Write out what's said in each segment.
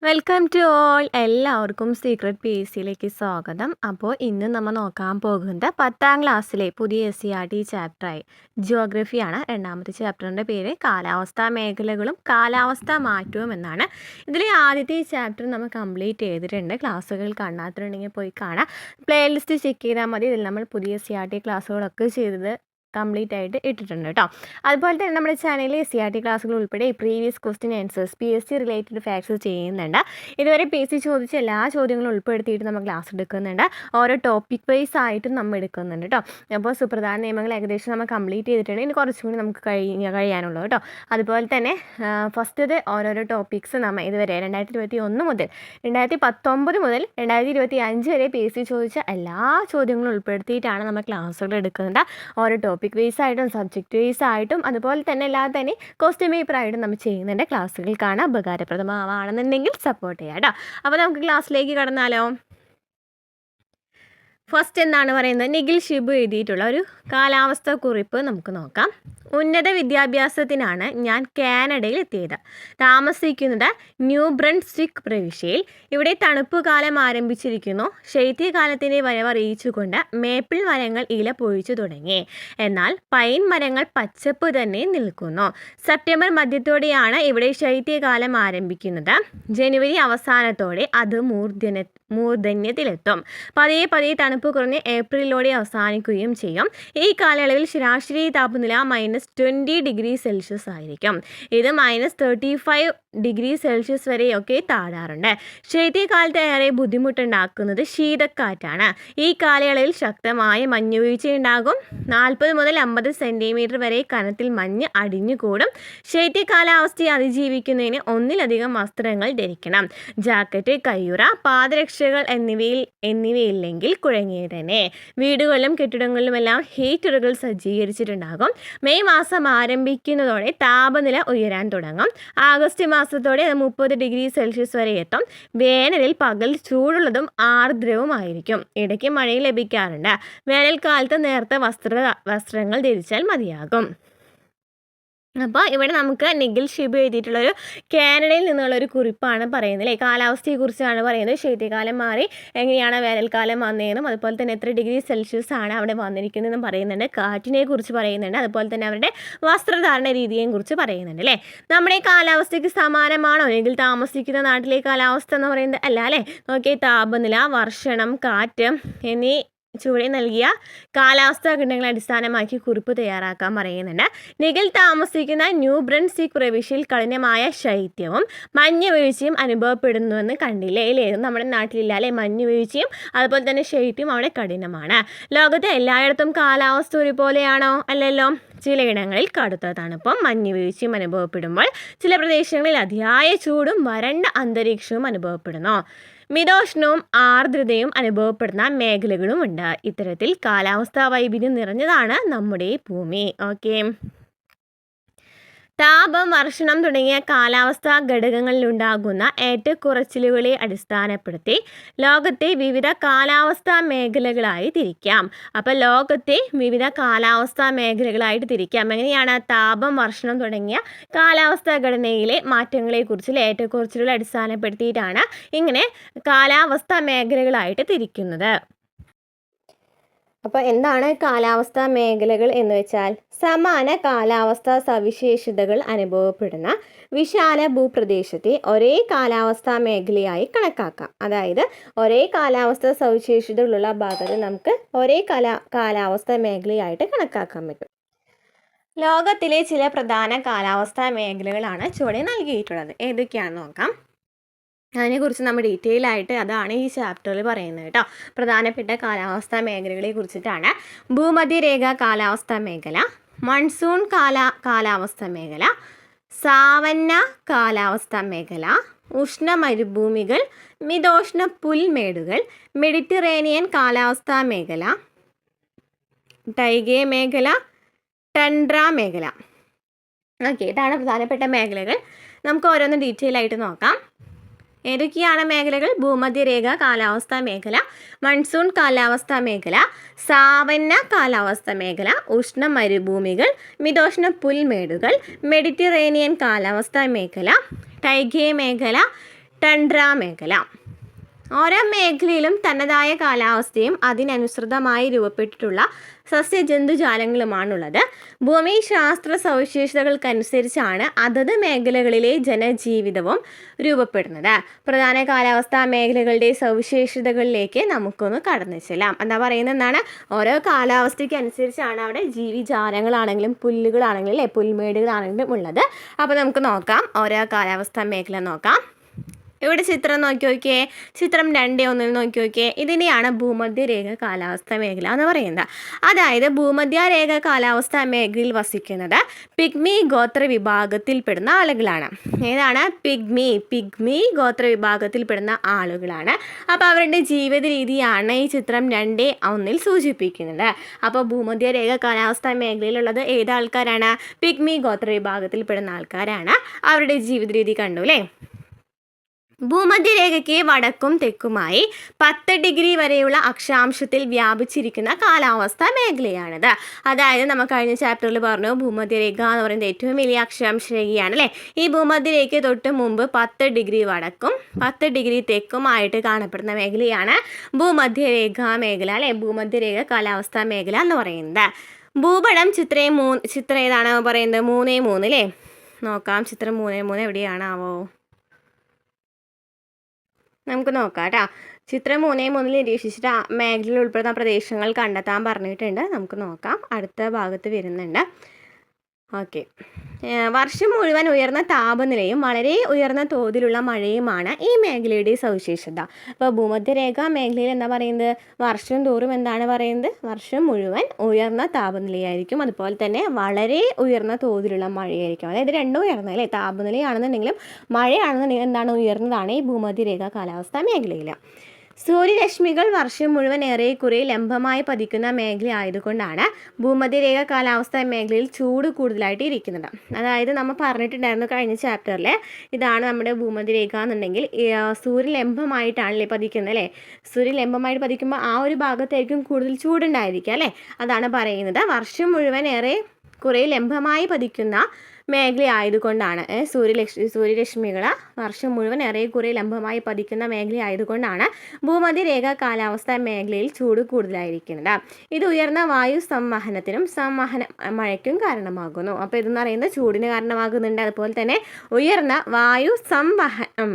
Welcome to all. എല്ലാവർക്കും secret P S സിയിലേക്ക് സ്വാഗതം. അപ്പോൾ ഇന്ന് നമ്മൾ നോക്കാൻ പോകുന്നത് 10ാം ക്ലാസ്സിലെ പുതിയ SCERT ചാപ്റ്ററായി ജിയോഗ്രഫിയാണ്. രണ്ടാമത്തെ ചാപ്റ്ററിൻ്റെ പേര് കാലാവസ്ഥാ മേഖലകളും കാലാവസ്ഥാ മാറ്റവും എന്നാണ്. ഇതിലെ ആദ്യത്തെ ചാപ്റ്റർ നമ്മൾ കംപ്ലീറ്റ് ചെയ്തിട്ടുണ്ട്. ക്ലാസ്സുകൾ കാണാത്തിട്ടുണ്ടെങ്കിൽ പോയി കാണാം. പ്ലേലിസ്റ്റ് ചെക്ക് ചെയ്താൽ മതി. ഇതിൽ നമ്മൾ പുതിയ SCERT ക്ലാസ്സുകളൊക്കെ ചെയ്തത് കംപ്ലീറ്റ് ആയിട്ട് ഇട്ടിട്ടുണ്ട് കേട്ടോ. അതുപോലെ തന്നെ നമ്മുടെ ചാനലിൽ SCERT ക്ലാസ്സുകൾ ഉൾപ്പെടെ previous question answers PSC related facts ചെയ്യുന്നുണ്ട്. ഇതുവരെ PSC ചോദിച്ച എല്ലാ ചോദ്യങ്ങളും ഉൾപ്പെടുത്തിയിട്ട് നമ്മൾ ക്ലാസ് എടുക്കുന്നുണ്ട്. ഓരോ ടോപ്പിക് വൈസ് ആയിട്ടും നമ്മൾ എടുക്കുന്നുണ്ട് കേട്ടോ. അപ്പോൾ സുപ്രധാന നിയമങ്ങൾ ഏകദേശം നമ്മൾ കംപ്ലീറ്റ് ചെയ്തിട്ടുണ്ട്. ഇനി കുറച്ചും കൂടി നമുക്ക് കഴിയാനുള്ളൂ കേട്ടോ. അതുപോലെ തന്നെ ഫസ്റ്റത് ഓരോരോ ടോപ്പിക്സ് നമ്മൾ ഇതുവരെ 2021 മുതൽ 2019 മുതൽ 2025 വരെ PSC ചോദിച്ച എല്ലാ ചോദ്യങ്ങളും ഉൾപ്പെടുത്തിയിട്ടാണ് നമ്മൾ ക്ലാസ്സുകൾ എടുക്കുന്നത്. ഓരോ ടോപ്പിക് വൈസ് ആയിട്ടും സബ്ജക്റ്റ് വൈസ് ആയിട്ടും അതുപോലെ തന്നെ അല്ലാതെ തന്നെ ക്വസ്റ്റ്യൻ പേപ്പർ ആയിട്ടും നമ്മൾ ചെയ്യുന്നുണ്ട്. ക്ലാസ്സുകൾ കാണാൻ ഉപകാരപ്രദമാണെന്നുണ്ടെങ്കിൽ സപ്പോർട്ട് ചെയ്യാം കേട്ടോ. അപ്പോൾ നമുക്ക് ക്ലാസ്സിലേക്ക് കടന്നാലോ. ഫസ്റ്റ് എന്താണ് പറയുന്നത്, നിഖിൽ ഷിബു എഴുതിയിട്ടുള്ള ഒരു കാലാവസ്ഥ കുറിപ്പ് നമുക്ക് നോക്കാം. ഉന്നത വിദ്യാഭ്യാസത്തിനാണ് ഞാൻ കാനഡയിൽ എത്തിയത്. താമസിക്കുന്നത് ന്യൂ ബ്രൺസ്വിക്ക് പ്രവിശ്യയിൽ. ഇവിടെ തണുപ്പ് കാലം ആരംഭിച്ചിരിക്കുന്നു. ശൈത്യകാലത്തിൻ്റെ വരവറിയിച്ചുകൊണ്ട് മേപ്പിൾ മരങ്ങൾ ഇല പൊഴിച്ചു തുടങ്ങി. എന്നാൽ പൈൻ മരങ്ങൾ പച്ചപ്പ് തന്നെ നിൽക്കുന്നു. സെപ്റ്റംബർ മധ്യത്തോടെയാണ് ഇവിടെ ശൈത്യകാലം ആരംഭിക്കുന്നത്. ജനുവരി അവസാനത്തോടെ അത് മൂർധന്യത്തിലെത്തും. പതിയെ പതിയെ തണുപ്പ് കുറഞ്ഞ് ഏപ്രിലോടെ അവസാനിക്കുകയും ചെയ്യും. ഈ കാലയളവിൽ ശരാശരി താപനില -20 ഡിഗ്രി സെൽഷ്യസ് ആയിരിക്കും. ഇത് -35 ഡിഗ്രി സെൽഷ്യസ് വരെയൊക്കെ താഴാറുണ്ട്. ശൈത്യകാലത്ത് ഏറെ ബുദ്ധിമുട്ടുണ്ടാക്കുന്നത് ശീതക്കാറ്റാണ്. ഈ കാലയളവിൽ ശക്തമായ മഞ്ഞുവീഴ്ചയുണ്ടാകും. 40 മുതൽ 50 സെൻറ്റിമീറ്റർ വരെ കനത്തിൽ മഞ്ഞ് അടിഞ്ഞുകൂടും. ശൈത്യകാലാവസ്ഥയെ അതിജീവിക്കുന്നതിന് ഒന്നിലധികം വസ്ത്രങ്ങൾ ധരിക്കണം. ജാക്കറ്റ്, കയ്യുറ, പാദരക്ഷകൾ എന്നിവയില്ലെങ്കിൽ കുഴങ്ങിയത് തന്നെ. വീടുകളിലും കെട്ടിടങ്ങളിലുമെല്ലാം ഹീറ്ററുകൾ സജ്ജീകരിച്ചിട്ടുണ്ടാകും. മെയ് മാസം ആരംഭിക്കുന്നതോടെ താപനില ഉയരാൻ തുടങ്ങും. ആഗസ്റ്റ് മാസത്തോടെ 30 ഡിഗ്രി സെൽഷ്യസ് വരെ എത്തും. വേനലിൽ പകൽ ചൂടുള്ളതും ആർദ്രവുമായിരിക്കും. ഇടയ്ക്ക് മഴയും ലഭിക്കാറുണ്ട്. വേനൽക്കാലത്ത് നേർത്ത വസ്ത്രങ്ങൾ ധരിച്ചാൽ മതിയാകും. അപ്പോൾ ഇവിടെ നമുക്ക് നിഖിൽ ഷിബു എഴുതിയിട്ടുള്ളൊരു കാനഡയിൽ നിന്നുള്ളൊരു കുറിപ്പാണ് പറയുന്നത് അല്ലേ. കാലാവസ്ഥയെക്കുറിച്ചാണ് പറയുന്നത്. ശൈത്യകാലം മാറി എങ്ങനെയാണ് വേനൽക്കാലം വന്നതെന്നും അതുപോലെ തന്നെ എത്ര ഡിഗ്രി സെൽഷ്യസ് ആണ് അവിടെ വന്നിരിക്കുന്നതെന്നും പറയുന്നുണ്ട്. കാറ്റിനെ കുറിച്ച് പറയുന്നുണ്ട്. അതുപോലെ തന്നെ അവരുടെ വസ്ത്രധാരണ രീതിയെയും കുറിച്ച് പറയുന്നുണ്ട് അല്ലേ. നമ്മുടെ കാലാവസ്ഥയ്ക്ക് സമാനമാണോ നിഖിൽ താമസിക്കുന്ന നാട്ടിലെ കാലാവസ്ഥ എന്ന് പറയുന്നത്? അല്ല അല്ലേ. നോക്കിയേ, താപനില, വർഷണം, കാറ്റ് എന്നീ ചുവടെ നൽകിയ കാലാവസ്ഥാ ഘടകങ്ങളെ അടിസ്ഥാനമാക്കി കുറിപ്പ് തയ്യാറാക്കാൻ പറയുന്നുണ്ട്. നിഖിൽ താമസിക്കുന്ന ന്യൂ ബ്രൺസ്വിക്ക് പ്രവിശ്യയിൽ കഠിനമായ ശൈത്യവും മഞ്ഞ് വീഴ്ചയും അനുഭവപ്പെടുന്നുവെന്ന് കണ്ടില്ലേ അല്ലേ. നമ്മുടെ നാട്ടിലില്ല അല്ലേ മഞ്ഞ് വീഴ്ചയും അതുപോലെ തന്നെ ശൈത്യവും അവിടെ കഠിനമാണ്. ലോകത്തെ എല്ലായിടത്തും കാലാവസ്ഥ ഒരുപോലെയാണോ? അല്ലല്ലോ. ചിലയിടങ്ങളിൽ കടുത്ത തണുപ്പും മഞ്ഞ് വീഴ്ചയും അനുഭവപ്പെടുമ്പോൾ ചില പ്രദേശങ്ങളിൽ അതിയായ ചൂടും വരണ്ട അന്തരീക്ഷവും അനുഭവപ്പെടുന്നു. മിതോഷ്ണവും ആർദ്രതയും അനുഭവപ്പെടുന്ന മേഖലകളുമുണ്ട്. ഇത്തരത്തിൽ കാലാവസ്ഥാ വൈവിധ്യം നിറഞ്ഞതാണ് നമ്മുടെ ഭൂമി. ഓക്കെ. താപം, വർഷണം തുടങ്ങിയ കാലാവസ്ഥാ ഘടകങ്ങളിലുണ്ടാകുന്ന ഏറ്റക്കുറച്ചിലുകളെ അടിസ്ഥാനപ്പെടുത്തി ലോകത്തെ വിവിധ കാലാവസ്ഥാ മേഖലകളായി തിരിക്കാം. അപ്പോൾ ലോകത്തെ വിവിധ കാലാവസ്ഥാ മേഖലകളായിട്ട് തിരിക്കാം. എങ്ങനെയാണ്? താപം, വർഷണം തുടങ്ങിയ കാലാവസ്ഥാ ഘടനയിലെ മാറ്റങ്ങളെക്കുറിച്ചുള്ള ഏറ്റക്കുറച്ചിലുകളെ അടിസ്ഥാനപ്പെടുത്തിയിട്ടാണ് ഇങ്ങനെ കാലാവസ്ഥാ മേഖലകളായിട്ട് തിരിക്കുന്നത്. അപ്പോൾ എന്താണ് കാലാവസ്ഥാ മേഖലകൾ എന്ന് വെച്ചാൽ? സമാന കാലാവസ്ഥാ സവിശേഷതകൾ അനുഭവപ്പെടുന്ന വിശാല ഭൂപ്രദേശത്തെ ഒരേ കാലാവസ്ഥാ മേഖലയായി കണക്കാക്കാം. അതായത് ഒരേ കാലാവസ്ഥാ സവിശേഷതകളുള്ള ഭാഗത്ത് നമുക്ക് ഒരേ കാലാവസ്ഥാ മേഖലയായിട്ട് കണക്കാക്കാൻ പറ്റും. ലോകത്തിലെ ചില പ്രധാന കാലാവസ്ഥാ മേഖലകളാണ് ചുവടെ നൽകിയിട്ടുള്ളത്. ഏതൊക്കെയാണെന്ന് നോക്കാം. അതിനെക്കുറിച്ച് നമ്മൾ ഡീറ്റെയിൽ ആയിട്ട് അതാണ് ഈ ചാപ്റ്ററിൽ പറയുന്നത് കേട്ടോ. പ്രധാനപ്പെട്ട കാലാവസ്ഥാ മേഖലകളെ കുറിച്ചിട്ടാണ്. ഭൂമധ്യരേഖ കാലാവസ്ഥാ മേഖല, മൺസൂൺ കാലാവസ്ഥാ മേഖല, സാവന്ന കാലാവസ്ഥാ മേഖല, ഉഷ്ണ മരുഭൂമികൾ, മിതോഷ്ണ പുൽമേടുകൾ, മെഡിറ്ററേനിയൻ കാലാവസ്ഥാ മേഖല, ടൈഗേ മേഖല, ടണ്ട്ര മേഖല. ഓക്കെ, ഇതാണ് പ്രധാനപ്പെട്ട മേഖലകൾ. നമുക്ക് ഓരോന്ന് ഡീറ്റെയിൽ ആയിട്ട് നോക്കാം. ഏതൊക്കെയാണ് മേഖലകൾ? ഭൂമധ്യരേഖ കാലാവസ്ഥാ മേഖല, മൺസൂൺ കാലാവസ്ഥാ മേഖല, സാവന്ന കാലാവസ്ഥാ മേഖല, ഉഷ്ണ മരുഭൂമികൾ, മിതോഷ്ണ പുൽമേടുകൾ, മെഡിറ്ററേനിയൻ കാലാവസ്ഥാ മേഖല, ടൈഗേ മേഖല, ടണ്ട്ര മേഖല. ഓരോ മേഖലയിലും തനതായ കാലാവസ്ഥയും അതിനനുസൃതമായി രൂപപ്പെട്ടിട്ടുള്ള സസ്യജന്തുജാലങ്ങളുമാണുള്ളത്. ഭൂമി ശാസ്ത്ര സവിശേഷതകൾക്കനുസരിച്ചാണ് അതത് മേഖലകളിലെ ജനജീവിതവും രൂപപ്പെടുന്നത്. പ്രധാന കാലാവസ്ഥാ മേഖലകളുടെ സവിശേഷതകളിലേക്ക് നമുക്കൊന്ന് കടന്നു ചെല്ലാം. എന്താ പറയുന്നത് എന്താണ്? ഓരോ കാലാവസ്ഥയ്ക്ക് അനുസരിച്ചാണ് അവിടെ ജീവിജാലങ്ങളാണെങ്കിലും പുല്ലുകളാണെങ്കിലും അല്ലേ, പുൽമേടുകളാണെങ്കിലും ഉള്ളത്. അപ്പോൾ നമുക്ക് നോക്കാം, ഓരോ കാലാവസ്ഥാ മേഖല നോക്കാം. ഇവിടെ ചിത്രം നോക്കി നോക്കിയേ, ചിത്രം 2.1 നോക്കി നോക്കിയേ. ഇതിനെയാണ് ഭൂമധ്യരേഖ കാലാവസ്ഥാ മേഖല എന്ന് പറയുന്നത്. അതായത് ഭൂമധ്യരേഖ കാലാവസ്ഥാ മേഖലയിൽ വസിക്കുന്നത് പിഗ്മി ഗോത്ര വിഭാഗത്തിൽപ്പെടുന്ന ആളുകളാണ്. ഏതാണ്? പിഗ്മി ഗോത്ര വിഭാഗത്തിൽപ്പെടുന്ന ആളുകളാണ്. അപ്പോൾ അവരുടെ ജീവിത രീതിയാണ് ഈ ചിത്രം 2.1 സൂചിപ്പിക്കുന്നത്. അപ്പോൾ ഭൂമധ്യരേഖ കാലാവസ്ഥാ മേഖലയിലുള്ളത് ഏത് ആൾക്കാരാണ്? പിഗ്മി ഗോത്ര വിഭാഗത്തിൽപ്പെടുന്ന ആൾക്കാരാണ്. അവരുടെ ജീവിത രീതി കണ്ടു അല്ലേ? ഭൂമധ്യരേഖയ്ക്ക് വടക്കും തെക്കുമായി 10 ഡിഗ്രി വരെയുള്ള അക്ഷാംശത്തിൽ വ്യാപിച്ചിരിക്കുന്ന കാലാവസ്ഥാ മേഖലയാണിത്. അതായത് നമ്മൾ കഴിഞ്ഞ ചാപ്റ്ററിൽ പറഞ്ഞു ഭൂമധ്യരേഖ എന്ന് പറയുന്നത് ഏറ്റവും വലിയ അക്ഷാംശ രേഖയാണ് അല്ലേ. ഈ ഭൂമധ്യരേഖയ്ക്ക് തൊട്ട് മുമ്പ് 10 ഡിഗ്രി വടക്കും 10 ഡിഗ്രി തെക്കുമായിട്ട് കാണപ്പെടുന്ന മേഖലയാണ് ഭൂമധ്യരേഖ മേഖല അല്ലേ, ഭൂമധ്യരേഖ കാലാവസ്ഥാ മേഖല എന്ന് പറയുന്നത്. ഭൂപടം ചിത്രം ഏതാണ് പറയുന്നത്? 3.3 അല്ലേ. നോക്കാം, ചിത്രം 3.3 എവിടെയാണാവോ? നമുക്ക് നോക്കാം കേട്ടോ. ചിത്രം 3.3 നിരീക്ഷിച്ചിട്ട് മേഖലയിൽ ഉൾപ്പെടുന്ന പ്രദേശങ്ങൾ കണ്ടെത്താൻ പറഞ്ഞിട്ടുണ്ട്. നമുക്ക് നോക്കാം, അടുത്ത ഭാഗത്ത് വരുന്നുണ്ട്. ഓക്കെ. വർഷം മുഴുവൻ ഉയർന്ന താപനിലയും വളരെ ഉയർന്ന തോതിലുള്ള മഴയുമാണ് ഈ മേഖലയുടെ സവിശേഷത. അപ്പോൾ ഭൂമധ്യരേഖ മേഖലയിൽ എന്താ പറയുന്നത്? വർഷം തോറും എന്താണ് പറയുന്നത്? വർഷം മുഴുവൻ ഉയർന്ന താപനിലയായിരിക്കും, അതുപോലെ തന്നെ വളരെ ഉയർന്ന തോതിലുള്ള മഴയായിരിക്കും. അതായത് രണ്ടും ഉയർന്ന അല്ലേ, താപനിലയാണെന്നുണ്ടെങ്കിലും മഴയാണെന്നുണ്ടെങ്കിലും എന്താണ്? ഉയർന്നതാണ് ഈ ഭൂമധ്യരേഖ കാലാവസ്ഥാ മേഖലയിൽ. സൂര്യരശ്മികൾ വർഷം മുഴുവൻ ഏറെക്കുറെ ലംബമായി പതിക്കുന്ന മേഖല ആയതുകൊണ്ടാണ് ഭൂമധ്യരേഖ കാലാവസ്ഥാ മേഖലയിൽ ചൂട് കൂടുതലായിട്ട് ഇരിക്കുന്നത്. അതായത് നമ്മൾ പറഞ്ഞിട്ടുണ്ടായിരുന്നു കഴിഞ്ഞ ചാപ്റ്ററിൽ, ഇതാണ് നമ്മുടെ ഭൂമധ്യരേഖ എന്നുണ്ടെങ്കിൽ സൂര്യലംബമായിട്ടാണല്ലേ പതിക്കുന്നത് അല്ലേ. സൂര്യലംബമായിട്ട് പതിക്കുമ്പോൾ ആ ഒരു ഭാഗത്തായിരിക്കും കൂടുതൽ ചൂടുണ്ടായിരിക്കുക അല്ലേ. അതാണ് പറയുന്നത് വർഷം മുഴുവൻ ഏറെക്കുറെ ലംബമായി പതിക്കുന്ന മേഖല ആയതുകൊണ്ടാണ്. സൂര്യരശ്മികൾ വർഷം മുഴുവൻ ഏറെക്കുറെ ലംബമായി പതിക്കുന്ന മേഖല ആയതുകൊണ്ടാണ് ഭൂമധ്യരേഖ കാലാവസ്ഥാ മേഖലയിൽ ചൂട് കൂടുതലായിരിക്കുന്നത്. ഇത് ഉയർന്ന വായു സംവഹനത്തിനും മഴയ്ക്കും കാരണമാകുന്നു. അപ്പോൾ ഇതെന്ന് പറയുന്നത് ചൂടിന് കാരണമാകുന്നുണ്ട്. അതുപോലെ തന്നെ ഉയർന്ന വായു സംവഹനം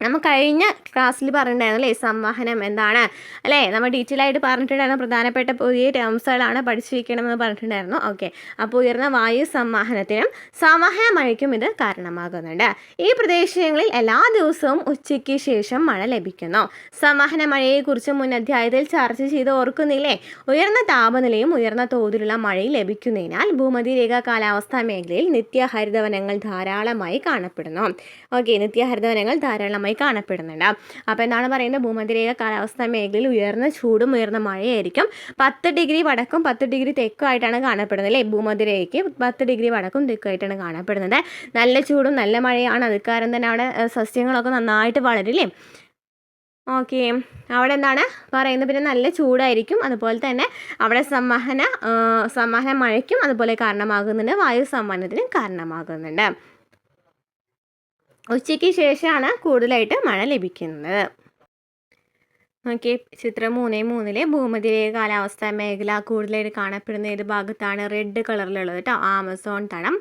നമ്മൾ കഴിഞ്ഞ ക്ലാസ്സിൽ പറഞ്ഞിട്ടുണ്ടായിരുന്നു അല്ലേ, സംവഹനം എന്താണ് അല്ലേ, നമ്മൾ ഡീറ്റെയിൽ ആയിട്ട് പറഞ്ഞിട്ടുണ്ടായിരുന്നു. പ്രധാനപ്പെട്ട പുതിയ ടേംസുകളാണ് പഠിച്ചു വയ്ക്കണമെന്ന് പറഞ്ഞിട്ടുണ്ടായിരുന്നു. ഓക്കെ. അപ്പോൾ ഉയർന്ന വായു സംവഹനത്തിനും സംവഹന മഴയ്ക്കും ഇത് കാരണമാകുന്നുണ്ട്. ഈ പ്രദേശങ്ങളിൽ എല്ലാ ദിവസവും ഉച്ചയ്ക്ക് ശേഷം മഴ ലഭിക്കുന്നു. സംവഹന മഴയെക്കുറിച്ച് മുൻ അധ്യായത്തിൽ ചർച്ച ചെയ്ത് ഓർക്കുന്നില്ലേ? ഉയർന്ന താപനിലയും ഉയർന്ന തോതിലുള്ള മഴയും ലഭിക്കുന്നതിനാൽ ഭൂമധ്യരേഖ കാലാവസ്ഥാ മേഖലയിൽ നിത്യഹരിതവനങ്ങൾ ധാരാളമായി കാണപ്പെടുന്നു. ഓക്കെ, നിത്യഹരിതവനങ്ങൾ ധാരാളമായി കാണപ്പെടുന്നുണ്ട്. അപ്പോൾ എന്താണ് പറയുന്നത്? ഭൂമധ്യരേഖ കാലാവസ്ഥാ മേഖലയിൽ ഉയർന്ന ചൂടും ഉയർന്ന മഴയായിരിക്കും. 10 ഡിഗ്രി വടക്കും 10 ഡിഗ്രി തെക്കുമായിട്ടാണ് കാണപ്പെടുന്നത് അല്ലേ. ഭൂമധ്യരേഖയ്ക്ക് 10 ഡിഗ്രി വടക്കും തെക്കുമായിട്ടാണ് കാണപ്പെടുന്നത്. നല്ല ചൂടും നല്ല മഴയാണ്. അത് കാരണം തന്നെ അവിടെ സസ്യങ്ങളൊക്കെ നന്നായിട്ട് വളരില്ലേ. ഓക്കെ. അവിടെ എന്താണ് പറയുന്നത്? പിന്നെ നല്ല ചൂടായിരിക്കും, അതുപോലെ തന്നെ അവിടെ സംവഹന മഴയ്ക്കും അതുപോലെ കാരണമാകുന്നുണ്ട്, വായു സംവഹനത്തിനും കാരണമാകുന്നുണ്ട്. ഉച്ചയ്ക്ക് ശേഷമാണ് കൂടുതലായിട്ട് മഴ ലഭിക്കുന്നത്. ഓക്കെ. ചിത്രം 3.3 ഭൂമധ്യരേഖ കാലാവസ്ഥാ മേഖല കൂടുതലായിട്ട് കാണപ്പെടുന്ന ഏത് ഭാഗത്താണ്? റെഡ് കളറിലുള്ളത് കേട്ടോ. ആമസോൺ തടം,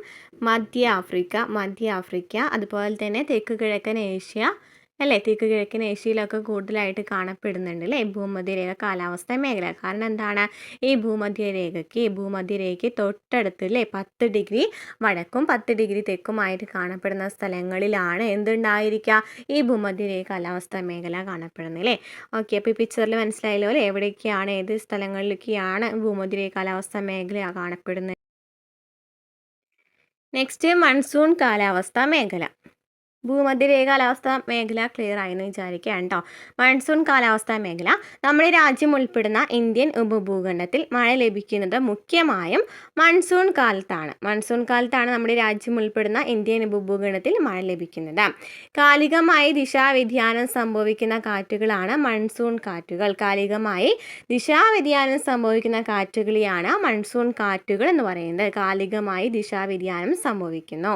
മധ്യ ആഫ്രിക്ക, അതുപോലെ തന്നെ തെക്ക് കിഴക്കൻ ഏഷ്യ അല്ലേ. തെക്ക് കിഴക്കൻ ഏഷ്യയിലൊക്കെ കൂടുതലായിട്ട് കാണപ്പെടുന്നുണ്ട് അല്ലേ ഭൂമധ്യരേഖ കാലാവസ്ഥാ മേഖല. കാരണം എന്താണ്? ഈ ഭൂമധ്യരേഖയ്ക്ക് തൊട്ടടുത്ത് അല്ലേ 10 ഡിഗ്രി വടക്കും 10 ഡിഗ്രി തെക്കുമായിട്ട് കാണപ്പെടുന്ന സ്ഥലങ്ങളിലാണ് എന്തുണ്ടായിരിക്കുക? ഈ ഭൂമധ്യരേഖ കാലാവസ്ഥാ മേഖല കാണപ്പെടുന്നത് അല്ലേ. ഓക്കെ. അപ്പോൾ ഈ പിക്ചറിൽ മനസ്സിലായല്ലോ അല്ലേ എവിടേക്കാണ്, ഏത് സ്ഥലങ്ങളിലേക്കാണ് ഭൂമധ്യരേഖ കാലാവസ്ഥാ മേഖല കാണപ്പെടുന്നത്. നെക്സ്റ്റ് മൺസൂൺ കാലാവസ്ഥാ മേഖല. ഭൂമധ്യരേഖ കാലാവസ്ഥാ മേഖല ക്ലിയർ ആയെന്ന് വിചാരിക്കുകയാണ് കേട്ടോ. മൺസൂൺ കാലാവസ്ഥാ മേഖല നമ്മുടെ രാജ്യം ഉൾപ്പെടുന്ന ഇന്ത്യൻ ഉപഭൂഖണ്ഡത്തിൽ മഴ ലഭിക്കുന്നത് മുഖ്യമായും മൺസൂൺ കാലത്താണ് നമ്മുടെ രാജ്യം ഉൾപ്പെടുന്ന ഇന്ത്യൻ ഉപഭൂഖണ്ഡത്തിൽ മഴ ലഭിക്കുന്നത്. കാലികമായി ദിശാവ്യതിയാനം സംഭവിക്കുന്ന കാറ്റുകളാണ് മൺസൂൺ കാറ്റുകൾ. കാലികമായി ദിശാവ്യതിയാനം സംഭവിക്കുന്ന കാറ്റുകളെയാണ് മൺസൂൺ കാറ്റുകൾ എന്ന് പറയുന്നത്. കാലികമായി ദിശാവ്യതിയാനം സംഭവിക്കുന്നു.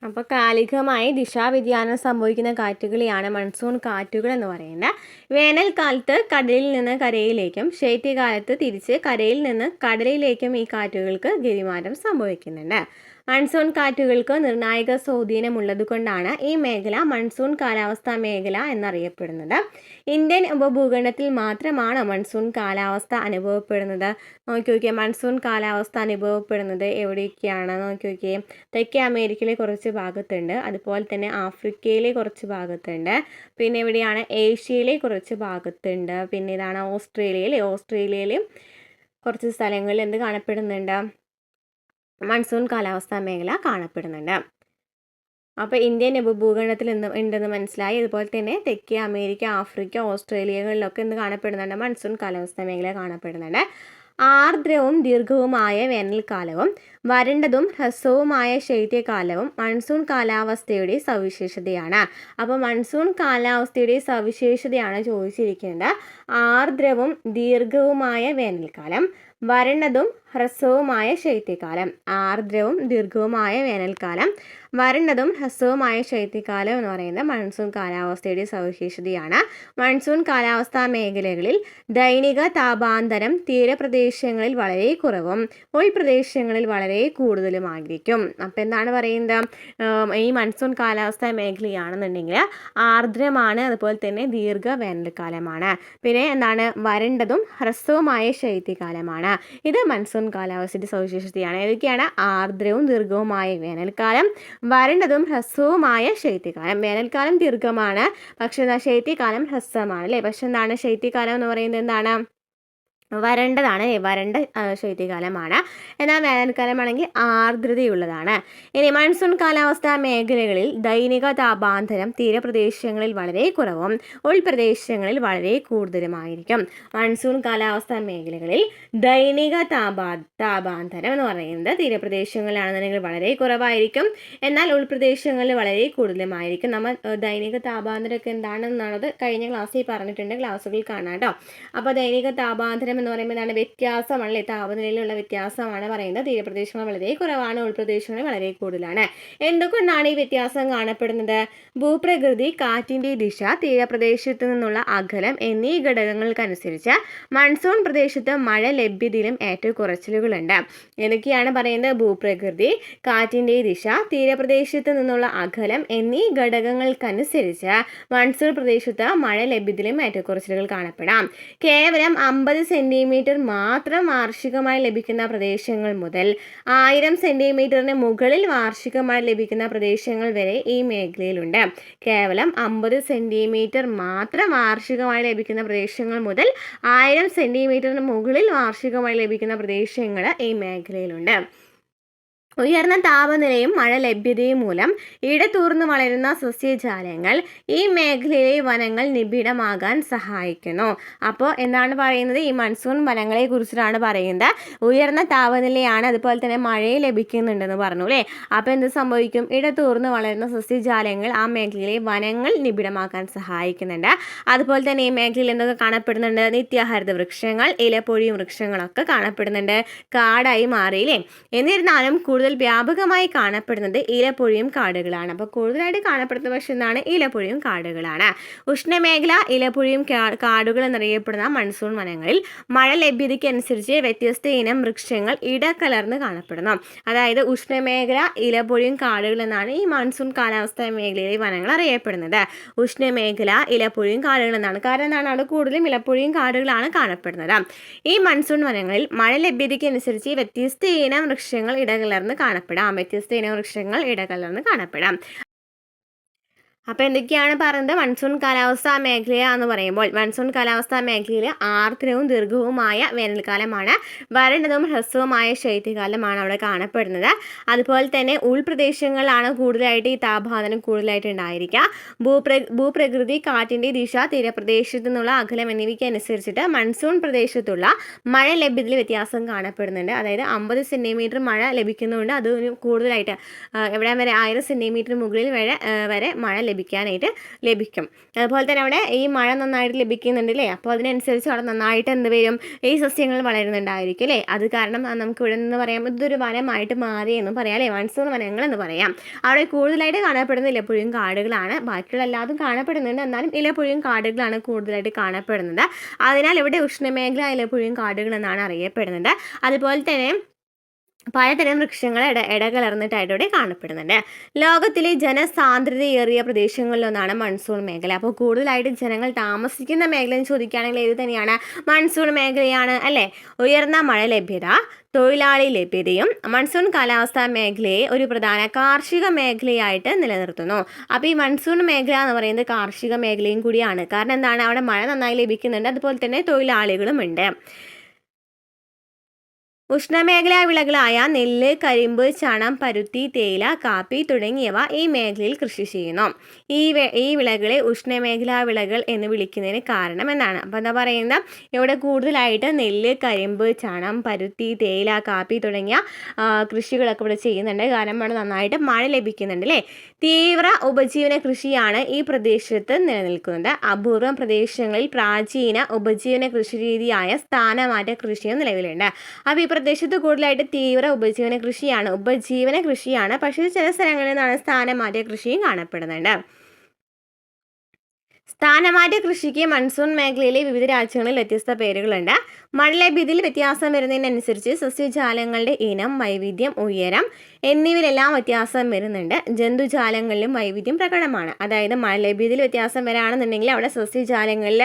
അപ്പോൾ കാലികമായി ദിശാവ്യതിയാനം സംഭവിക്കുന്ന കാറ്റുകളെയാണ് മൺസൂൺ കാറ്റുകൾ എന്ന് പറയുന്നത്. വേനൽക്കാലത്ത് കടലിൽ നിന്ന് കരയിലേക്കും ശൈത്യകാലത്ത് തിരിച്ച് കരയിൽ നിന്ന് കടലിലേക്കും ഈ കാറ്റുകൾക്ക് ഗതിമാറ്റം സംഭവിക്കുന്നുണ്ട്. മൺസൂൺ കാറ്റുകൾക്ക് നിർണായക സ്വാധീനമുള്ളതുകൊണ്ടാണ് ഈ മേഖല മൺസൂൺ കാലാവസ്ഥാ മേഖല എന്നറിയപ്പെടുന്നത്. ഇന്ത്യൻ ഉപഭൂഖണ്ഡത്തിൽ മാത്രമാണ് മൺസൂൺ കാലാവസ്ഥ അനുഭവപ്പെടുന്നത്. നോക്കിയോക്കിയേ, മൺസൂൺ കാലാവസ്ഥ അനുഭവപ്പെടുന്നത് എവിടെയൊക്കെയാണ് നോക്കിയോക്കിയേ. തെക്കേ അമേരിക്കയിലെ കുറച്ച് ഭാഗത്തുണ്ട്, അതുപോലെ തന്നെ ആഫ്രിക്കയിലെ കുറച്ച് ഭാഗത്തുണ്ട്, പിന്നെ എവിടെയാണ് ഏഷ്യയിലെ കുറച്ച് ഭാഗത്തുണ്ട്, പിന്നെ ഇതാണ് ഓസ്ട്രേലിയയിലും കുറച്ച് സ്ഥലങ്ങളിൽ എന്ത് കാണപ്പെടുന്നുണ്ട്, മൺസൂൺ കാലാവസ്ഥാ മേഖല കാണപ്പെടുന്നുണ്ട്. അപ്പോൾ ഇന്ത്യൻ ഉപഭൂഖണ്ഡത്തിൽ ഉണ്ടെന്ന് മനസ്സിലായി. അതുപോലെ തന്നെ തെക്കേ അമേരിക്ക, ആഫ്രിക്ക, ഓസ്ട്രേലിയകളിലൊക്കെ എന്ത് കാണപ്പെടുന്നുണ്ട്, മൺസൂൺ കാലാവസ്ഥാ മേഖല കാണപ്പെടുന്നുണ്ട്. ആർദ്രവും ദീർഘവുമായ വേനൽക്കാലവും വരണ്ടതും ഹ്രസ്വവുമായ ശൈത്യകാലവും മൺസൂൺ കാലാവസ്ഥയുടെ സവിശേഷതയാണ്. അപ്പോൾ മൺസൂൺ കാലാവസ്ഥയുടെ സവിശേഷതയാണ് ചോദിച്ചിരിക്കുന്നത്. ആർദ്രവും ദീർഘവുമായ വേനൽക്കാലം, വരണ്ടതും ഹ്രസ്വവുമായ ശൈത്യകാലം. ആർദ്രവും ദീർഘവുമായ വേനൽക്കാലം, വരണ്ടതും ഹ്രസ്വവുമായ ശൈത്യകാലം എന്ന് പറയുന്നത് മൺസൂൺ കാലാവസ്ഥയുടെ സവിശേഷതയാണ്. മൺസൂൺ കാലാവസ്ഥാ മേഖലകളിൽ ദൈനിക താപാന്തരം തീരപ്രദേശങ്ങളിൽ വളരെ കുറവും ഉൾപ്രദേശങ്ങളിൽ വളരെ കൂടുതലുമായിരിക്കും. അപ്പം എന്താണ് പറയുന്നത്, ഈ മൺസൂൺ കാലാവസ്ഥാ മേഖലയാണെന്നുണ്ടെങ്കിൽ ആർദ്രമാണ്, അതുപോലെ തന്നെ ദീർഘ വേനൽക്കാലമാണ്. പിന്നെ എന്താണ്, വരണ്ടതും ഹ്രസ്വവുമായ ശൈത്യകാലമാണ്. ഇത് മൺസൂൺ കാലാവസ്ഥയുടെ സവിശേഷതയാണ്. ഏതൊക്കെയാണ്, ആർദ്രവും ദീർഘവുമായ വേനൽക്കാലം, വരണ്ടതും ഹ്രസ്വവുമായ ശൈത്യകാലം. വേനൽക്കാലം ദീർഘമാണ്, പക്ഷേ ശൈത്യകാലം ഹ്രസ്വമാണ് അല്ലേ. പക്ഷെ എന്താണ്, ശൈത്യകാലം എന്ന് പറയുന്നത് എന്താണ്, വരണ്ടതാണ്, വരണ്ട ശൈത്യകാലമാണ്. എന്നാൽ വേനൽക്കാലമാണെങ്കിൽ ആർദ്രതയുള്ളതാണ്. ഇനി മൺസൂൺ കാലാവസ്ഥാ മേഖലകളിൽ ദൈനിക താപാന്തരം തീരപ്രദേശങ്ങളിൽ വളരെ കുറവും ഉൾപ്രദേശങ്ങളിൽ വളരെ കൂടുതലുമായിരിക്കും. മൺസൂൺ കാലാവസ്ഥാ മേഖലകളിൽ ദൈനിക താപാന്തരം എന്ന് പറയുന്നത് തീരപ്രദേശങ്ങളിലാണെന്നുണ്ടെങ്കിൽ വളരെ കുറവായിരിക്കും, എന്നാൽ ഉൾപ്രദേശങ്ങളിൽ വളരെ കൂടുതലുമായിരിക്കും. നമ്മൾ ദൈനിക താപാന്തരമൊക്കെ എന്താണെന്നുള്ളത് കഴിഞ്ഞ ക്ലാസ്സിൽ പറഞ്ഞിട്ടുണ്ട്, ക്ലാസ്സുകൾ കാണാം കേട്ടോ. അപ്പോൾ ദൈനിക താപാന്തരം എന്ന് പറയുമ്പോൾ എന്താണ്, വ്യത്യാസമാണല്ലേ, താപനിലയിലുള്ള വ്യത്യാസമാണ് പറയുന്നത്. തീരപ്രദേശങ്ങൾ വളരെ കുറവാണ്, ഉൾപ്രദേശങ്ങൾ വളരെ കൂടുതലാണ്. എന്തുകൊണ്ടാണ് ഈ വ്യത്യാസം കാണപ്പെടുന്നത്? ഭൂപ്രകൃതി, കാറ്റിൻ്റെ ദിശ, തീരപ്രദേശത്തു നിന്നുള്ള അകലം എന്നീ ഘടകങ്ങൾക്കനുസരിച്ച് മൺസൂൺ പ്രദേശത്ത് മഴ ലഭ്യതയിലും ഏറ്റക്കുറച്ചിലുകളുണ്ട്. ഏതൊക്കെയാണ് പറയുന്നത്, ഭൂപ്രകൃതി, കാറ്റിൻ്റെ ദിശ, തീരപ്രദേശത്തു നിന്നുള്ള അകലം എന്നീ ഘടകങ്ങൾക്കനുസരിച്ച് മൺസൂൺ പ്രദേശത്ത് മഴ ലഭ്യതയിലും ഏറ്റക്കുറച്ചിലുകൾ കാണപ്പെടാം. കേവലം 50 സെന്റിമീറ്റർ മാത്രം വാർഷികമായി ലഭിക്കുന്ന പ്രദേശങ്ങൾ മുതൽ 1000 സെന്റിമീറ്ററിന് മുകളിൽ വാർഷികമായി ലഭിക്കുന്ന പ്രദേശങ്ങൾ വരെ ഈ മേഖലയിലുണ്ട്. കേവലം 50 സെന്റിമീറ്റർ മാത്രം വാർഷികമായി ലഭിക്കുന്ന പ്രദേശങ്ങൾ മുതൽ 1000 സെന്റിമീറ്ററിന് മുകളിൽ വാർഷികമായി ലഭിക്കുന്ന പ്രദേശങ്ങൾ ഈ മേഖലയിലുണ്ട്. ഉയർന്ന താപനിലയും മഴ ലഭ്യതയും മൂലം ഇടതൂർന്ന് വളരുന്ന സസ്യജാലങ്ങൾ ഈ മേഖലയിലെ വനങ്ങൾ നിബിഡമാകാൻ സഹായിക്കുന്നു. അപ്പോൾ എന്താണ് പറയുന്നത്, ഈ മൺസൂൺ വനങ്ങളെ കുറിച്ചിട്ടാണ് പറയുന്നത്. ഉയർന്ന താപനിലയാണ്, അതുപോലെ തന്നെ മഴയെ ലഭിക്കുന്നുണ്ടെന്ന് പറഞ്ഞു അല്ലേ. അപ്പോൾ എന്ത് സംഭവിക്കും, ഇടതൂർന്ന് വളരുന്ന സസ്യജാലങ്ങൾ ആ മേഖലയിലെ വനങ്ങൾ നിബിഡമാക്കാൻ സഹായിക്കുന്നുണ്ട്. അതുപോലെ തന്നെ ഈ മേഖലയിൽ എന്തൊക്കെ കാണപ്പെടുന്നുണ്ട്, നിത്യഹരിത വൃക്ഷങ്ങൾ, ഇലപ്പൊഴിയും വൃക്ഷങ്ങളൊക്കെ കാണപ്പെടുന്നുണ്ട്, കാടായി മാറിയില്ലേ. എന്നിരുന്നാലും കൂടുതൽ വ്യാപകമായി കാണപ്പെടുന്നത് ഇലപ്പൊഴിയും കാടുകളാണ്. അപ്പോൾ കൂടുതലായിട്ട് കാണപ്പെടുന്ന പക്ഷേ എന്താണ്, ഇലപ്പൊഴിയും കാടുകളാണ്. ഉഷ്ണമേഖല ഇലപ്പൊഴിയും കാടുകൾ എന്നറിയപ്പെടുന്ന മൺസൂൺ വനങ്ങളിൽ മഴ ലഭ്യതയ്ക്ക് അനുസരിച്ച് വ്യത്യസ്ത ഇനം വൃക്ഷങ്ങൾ ഇടകലർന്ന് കാണപ്പെടുന്നു. അതായത് ഉഷ്ണമേഖല ഇലപ്പൊഴിയും കാടുകൾ എന്നാണ് ഈ മൺസൂൺ കാലാവസ്ഥാ മേഖലയിലെ വനങ്ങൾ അറിയപ്പെടുന്നത്. ഉഷ്ണമേഖല ഇലപ്പൊഴിയും കാടുകൾ എന്നാണ്. കാരണം എന്താണ്, അവിടെ കൂടുതലും ഇലപ്പൊഴിയും കാടുകളാണ് കാണപ്പെടുന്നത്. ഈ മൺസൂൺ വനങ്ങളിൽ മഴ ലഭ്യതയ്ക്ക് അനുസരിച്ച് വ്യത്യസ്ത ഇനം വൃക്ഷങ്ങൾ ഇടകലർന്ന് കാണപ്പെടാം. അപ്പോൾ എന്തൊക്കെയാണ് പറയുന്നത്, മൺസൂൺ കാലാവസ്ഥാ മേഖല എന്ന് പറയുമ്പോൾ മൺസൂൺ കാലാവസ്ഥാ മേഖലയിൽ ആർദ്രവും ദീർഘവുമായ വേനൽക്കാലമാണ്, വരണ്ടതും ഹ്രസ്വവുമായ ശൈത്യകാലമാണ് അവിടെ കാണപ്പെടുന്നത്. അതുപോലെ തന്നെ ഉൾപ്രദേശങ്ങളിലാണ് കൂടുതലായിട്ട് ഈ താപാന്തരം കൂടുതലായിട്ട് ഉണ്ടായിരിക്കുക. ഭൂപ്രകൃതി, കാറ്റിൻ്റെ ദിശ, തീരപ്രദേശത്തു നിന്നുള്ള അകലം എന്നിവയ്ക്ക് അനുസരിച്ചിട്ട് മൺസൂൺ പ്രദേശത്തുള്ള മഴ ലഭ്യതയിൽ വ്യത്യാസം കാണപ്പെടുന്നുണ്ട്. അതായത് 50 സെന്റിമീറ്റർ മഴ ലഭിക്കുന്നുണ്ട്, അത് കൂടുതലായിട്ട് എവിടെ വരെ 1000 സെന്റിമീറ്റർ മുകളിൽ വരെ മഴ ലഭിക്കും. അതുപോലെ തന്നെ അവിടെ ഈ മഴ നന്നായിട്ട് ലഭിക്കുന്നുണ്ടല്ലേ, അപ്പോൾ അതിനനുസരിച്ച് അവിടെ നന്നായിട്ട് എന്ത് വരും, ഈ സസ്യങ്ങൾ വളരുന്നുണ്ടായിരിക്കും അല്ലേ. അത് കാരണം നമുക്ക് ഇവിടെ നിന്ന് പറയാം ഇതൊരു വനമായിട്ട് മാറി എന്നും പറയാം അല്ലേ, മൺസൂൺ വനങ്ങൾ എന്ന് പറയാം. അവിടെ കൂടുതലായിട്ട് കാണപ്പെടുന്ന ഇലപ്പുഴിയും കാടുകളാണ്. ബാക്കിയുള്ള എല്ലാതും കാണപ്പെടുന്നുണ്ട്, എന്നാലും ഇലപ്പുഴിയും കാടുകളാണ് കൂടുതലായിട്ട് കാണപ്പെടുന്നത്. അതിനാൽ ഇവിടെ ഉഷ്ണമേഖല ഇലപ്പുഴിയും കാടുകൾ എന്നാണ് അറിയപ്പെടുന്നത്. അതുപോലെ തന്നെ പലതരം വൃക്ഷങ്ങൾ ഇടകലർന്നിട്ടായിട്ട് ഇവിടെ കാണപ്പെടുന്നുണ്ട്. ലോകത്തിലെ ജനസാന്ദ്രതയേറിയ പ്രദേശങ്ങളിലൊന്നാണ് മൺസൂൺ മേഖല. അപ്പോൾ കൂടുതലായിട്ട് ജനങ്ങൾ താമസിക്കുന്ന മേഖല എന്ന് ചോദിക്കുകയാണെങ്കിൽ ഏത് തന്നെയാണ്, മൺസൂൺ മേഖലയാണ് അല്ലേ. ഉയർന്ന മഴ ലഭ്യത, തൊഴിലാളി ലഭ്യതയും മൺസൂൺ കാലാവസ്ഥാ മേഖലയെ ഒരു പ്രധാന കാർഷിക മേഖലയായിട്ട് നിലനിർത്തുന്നു. അപ്പോൾ ഈ മൺസൂൺ മേഖല എന്ന് പറയുന്നത് കാർഷിക മേഖലയും കൂടിയാണ്. കാരണം എന്താണ്, അവിടെ മഴ നന്നായി ലഭിക്കുന്നുണ്ട്, അതുപോലെ തന്നെ തൊഴിലാളികളും ഉണ്ട്. ഉഷ്ണമേഖലാ വിളകളായ നെല്ല്, കരിമ്പ്, ചണം, പരുത്തി, തേയില, കാപ്പി തുടങ്ങിയവ ഈ മേഖലയിൽ കൃഷി ചെയ്യുന്നു. ഈ വിളകളെ ഉഷ്ണമേഖലാ വിളകൾ എന്ന് വിളിക്കുന്നതിന് കാരണം എന്നാണ്. അപ്പോൾ എന്താ പറയുന്നത്, ഇവിടെ കൂടുതലായിട്ട് നെല്ല്, കരിമ്പ്, ചണം, പരുത്തി, തേയില, കാപ്പി തുടങ്ങിയ കൃഷികളൊക്കെ ഇവിടെ ചെയ്യുന്നുണ്ട്. കാരണം ഇവിടെ നന്നായിട്ട് മഴ ലഭിക്കുന്നുണ്ട് അല്ലേ. തീവ്ര ഉപജീവന കൃഷിയാണ് ഈ പ്രദേശത്ത് നിലനിൽക്കുന്നത്. അപൂർവം പ്രദേശങ്ങളിൽ പ്രാചീന ഉപജീവന കൃഷി രീതിയായ സ്ഥാനമാറ്റ കൃഷിയും നിലവിലുണ്ട്. അപ്പോൾ ഈ പ്രദേശത്ത് കൂടുതലായിട്ട് തീവ്ര ഉപജീവന കൃഷിയാണ്. പക്ഷേ ചില സ്ഥലങ്ങളിൽ നിന്നാണ് സ്ഥാനമാറ്റ കൃഷിയും കാണപ്പെടുന്നുണ്ട്. സ്ഥാനമാറ്റ കൃഷിക്ക് മൺസൂൺ മേഖലയിലെ വിവിധ രാജ്യങ്ങളിൽ വ്യത്യസ്ത പേരുകളുണ്ട്. മഴ ലഭ്യതയിൽ വ്യത്യാസം വരുന്നതിനനുസരിച്ച് സസ്യജാലങ്ങളുടെ ഇനം, വൈവിധ്യം, ഉയരം എന്നിവയിലെല്ലാം വ്യത്യാസം വരുന്നുണ്ട്. ജന്തുജാലങ്ങളിലും വൈവിധ്യം പ്രകടമാണ്. അതായത് മഴ ലഭ്യതയിൽ വ്യത്യാസം വരാണെന്നുണ്ടെങ്കിൽ അവിടെ സസ്യജാലങ്ങളിൽ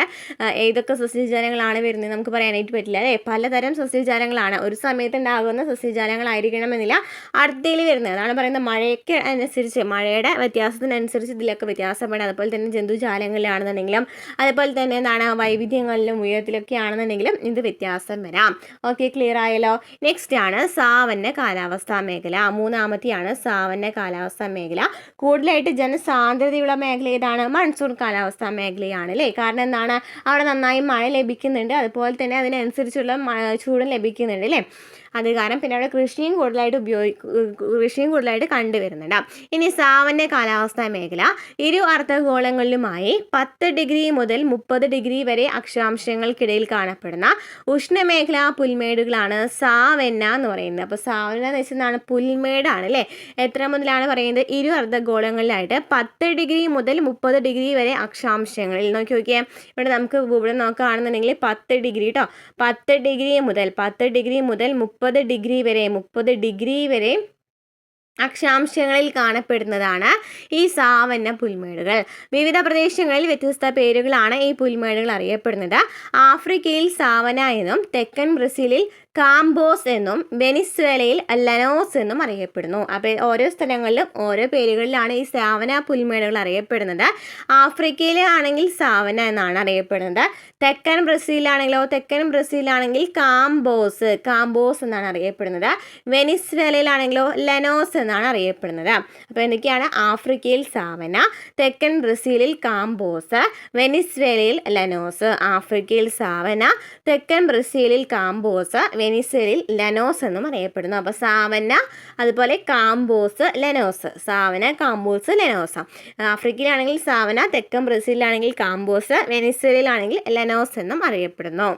ഏതൊക്കെ സസ്യജാലങ്ങളാണ് വരുന്നത് നമുക്ക് പറയാനായിട്ട് പറ്റില്ല അല്ലേ. പലതരം സസ്യജാലങ്ങളാണ്, ഒരു സമയത്ത് ഉണ്ടാകുന്ന സസ്യജാലങ്ങളായിരിക്കണമെന്നില്ല അടുത്തയിൽ വരുന്നത്. അതാണ് പറയുന്നത് മഴയ്ക്ക് അനുസരിച്ച്, മഴയുടെ വ്യത്യാസത്തിനനുസരിച്ച് ഇതിലൊക്കെ വ്യത്യാസം വേണം. അതുപോലെ തന്നെ ജന്തുജാലങ്ങളിലാണെന്നുണ്ടെങ്കിലും അതുപോലെ തന്നെ എന്താണ് വൈവിധ്യങ്ങളിലും ഉയരത്തിലൊക്കെ ആണെന്നുണ്ടെങ്കിലും ഇത് വ്യത്യാസം വരാം. ഓക്കെ, ക്ലിയർ ആയല്ലോ. നെക്സ്റ്റ് ആണ് സാവന്ന കാലാവസ്ഥാ മേഖല. മൂന്നാമത്തെയാണ് സാവന്ന കാലാവസ്ഥാ മേഖല. കൂടുതലായിട്ട് ജനസാന്ദ്രതയുള്ള മേഖല ഏതാണ്, മൺസൂൺ കാലാവസ്ഥാ മേഖലയാണ് അല്ലേ. കാരണം എന്താണ്, അവിടെ നന്നായി മഴ ലഭിക്കുന്നുണ്ട്, അതുപോലെ തന്നെ അതിനനുസരിച്ചുള്ള ചൂടും ലഭിക്കുന്നുണ്ട് അല്ലേ. അത് കാരണം പിന്നെ അവിടെ കൃഷിയും കൂടുതലായിട്ട് കണ്ടുവരുന്നുണ്ട്. ഇനി സാവന്ന കാലാവസ്ഥാ മേഖല ഇരു അർദ്ധഗോളങ്ങളിലുമായി 10 ഡിഗ്രി മുതൽ 30 ഡിഗ്രി വരെ അക്ഷാംശങ്ങൾക്കിടയിൽ കാണപ്പെടുന്ന ഉഷ്ണമേഖലാ പുൽമേടുകളാണ് സാവന്ന എന്ന് പറയുന്നത്. അപ്പോൾ സാവന്ന എന്ന് വെച്ചാൽ പുൽമേടാണ് അല്ലേ. എത്ര മുതലാണ് പറയുന്നത്, ഇരു അർദ്ധഗോളങ്ങളിലായിട്ട് 10 ഡിഗ്രി മുതൽ 30 ഡിഗ്രി വരെ അക്ഷാംശങ്ങളിൽ. നോക്കിയേ, ഇവിടെ നമുക്ക് ഇവിടെ നോക്കുകയാണെന്നുണ്ടെങ്കിൽ 10 ഡിഗ്രി കേട്ടോ, 10 ഡിഗ്രി മുതൽ 30 ഡിഗ്രി വരെ അക്ഷാംശങ്ങളിൽ കാണപ്പെടുന്നതാണ് ഈ സാവന്ന പുൽമേടുകൾ. വിവിധ പ്രദേശങ്ങളിൽ വ്യത്യസ്ത പേരുകളാണ് ഈ പുൽമേടുകൾ അറിയപ്പെടുന്നത്. ആഫ്രിക്കയിൽ സാവന എന്നും, തെക്കൻ ബ്രസീലിൽ കാംബോസ് എന്നും, വെനിസ്വേലയിൽ ലനോസ് എന്നും അറിയപ്പെടുന്നു. അപ്പോൾ ഓരോ സ്ഥലങ്ങളിലും ഓരോ പേരുകളിലാണ് ഈ സാവന പുൽമേടുകൾ അറിയപ്പെടുന്നത്. ആഫ്രിക്കയിലാണെങ്കിൽ സാവന എന്നാണ് അറിയപ്പെടുന്നത്. തെക്കൻ ബ്രസീലിലാണെങ്കിൽ കാംബോസ് എന്നാണ് അറിയപ്പെടുന്നത്. വെനിസ്വേലയിലാണെങ്കിലോ ലനോസ് എന്നാണ് അറിയപ്പെടുന്നത്. അപ്പോൾ എന്തൊക്കെയാണ്, ആഫ്രിക്കയിൽ സാവന, തെക്കൻ ബ്രസീലിൽ കാംബോസ്, വെനിസ്വേലയിൽ ലനോസ്. ആഫ്രിക്കയിൽ സാവന, തെക്കൻ ബ്രസീലിൽ കാംബോസ്, വെനിസ്വേലയിൽ ലനോസ് എന്നും അറിയപ്പെടുന്നു. അപ്പോൾ സാവന, അതുപോലെ കാംബോസ്, ലനോസ്. ആഫ്രിക്കയിലാണെങ്കിൽ സാവന, തെക്കൻ ബ്രസീലിലാണെങ്കിൽ കാംബോസ്, വെനിസ്വേലയിലാണെങ്കിൽ ലനോസ് എന്നും അറിയപ്പെടുന്നു.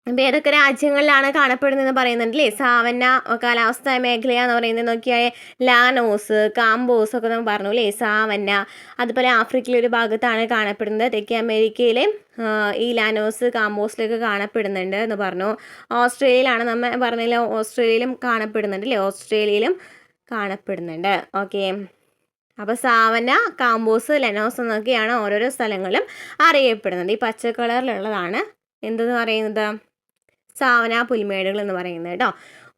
അപ്പോൾ ഏതൊക്കെ രാജ്യങ്ങളിലാണ് കാണപ്പെടുന്നതെന്ന് പറയുന്നുണ്ടല്ലേ. സാവന്ന കാലാവസ്ഥാ മേഖല എന്ന് പറയുന്നത് നോക്കിയാൽ ലാനോസ്, കാംബോസ് ഒക്കെ നമ്മൾ പറഞ്ഞു അല്ലേ. സാവന്ന അതുപോലെ ആഫ്രിക്കയിലെ ഒരു ഭാഗത്താണ് കാണപ്പെടുന്നത്. തെക്കേ അമേരിക്കയിലെ ഈ ലാനോസ് കാംബോസിലൊക്കെ കാണപ്പെടുന്നുണ്ട് എന്ന് പറഞ്ഞു. ഓസ്ട്രേലിയയിലാണ് നമ്മൾ പറഞ്ഞല്ലോ, ഓസ്ട്രേലിയയിലും കാണപ്പെടുന്നുണ്ട് അല്ലേ. ഓക്കെ, അപ്പോൾ സാവന്ന, കാംബോസ്, ലനോസ് എന്നൊക്കെയാണ് ഓരോരോ സ്ഥലങ്ങളിലും അറിയപ്പെടുന്നത്. ഈ പച്ച കളറിലുള്ളതാണ് എന്തെന്ന് പറയുന്നത്, സാവന പുൽമേടുകൾ എന്ന് പറയുന്നത് കേട്ടോ.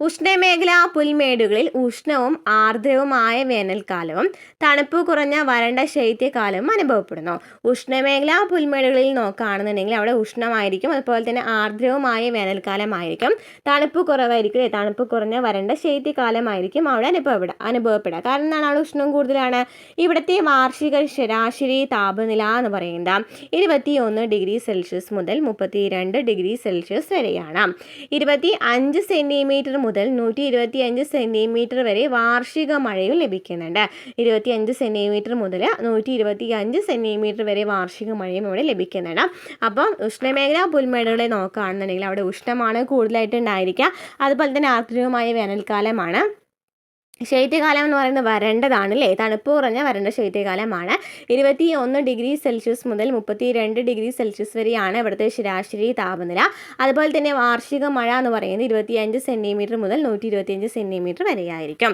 ഉഷ്ണമേഖലാ പുൽമേടുകളിൽ ഉഷ്ണവും ആർദ്രവുമായ വേനൽക്കാലവും തണുപ്പ് കുറഞ്ഞ വരണ്ട ശൈത്യകാലവും അനുഭവപ്പെടുന്നു. ഉഷ്ണമേഖലാ പുൽമേടുകളിൽ നോക്കുകയാണെന്നുണ്ടെങ്കിൽ അവിടെ ഉഷ്ണമായിരിക്കും, അതുപോലെ തന്നെ ആർദ്രവുമായ വേനൽക്കാലമായിരിക്കും. തണുപ്പ് കുറവായിരിക്കും, തണുപ്പ് കുറഞ്ഞ വരണ്ട ശൈത്യകാലമായിരിക്കും അവിടെ അനുഭവപ്പെടുക. കാരണം എന്താണ്, അവിടെ ഉഷ്ണം കൂടുതലാണ്. ഇവിടുത്തെ വാർഷിക ശരാശരി താപനില എന്ന് പറയുന്നത് 21 ഡിഗ്രി സെൽഷ്യസ് മുതൽ 32 ഡിഗ്രി സെൽഷ്യസ് വരെയാണ്. 25 സെൻറ്റിമീറ്റർ മുതൽ 125 സെൻറ്റിമീറ്റർ വരെ വാർഷിക മഴയും ലഭിക്കുന്നുണ്ട്. 25 സെൻറ്റിമീറ്റർ മുതൽ 125 സെൻറ്റിമീറ്റർ വരെ വാർഷിക മഴയും ഇവിടെ ലഭിക്കുന്നുണ്ട്. അപ്പം ഉഷ്ണമേഖലാ പുൽമേടുകളെ നോക്കുകയാണെന്നുണ്ടെങ്കിൽ അവിടെ ഉഷ്ണമാണ് കൂടുതലായിട്ട് ഉണ്ടായിരിക്കുക. അതുപോലെ തന്നെ ആർദ്രവുമായ വേനൽക്കാലമാണ്. ശൈത്യകാലം എന്ന് പറയുന്നത് വരണ്ടതാണ് അല്ലേ, തണുപ്പ് കുറഞ്ഞ വരണ്ട ശൈത്യകാലമാണ്. 21 ഡിഗ്രി സെൽഷ്യസ് മുതൽ 32 ഡിഗ്രി സെൽഷ്യസ് വരെയാണ് ഇവിടുത്തെ ശരാശരി താപനില. അതുപോലെ തന്നെ വാർഷിക മഴ എന്ന് പറയുന്നത് 25 സെൻറ്റിമീറ്റർ മുതൽ 125 സെൻറ്റിമീറ്റർ വരെയായിരിക്കും.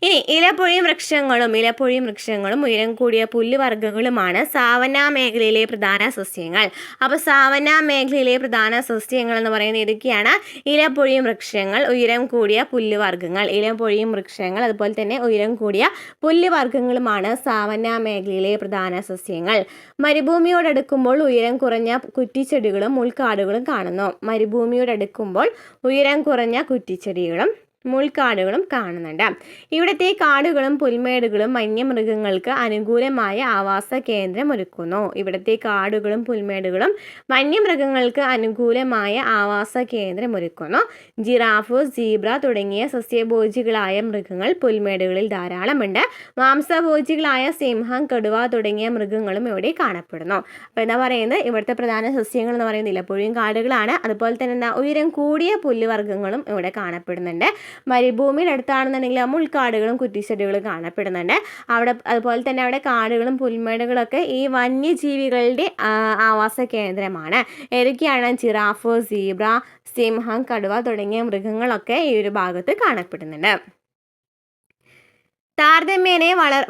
ഇനി ഇലപ്പൊഴിയും വൃക്ഷങ്ങളും ഉയരം കൂടിയ പുല്ലുവർഗ്ഗങ്ങളുമാണ് സാവന്ന മേഖലയിലെ പ്രധാന സസ്യങ്ങൾ. അപ്പോൾ സാവന്ന മേഖലയിലെ പ്രധാന സസ്യങ്ങൾ എന്ന് പറയുന്നത് ഏതൊക്കെയാണ്? ഇലപ്പൊഴിയും വൃക്ഷങ്ങൾ, ഉയരം കൂടിയ പുല്ലുവർഗ്ഗങ്ങൾ. ഇലപ്പൊഴിയും വൃക്ഷങ്ങൾ അതുപോലെ തന്നെ ഉയരം കൂടിയ പുല്ലുവർഗ്ഗങ്ങളുമാണ് സാവന്ന മേഖലയിലെ പ്രധാന സസ്യങ്ങൾ. മരുഭൂമിയോടടുക്കുമ്പോൾ ഉയരം കുറഞ്ഞ കുറ്റിച്ചെടികളും മുൾക്കാടുകളും കാണുന്നു. മരുഭൂമിയോടടുക്കുമ്പോൾ ഉയരം കുറഞ്ഞ കുറ്റിച്ചെടികളും മുൾക്കാടുകളും കാണുന്നുണ്ട്. ഇവിടുത്തെ കാടുകളും പുൽമേടുകളും വന്യമൃഗങ്ങൾക്ക് അനുകൂലമായ ആവാസ കേന്ദ്രം ഒരുക്കുന്നു. ഇവിടുത്തെ കാടുകളും പുൽമേടുകളും വന്യമൃഗങ്ങൾക്ക് അനുകൂലമായ ആവാസ കേന്ദ്രം ഒരുക്കുന്നു. ജിറാഫ്, സീബ്ര തുടങ്ങിയ സസ്യഭോജികളായ മൃഗങ്ങൾ പുൽമേടുകളിൽ ധാരാളമുണ്ട്. മാംസഭോജികളായ സിംഹം, കടുവ തുടങ്ങിയ മൃഗങ്ങളും ഇവിടെ കാണപ്പെടുന്നു. അപ്പോൾ എന്താ പറയുന്നത്, ഇവിടുത്തെ പ്രധാന സസ്യങ്ങൾ എന്ന് പറയുന്നത് ഇലപ്പൊഴിയും കാടുകളാണ്. അതുപോലെ തന്നെ ഉയരം കൂടിയ പുല്ലുവർഗ്ഗങ്ങളും ഇവിടെ കാണപ്പെടുന്നുണ്ട്. മരുഭൂമിയുടെ അടുത്താണെന്നുണ്ടെങ്കിൽ മുൾക്കാടുകളും കുറ്റിച്ചെടികളും കാണപ്പെടുന്നുണ്ട്. അതുപോലെ തന്നെ അവിടെ കാടുകളും പുൽമേടുകളൊക്കെ ഈ വന്യജീവികളുടെ ആവാസ കേന്ദ്രമാണ്. ഏതൊക്കെയാണ്? ജിറാഫ്, സീബ്ര, സിംഹം, കടുവ തുടങ്ങിയ മൃഗങ്ങളൊക്കെ ഈ ഒരു ഭാഗത്ത് കാണപ്പെടുന്നുണ്ട്. താരതമ്യേന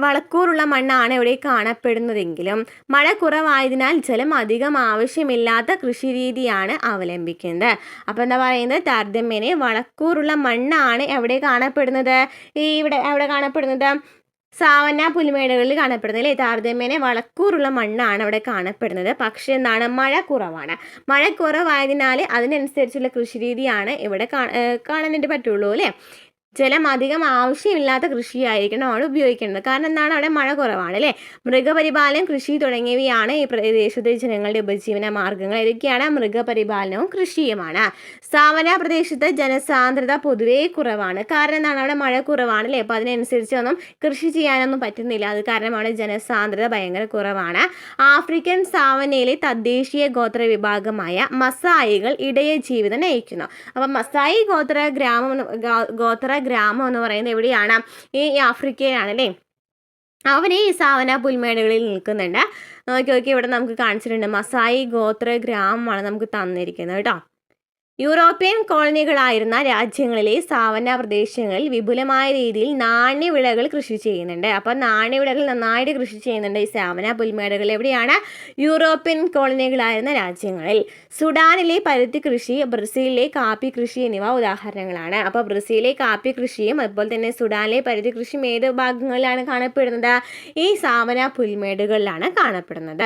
വളക്കൂറുള്ള മണ്ണാണ് ഇവിടെ കാണപ്പെടുന്നതെങ്കിലും മഴ കുറവായതിനാൽ ജലം അധികം ആവശ്യമില്ലാത്ത കൃഷിരീതിയാണ് അവലംബിക്കുന്നത്. അപ്പോൾ എന്താ പറയുന്നത്, താരതമ്യേന വളക്കൂറുള്ള മണ്ണാണ് എവിടെ കാണപ്പെടുന്നത്? എവിടെ കാണപ്പെടുന്നത്? സാവന്ന പുൽമേടുകളിൽ കാണപ്പെടുന്നത് അല്ലേ. താരതമ്യേന വളക്കൂറുള്ള മണ്ണാണ് അവിടെ കാണപ്പെടുന്നത്. പക്ഷേ എന്താണ്, മഴ കുറവാണ്. മഴ കുറവായതിനാൽ അതിനനുസരിച്ചുള്ള കൃഷിരീതിയാണ് ഇവിടെ കാണാനായിട്ട് പറ്റുള്ളൂ അല്ലേ. ജലം അധികം ആവശ്യമില്ലാത്ത കൃഷിയായിരിക്കണം അവിടെ ഉപയോഗിക്കേണ്ടത്. കാരണം എന്താണ്, അവിടെ മഴ കുറവാണ് അല്ലേ. മൃഗപരിപാലനം, കൃഷി തുടങ്ങിയവയാണ് ഈ പ്രദേശത്തെ ജനങ്ങളുടെ ഉപജീവന മാർഗ്ഗങ്ങൾ. ഇതൊക്കെയാണ് മൃഗപരിപാലനവും കൃഷിയുമാണ്. സാവന്ന പ്രദേശത്ത് ജനസാന്ദ്രത പൊതുവേ കുറവാണ്. കാരണം എന്താണ്, അവിടെ മഴ കുറവാണ് അല്ലേ. അപ്പോൾ അതിനനുസരിച്ചൊന്നും കൃഷി ചെയ്യാനൊന്നും പറ്റുന്നില്ല. അത് കാരണം അവിടെ ജനസാന്ദ്രത ഭയങ്കര കുറവാണ്. ആഫ്രിക്കൻ സാവന്നയിലെ തദ്ദേശീയ ഗോത്ര വിഭാഗമായ മസായികൾ ഇടയ ജീവിതം നയിക്കുന്നു. അപ്പം മസായി ഗോത്ര ഗ്രാമം എന്ന് പറയുന്നത് എവിടെയാണ്? ഈ ആഫ്രിക്കയിലാണ് അല്ലേ. അവർ ഈ സാവന്ന പുൽമേടുകളിൽ നിൽക്കുന്നുണ്ട്. നോക്കി ഇവിടെ നമുക്ക് കാണിച്ചിട്ടുണ്ട്. മസായി ഗോത്ര ഗ്രാമമാണ് നമുക്ക് തന്നിരിക്കുന്നത് കേട്ടോ. യൂറോപ്യൻ കോളനികളായിരുന്ന രാജ്യങ്ങളിലെ സാവന്ന പ്രദേശങ്ങളിൽ വിപുലമായ രീതിയിൽ നാണ്യവിളകൾ കൃഷി ചെയ്യുന്നുണ്ട്. അപ്പം നാണ്യവിളകൾ നന്നായിട്ട് കൃഷി ചെയ്യുന്നുണ്ട് ഈ സാവന്ന പുൽമേടുകൾ. എവിടെയാണ്? യൂറോപ്യൻ കോളനികളായിരുന്ന രാജ്യങ്ങളിൽ. സുഡാനിലെ പരുത്തി കൃഷി, ബ്രസീലിലെ കാപ്പി കൃഷി എന്നിവ ഉദാഹരണങ്ങളാണ്. അപ്പോൾ ബ്രസീലിലെ കാപ്പി കൃഷിയും അതുപോലെ തന്നെ സുഡാനിലെ പരുത്തി കൃഷിയും ഏത് ഭാഗങ്ങളിലാണ് കാണപ്പെടുന്നത്? ഈ സാവന്ന പുൽമേടുകളിലാണ് കാണപ്പെടുന്നത്.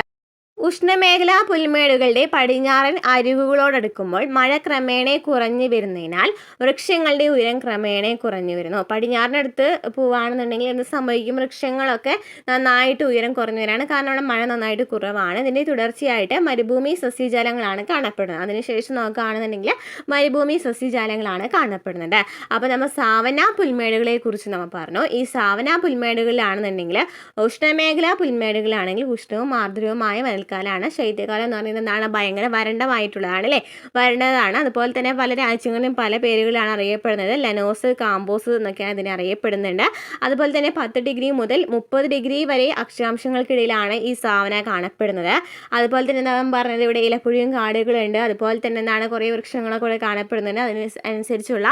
ഉഷ്ണമേഖലാ പുൽമേടുകളുടെ പടിഞ്ഞാറൻ അരികുകളോടടുക്കുമ്പോൾ മഴ ക്രമേണ കുറഞ്ഞു വരുന്നതിനാൽ വൃക്ഷങ്ങളുടെ ഉയരം ക്രമേണ കുറഞ്ഞു വരുന്നു. പടിഞ്ഞാറിനടുത്ത് പോവുകയാണെന്നുണ്ടെങ്കിൽ എന്ത് സംഭവിക്കും? വൃക്ഷങ്ങളൊക്കെ നന്നായിട്ട് ഉയരം കുറഞ്ഞു വരാണ്. കാരണം അവിടെ മഴ നന്നായിട്ട് കുറവാണ്. ഇതിൻ്റെ തുടർച്ചയായിട്ട് മരുഭൂമി സസ്യജാലങ്ങളാണ് കാണപ്പെടുന്നത്. അതിനുശേഷം നോക്കുകയാണെന്നുണ്ടെങ്കിൽ മരുഭൂമി സസ്യജാലങ്ങളാണ് കാണപ്പെടുന്നത്. അപ്പോൾ നമ്മൾ സാവന്ന പുൽമേടുകളെ കുറിച്ച് നമ്മൾ പറഞ്ഞു. ഈ സാവന്ന പുൽമേടുകളിലാണെന്നുണ്ടെങ്കിൽ ഉഷ്ണമേഖലാ പുൽമേടുകളാണെങ്കിൽ ഉഷ്ണവും ആർദ്രവുമായ വേനൽക്കാലമാണ്. ശൈത്യകാലം എന്ന് പറയുന്നത് എന്താണ്? ഭയങ്കര വരണ്ടമായിട്ടുള്ളതാണ് അല്ലേ. വരണ്ടതാണ്. അതുപോലെ തന്നെ പല രാജ്യങ്ങളിലും പല പേരുകളാണ് അറിയപ്പെടുന്നത്. ലനോസ്, കാമ്പോസ് എന്നൊക്കെയാണ് ഇതിനെ അറിയപ്പെടുന്നുണ്ട്. അതുപോലെ തന്നെ 10 ഡിഗ്രി മുതൽ 30 ഡിഗ്രി വരെ അക്ഷാംശങ്ങൾക്കിടയിലാണ് ഈ സാവന കാണപ്പെടുന്നത്. അതുപോലെ തന്നെ എന്താ പറഞ്ഞത്, ഇവിടെ ഇലപ്പൊഴിയും കാടുകളുണ്ട്. അതുപോലെ തന്നെ എന്താണ്, കുറേ വൃക്ഷങ്ങളൊക്കെ ഇവിടെ കാണപ്പെടുന്നുണ്ട്. അതിനനുസരിച്ചുള്ള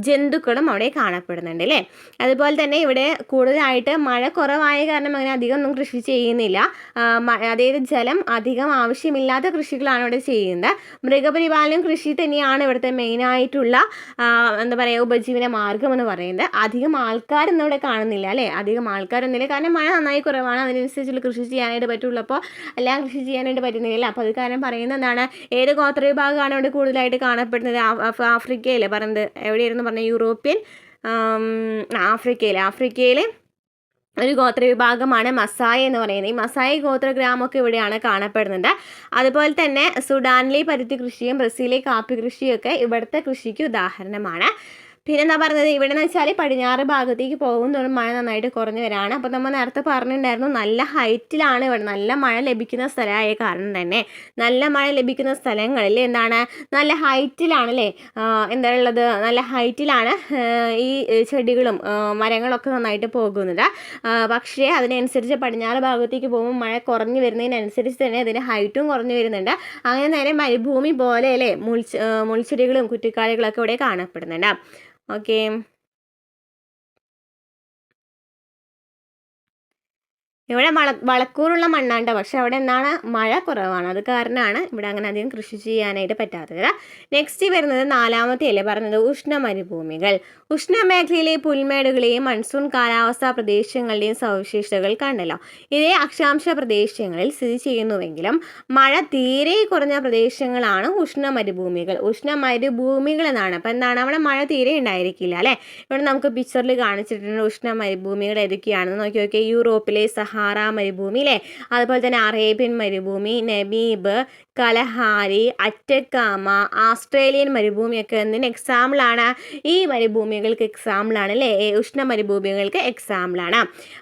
ജന്തുക്കളും അവിടെ കാണപ്പെടുന്നുണ്ട് അല്ലേ. അതുപോലെ തന്നെ ഇവിടെ കൂടുതലായിട്ട് മഴ കുറവായ കാരണം അങ്ങനെ അധികം ഒന്നും കൃഷി ചെയ്യുന്നില്ല. അതായത് ജലം അധികം ആവശ്യമില്ലാത്ത കൃഷികളാണ് ഇവിടെ ചെയ്യുന്നത്. മൃഗപരിപാലനം, കൃഷി തന്നെയാണ് ഇവിടുത്തെ മെയിനായിട്ടുള്ള എന്താ പറയുക ഉപജീവന മാർഗം എന്ന് പറയുന്നത്. അധികം ആൾക്കാരൊന്നും ഇവിടെ കാണുന്നില്ല അല്ലേ. അധികം ആൾക്കാരൊന്നുമില്ല. കാരണം മഴ നന്നായി കുറവാണ്. അതിനനുസരിച്ചുള്ള കൃഷി ചെയ്യാനായിട്ട് പറ്റുള്ളൂ. അപ്പോൾ എല്ലാം കൃഷി ചെയ്യാനായിട്ട് പറ്റുന്നില്ല. അപ്പോൾ അത് കാരണം പറയുന്നത് എന്താണ്, ഏത് ഗോത്ര വിഭാഗമാണ് ഇവിടെ കൂടുതലായിട്ട് കാണപ്പെടുന്നത്? ആഫ്രിക്കയിലെ പറയുന്നത് എവിടെയായിരുന്നു പറഞ്ഞത്? യൂറോപ്യൻ ആഫ്രിക്കയിലെ ഒരു ഗോത്രവിഭാഗമാണ് മസായി എന്ന് പറയുന്നത്. ഈ മസായി ഗോത്ര ഗ്രാമമൊക്കെ ഇവിടെയാണ് കാണപ്പെടുന്നത്. അതുപോലെ തന്നെ സുഡാനിലെ പരുത്തി കൃഷിയും ബ്രസീലിലെ കാപ്പി കൃഷിയൊക്കെ ഇവിടുത്തെ കൃഷിക്ക് ഉദാഹരണമാണ്. പിന്നെന്താ പറഞ്ഞത്, ഇവിടെ എന്ന് വെച്ചാൽ പടിഞ്ഞാറ് ഭാഗത്തേക്ക് പോകുന്നതോറും മഴ നന്നായിട്ട് കുറഞ്ഞു വരാണ്. അപ്പോൾ നമ്മൾ നേരത്തെ പറഞ്ഞിട്ടുണ്ടായിരുന്നു നല്ല ഹൈറ്റിലാണ് ഇവിടെ നല്ല മഴ ലഭിക്കുന്ന സ്ഥലമായ കാരണം തന്നെ നല്ല മഴ ലഭിക്കുന്ന സ്ഥലങ്ങളിൽ എന്താണ് നല്ല ഹൈറ്റിലാണ് അല്ലേ എന്താ ഉള്ളത്, നല്ല ഹൈറ്റിലാണ് ഈ ചെടികളും മരങ്ങളൊക്കെ നന്നായിട്ട് പോകുന്നത്. പക്ഷേ അതിനനുസരിച്ച് പടിഞ്ഞാറ് ഭാഗത്തേക്ക് പോകുമ്പോൾ മഴ കുറഞ്ഞു വരുന്നതിനനുസരിച്ച് തന്നെ അതിൻ്റെ ഹൈറ്റും കുറഞ്ഞു വരുന്നുണ്ട്. അങ്ങനെ നേരെ മരുഭൂമി പോലെ അല്ലേ മുൾച്ചെടികളും കുറ്റിക്കാടുകളൊക്കെ ഇവിടെ കാണപ്പെടുന്നുണ്ട്. ഓക്കെ, ഇവിടെ വളക്കൂറുള്ള മണ്ണാണ്ട, പക്ഷെ അവിടെ എന്താണ് മഴ കുറവാണ്. അത് കാരണമാണ് ഇവിടെ അങ്ങനെ അധികം കൃഷി ചെയ്യാനായിട്ട് പറ്റാത്തത്. നെക്സ്റ്റ് വരുന്നത് 4ാമത്തെ അല്ലേ പറഞ്ഞത് ഉഷ്ണമരുഭൂമികൾ. ഉഷ്ണമേഖലയിലെ പുൽമേടുകളെയും മൺസൂൺ കാലാവസ്ഥാ പ്രദേശങ്ങളുടെയും സവിശേഷതകൾ കണ്ടല്ലോ. ഇതേ അക്ഷാംശ പ്രദേശങ്ങളിൽ സ്ഥിതി ചെയ്യുന്നുവെങ്കിലും മഴ തീരെ കുറഞ്ഞ പ്രദേശങ്ങളാണ് ഉഷ്ണമരുഭൂമികൾ. ഉഷ്ണമരുഭൂമികൾ എന്നാണ്. അപ്പം എന്താണ് അവിടെ മഴ തീരെ ഉണ്ടായിരിക്കില്ല അല്ലേ. ഇവിടെ നമുക്ക് പിക്ചറിൽ കാണിച്ചിട്ടുണ്ട് ഉഷ്ണമരുഭൂമികൾ ഏതൊക്കെയാണെന്ന് നോക്കി. യൂറോപ്പിലെ സഹാറ മരുഭൂമി അല്ലേ, അതുപോലെ തന്നെ അറേബ്യൻ മരുഭൂമി, നമീബ്, കലഹാരി, അറ്റക്കാമ, ആസ്ട്രേലിയൻ മരുഭൂമിയൊക്കെ എന്നതിന് എക്സാമ്പിളാണ്. ഈ മരുഭൂമികൾക്ക് എക്സാമ്പിളാണ് അല്ലേ, ഉഷ്ണ മരുഭൂമികൾക്ക് എക്സാമ്പിളാണ്.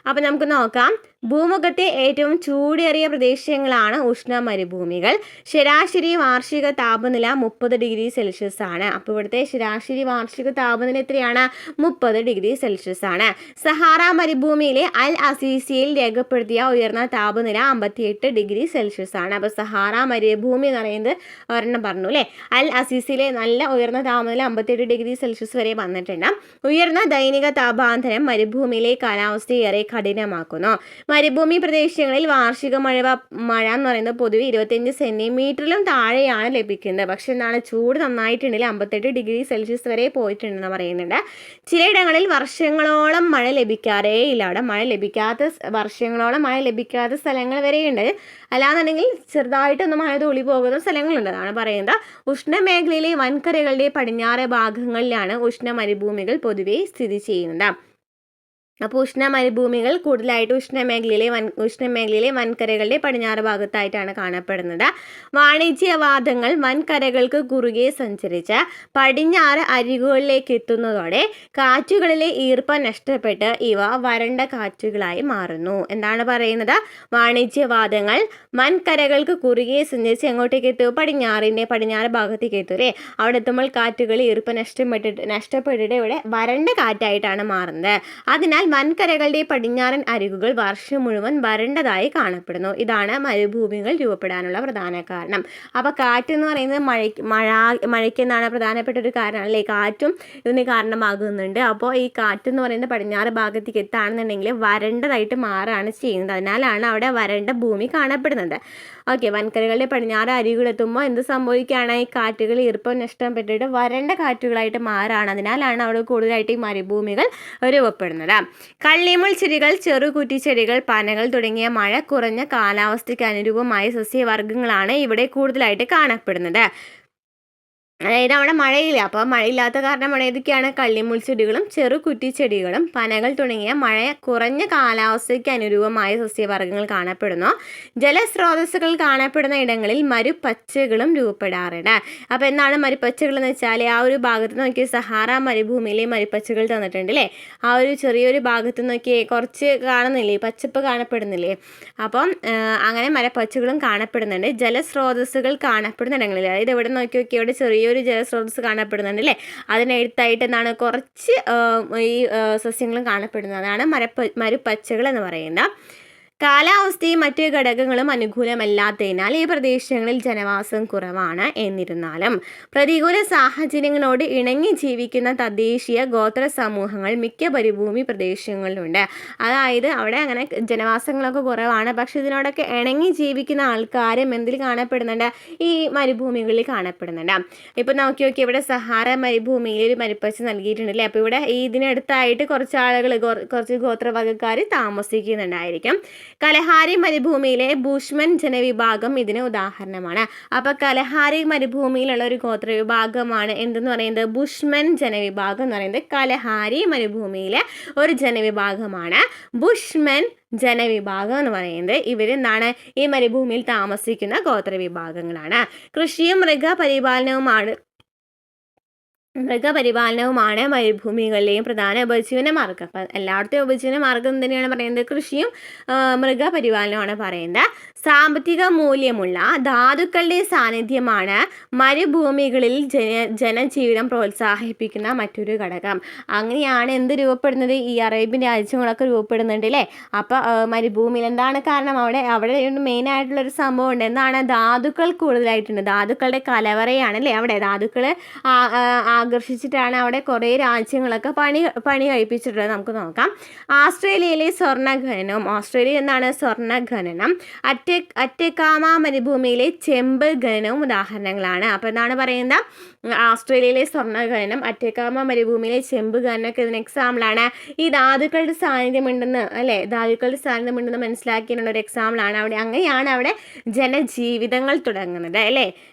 അപ്പം നമുക്ക് നോക്കാം. ഭൂമുഖത്തെ ഏറ്റവും ചൂടേറിയ പ്രദേശങ്ങളാണ് ഉഷ്ണ മരുഭൂമികൾ. ശരാശരി വാർഷിക താപനില 30 ഡിഗ്രി സെൽഷ്യസ് ആണ്. അപ്പോൾ ഇവിടുത്തെ ശരാശരി വാർഷിക താപനില എത്രയാണ്? 30 ഡിഗ്രി സെൽഷ്യസ് ആണ്. സഹാറ മരുഭൂമിയിലെ അൽ അസീസിയിൽ രേഖപ്പെടുത്തിയ ഉയർന്ന താപനില 58 ഡിഗ്രി സെൽഷ്യസ് ആണ്. അപ്പോൾ സഹാറ മരുഭൂമി എന്ന് പറയുന്നത് ഒരെണ്ണം പറഞ്ഞു അല്ലേ. അൽ അസീസിയിലെ നല്ല ഉയർന്ന താപനില 58 ഡിഗ്രി സെൽഷ്യസ് വരെ വന്നിട്ടുണ്ട്. ഉയർന്ന ദൈനിക താപാന്തരം മരുഭൂമിയിലെ കാലാവസ്ഥയെ ഏറെ കഠിനമാക്കുന്നു. മരുഭൂമി പ്രദേശങ്ങളിൽ വാർഷിക മഴ എന്ന് പറയുന്നത് പൊതുവെ 25 സെൻറ്റിമീറ്ററിലും താഴെയാണ് ലഭിക്കുന്നത്. പക്ഷെ എന്താണ് ചൂട് നന്നായിട്ടുണ്ടെങ്കിൽ 58 ഡിഗ്രി സെൽഷ്യസ് വരെ പോയിട്ടുണ്ടെന്ന് പറയുന്നുണ്ട്. ചിലയിടങ്ങളിൽ വർഷങ്ങളോളം മഴ ലഭിക്കാറേ ഇല്ല. അവിടെ വർഷങ്ങളോളം മഴ ലഭിക്കാത്ത സ്ഥലങ്ങൾ വരെയുണ്ട്. അല്ലാന്നുണ്ടെങ്കിൽ ചെറുതായിട്ടൊന്നും മഴ തുള്ളി പോകുന്ന സ്ഥലങ്ങളുണ്ട്. അതാണ് പറയുന്നത്. ഉഷ്ണമേഖലയിലെ വൻകരകളുടെ പടിഞ്ഞാറ് ഭാഗങ്ങളിലാണ് ഉഷ്ണ മരുഭൂമികൾ പൊതുവെ സ്ഥിതി ചെയ്യുന്നത്. അപ്പോൾ ഉഷ്ണമരുഭൂമികൾ കൂടുതലായിട്ട് ഉഷ്ണമേഖലയിലെ വൻകരകളുടെ പടിഞ്ഞാറ് ഭാഗത്തായിട്ടാണ് കാണപ്പെടുന്നത്. വാണിജ്യവാദങ്ങൾ വൻകരകൾക്ക് കുറുകെ സഞ്ചരിച്ച് പടിഞ്ഞാറ് അരികുകളിലേക്ക് എത്തുന്നതോടെ കാറ്റുകളിലെ ഈർപ്പം നഷ്ടപ്പെട്ട് ഇവ വരണ്ട കാറ്റുകളായി മാറുന്നു. എന്താണ് പറയുന്നത്? വാണിജ്യവാദങ്ങൾ വൻകരകൾക്ക് കുറുകെ സഞ്ചരിച്ച് എങ്ങോട്ടേക്ക് എത്തും? പടിഞ്ഞാറ് ഭാഗത്തേക്ക് എത്തും അല്ലേ. അവിടെ എത്തുമ്പോൾ കാറ്റുകൾ ഈർപ്പം നഷ്ടപ്പെട്ടിട്ട് ഇവിടെ വരണ്ട കാറ്റായിട്ടാണ് മാറുന്നത്. അതിനാൽ വൻകരകളുടെ പടിഞ്ഞാറൻ അരികുകൾ വർഷം മുഴുവൻ വരണ്ടതായി കാണപ്പെടുന്നു. ഇതാണ് മരുഭൂമികൾ രൂപപ്പെടാനുള്ള പ്രധാന കാരണം. അപ്പോൾ കാറ്റ് എന്ന് പറയുന്നത് മഴയ്ക്ക് എന്നാണ് പ്രധാനപ്പെട്ട ഒരു കാരണം അല്ലേ. കാറ്റും ഇതിന് കാരണമാകുന്നുണ്ട്. അപ്പോൾ ഈ കാറ്റ് എന്ന് പറയുന്നത് പടിഞ്ഞാറ് ഭാഗത്തേക്ക് എത്താണെന്നുണ്ടെങ്കിൽ വരണ്ടതായിട്ട് മാറുകയാണ് ചെയ്യുന്നത്. അതിനാലാണ് അവിടെ വരണ്ട ഭൂമി കാണപ്പെടുന്നത്. ഓക്കെ, വൻകരകളുടെ പടിഞ്ഞാറ് അരികുകളെത്തുമ്പോൾ എന്ത് സംഭവിക്കുകയാണ്? ഈ കാറ്റുകൾ ഈർപ്പം നഷ്ടപ്പെട്ടിട്ട് വരണ്ട കാറ്റുകളായിട്ട് മാറുകയാണ്. അതിനാലാണ് അവിടെ കൂടുതലായിട്ട് ഈ മരുഭൂമികൾ രൂപപ്പെടുന്നത്. കള്ളിമുൾ ചെടികൾ, ചെറുകുറ്റിച്ചെടികൾ, പനകൾ തുടങ്ങിയ മഴ കുറഞ്ഞ കാലാവസ്ഥയ്ക്ക് അനുരൂപമായ സസ്യവർഗ്ഗങ്ങളാണ് ഇവിടെ കൂടുതലായിട്ട് കാണപ്പെടുന്നത്. അതായത് അവിടെ മഴയില്ല. അപ്പോൾ മഴയില്ലാത്ത കാരണം അവിടെ ഏതൊക്കെയാണ്? കള്ളിമുൾ ചെടികളും ചെറുകുറ്റിച്ചെടികളും പനകൾ തുടങ്ങിയ മഴ കുറഞ്ഞ കാലാവസ്ഥയ്ക്ക് അനുരൂപമായ സസ്യവർഗ്ഗങ്ങൾ കാണപ്പെടുന്നു. ജലസ്രോതസ്സുകൾ കാണപ്പെടുന്ന ഇടങ്ങളിൽ മരുപ്പച്ചകളും രൂപപ്പെടാറുണ്ട്. അപ്പോൾ എന്താണ് മരുപ്പച്ചകൾ എന്ന് വെച്ചാൽ ആ ഒരു ഭാഗത്ത് നോക്കിയ സഹാറ മരുഭൂമിയിലെ മരുപ്പച്ചകൾ തന്നിട്ടുണ്ട് അല്ലേ. ആ ഒരു ചെറിയൊരു ഭാഗത്ത് നോക്കിയേ കുറച്ച് കാണുന്നില്ലേ, പച്ചപ്പ് കാണപ്പെടുന്നില്ലേ. അപ്പം അങ്ങനെ മരപ്പച്ചകളും കാണപ്പെടുന്നുണ്ട്. ജലസ്രോതസ്സുകൾ കാണപ്പെടുന്ന ഇടങ്ങളിൽ, അതായത് ഇവിടെ നോക്കി ഇവിടെ ചെറിയൊരു ജലസ്രോതസ് കാണപ്പെടുന്നുണ്ട് അല്ലേ. അതിനടുത്തായിട്ട് എന്താണ് കുറച്ച് ഈ സസ്യങ്ങളും കാണപ്പെടുന്നത്. അതാണ് മരുപ്പച്ചകൾ എന്ന് പറയുന്നത്. കാലാവസ്ഥയും മറ്റ് ഘടകങ്ങളും അനുകൂലമല്ലാത്തതിനാൽ ഈ പ്രദേശങ്ങളിൽ ജനവാസം കുറവാണ്. എന്നിരുന്നാലും പ്രതികൂല സാഹചര്യങ്ങളോട് ഇണങ്ങി ജീവിക്കുന്ന തദ്ദേശീയ ഗോത്ര സമൂഹങ്ങൾ മിക്ക മരുഭൂമി പ്രദേശങ്ങളിലുണ്ട്. അതായത് അവിടെ അങ്ങനെ ജനവാസങ്ങളൊക്കെ കുറവാണ്, പക്ഷെ ഇതിനോടൊക്കെ ഇണങ്ങി ജീവിക്കുന്ന ആൾക്കാരും എന്തിൽ കാണപ്പെടുന്നുണ്ട്? ഈ മരുഭൂമികളിൽ കാണപ്പെടുന്നുണ്ട്. ഇപ്പം നോക്കി ഇവിടെ സഹാറ മരുഭൂമിയിൽ ഒരു മരുപ്പച്ച നൽകിയിട്ടുണ്ടല്ലേ. അപ്പോൾ ഇവിടെ ഇതിനടുത്തായിട്ട് കുറച്ച് ആളുകൾ, കുറച്ച് ഗോത്രവർഗ്ഗക്കാർ താമസിക്കുന്നുണ്ടായിരിക്കും. കലഹാരി മരുഭൂമിയിലെ ബുഷ്മൻ ജനവിഭാഗം ഇതിന് ഉദാഹരണമാണ്. അപ്പോൾ കലഹാരി മരുഭൂമിയിലുള്ള ഒരു ഗോത്രവിഭാഗമാണ് എന്തെന്ന് പറയുന്നത്? ബുഷ്മൻ ജനവിഭാഗം എന്ന് പറയുന്നത് കലഹാരി മരുഭൂമിയിലെ ഒരു ജനവിഭാഗമാണ് ബുഷ്മൻ ജനവിഭാഗം എന്ന് പറയുന്നത്. ഇവരെന്താണ്? ഈ മരുഭൂമിയിൽ താമസിക്കുന്ന ഗോത്രവിഭാഗങ്ങളാണ്. കൃഷിയും മൃഗപരിപാലനവുമാണ് മൃഗപരിപാലനവുമാണ് മരുഭൂമികളിലെയും പ്രധാന ഉപജീവന മാർഗ്ഗം. അപ്പം എല്ലായിടത്തെയും ഉപജീവന മാർഗ്ഗം തന്നെയാണ് പറയുന്നത് കൃഷിയും മൃഗപരിപാലനവുമാണ് പറയുന്നത്. സാമ്പത്തിക മൂല്യമുള്ള ധാതുക്കളുടെ സാന്നിധ്യമാണ് മരുഭൂമികളിൽ ജനജീവിതം പ്രോത്സാഹിപ്പിക്കുന്ന മറ്റൊരു ഘടകം. അങ്ങനെയാണ് എന്ത് രൂപപ്പെടുന്നത്? ഈ അറേബ്യൻ രാജ്യങ്ങളൊക്കെ രൂപപ്പെടുന്നുണ്ട് അല്ലേ? അപ്പോൾ മരുഭൂമിയിൽ എന്താണ് കാരണം? അവിടെ മെയിൻ ആയിട്ടുള്ളൊരു സംഭവം ഉണ്ട്. എന്താണ്? ധാതുക്കൾ കൂടുതലായിട്ടുണ്ട്. ധാതുക്കളുടെ കലവറയാണ് അല്ലേ അവിടെ? ധാതുക്കൾ ആകർഷിച്ചിട്ടാണ് അവിടെ കുറേ രാജ്യങ്ങളൊക്കെ പണി കഴിപ്പിച്ചിട്ടുള്ളത്. നമുക്ക് നോക്കാം. ഓസ്ട്രേലിയയിലെ സ്വർണ്ണ ഓസ്ട്രേലിയ എന്താണ്? സ്വർണ്ണ അറ്റക്കാമ മരുഭൂമിയിലെ ചെമ്പ് ഖനനവും ഉദാഹരണങ്ങളാണ്. അപ്പോൾ എന്താണ് പറയുന്നത്? ഓസ്ട്രേലിയയിലെ സ്വർണ്ണ അറ്റക്കാമ മരുഭൂമിയിലെ ചെമ്പ് ഖനനമൊക്കെ ഇതിന് എക്സാമ്പിളാണ്. ഈ ധാതുക്കളുടെ സാന്നിധ്യമുണ്ടെന്ന് അല്ലേ? ധാതുക്കളുടെ സാന്നിധ്യമുണ്ടെന്ന് മനസ്സിലാക്കിയിട്ടുള്ള ഒരു എക്സാമ്പിളാണ് അവിടെ. അങ്ങനെയാണ് അവിടെ ജനജീവിതങ്ങൾ തുടങ്ങുന്നത് അല്ലേ?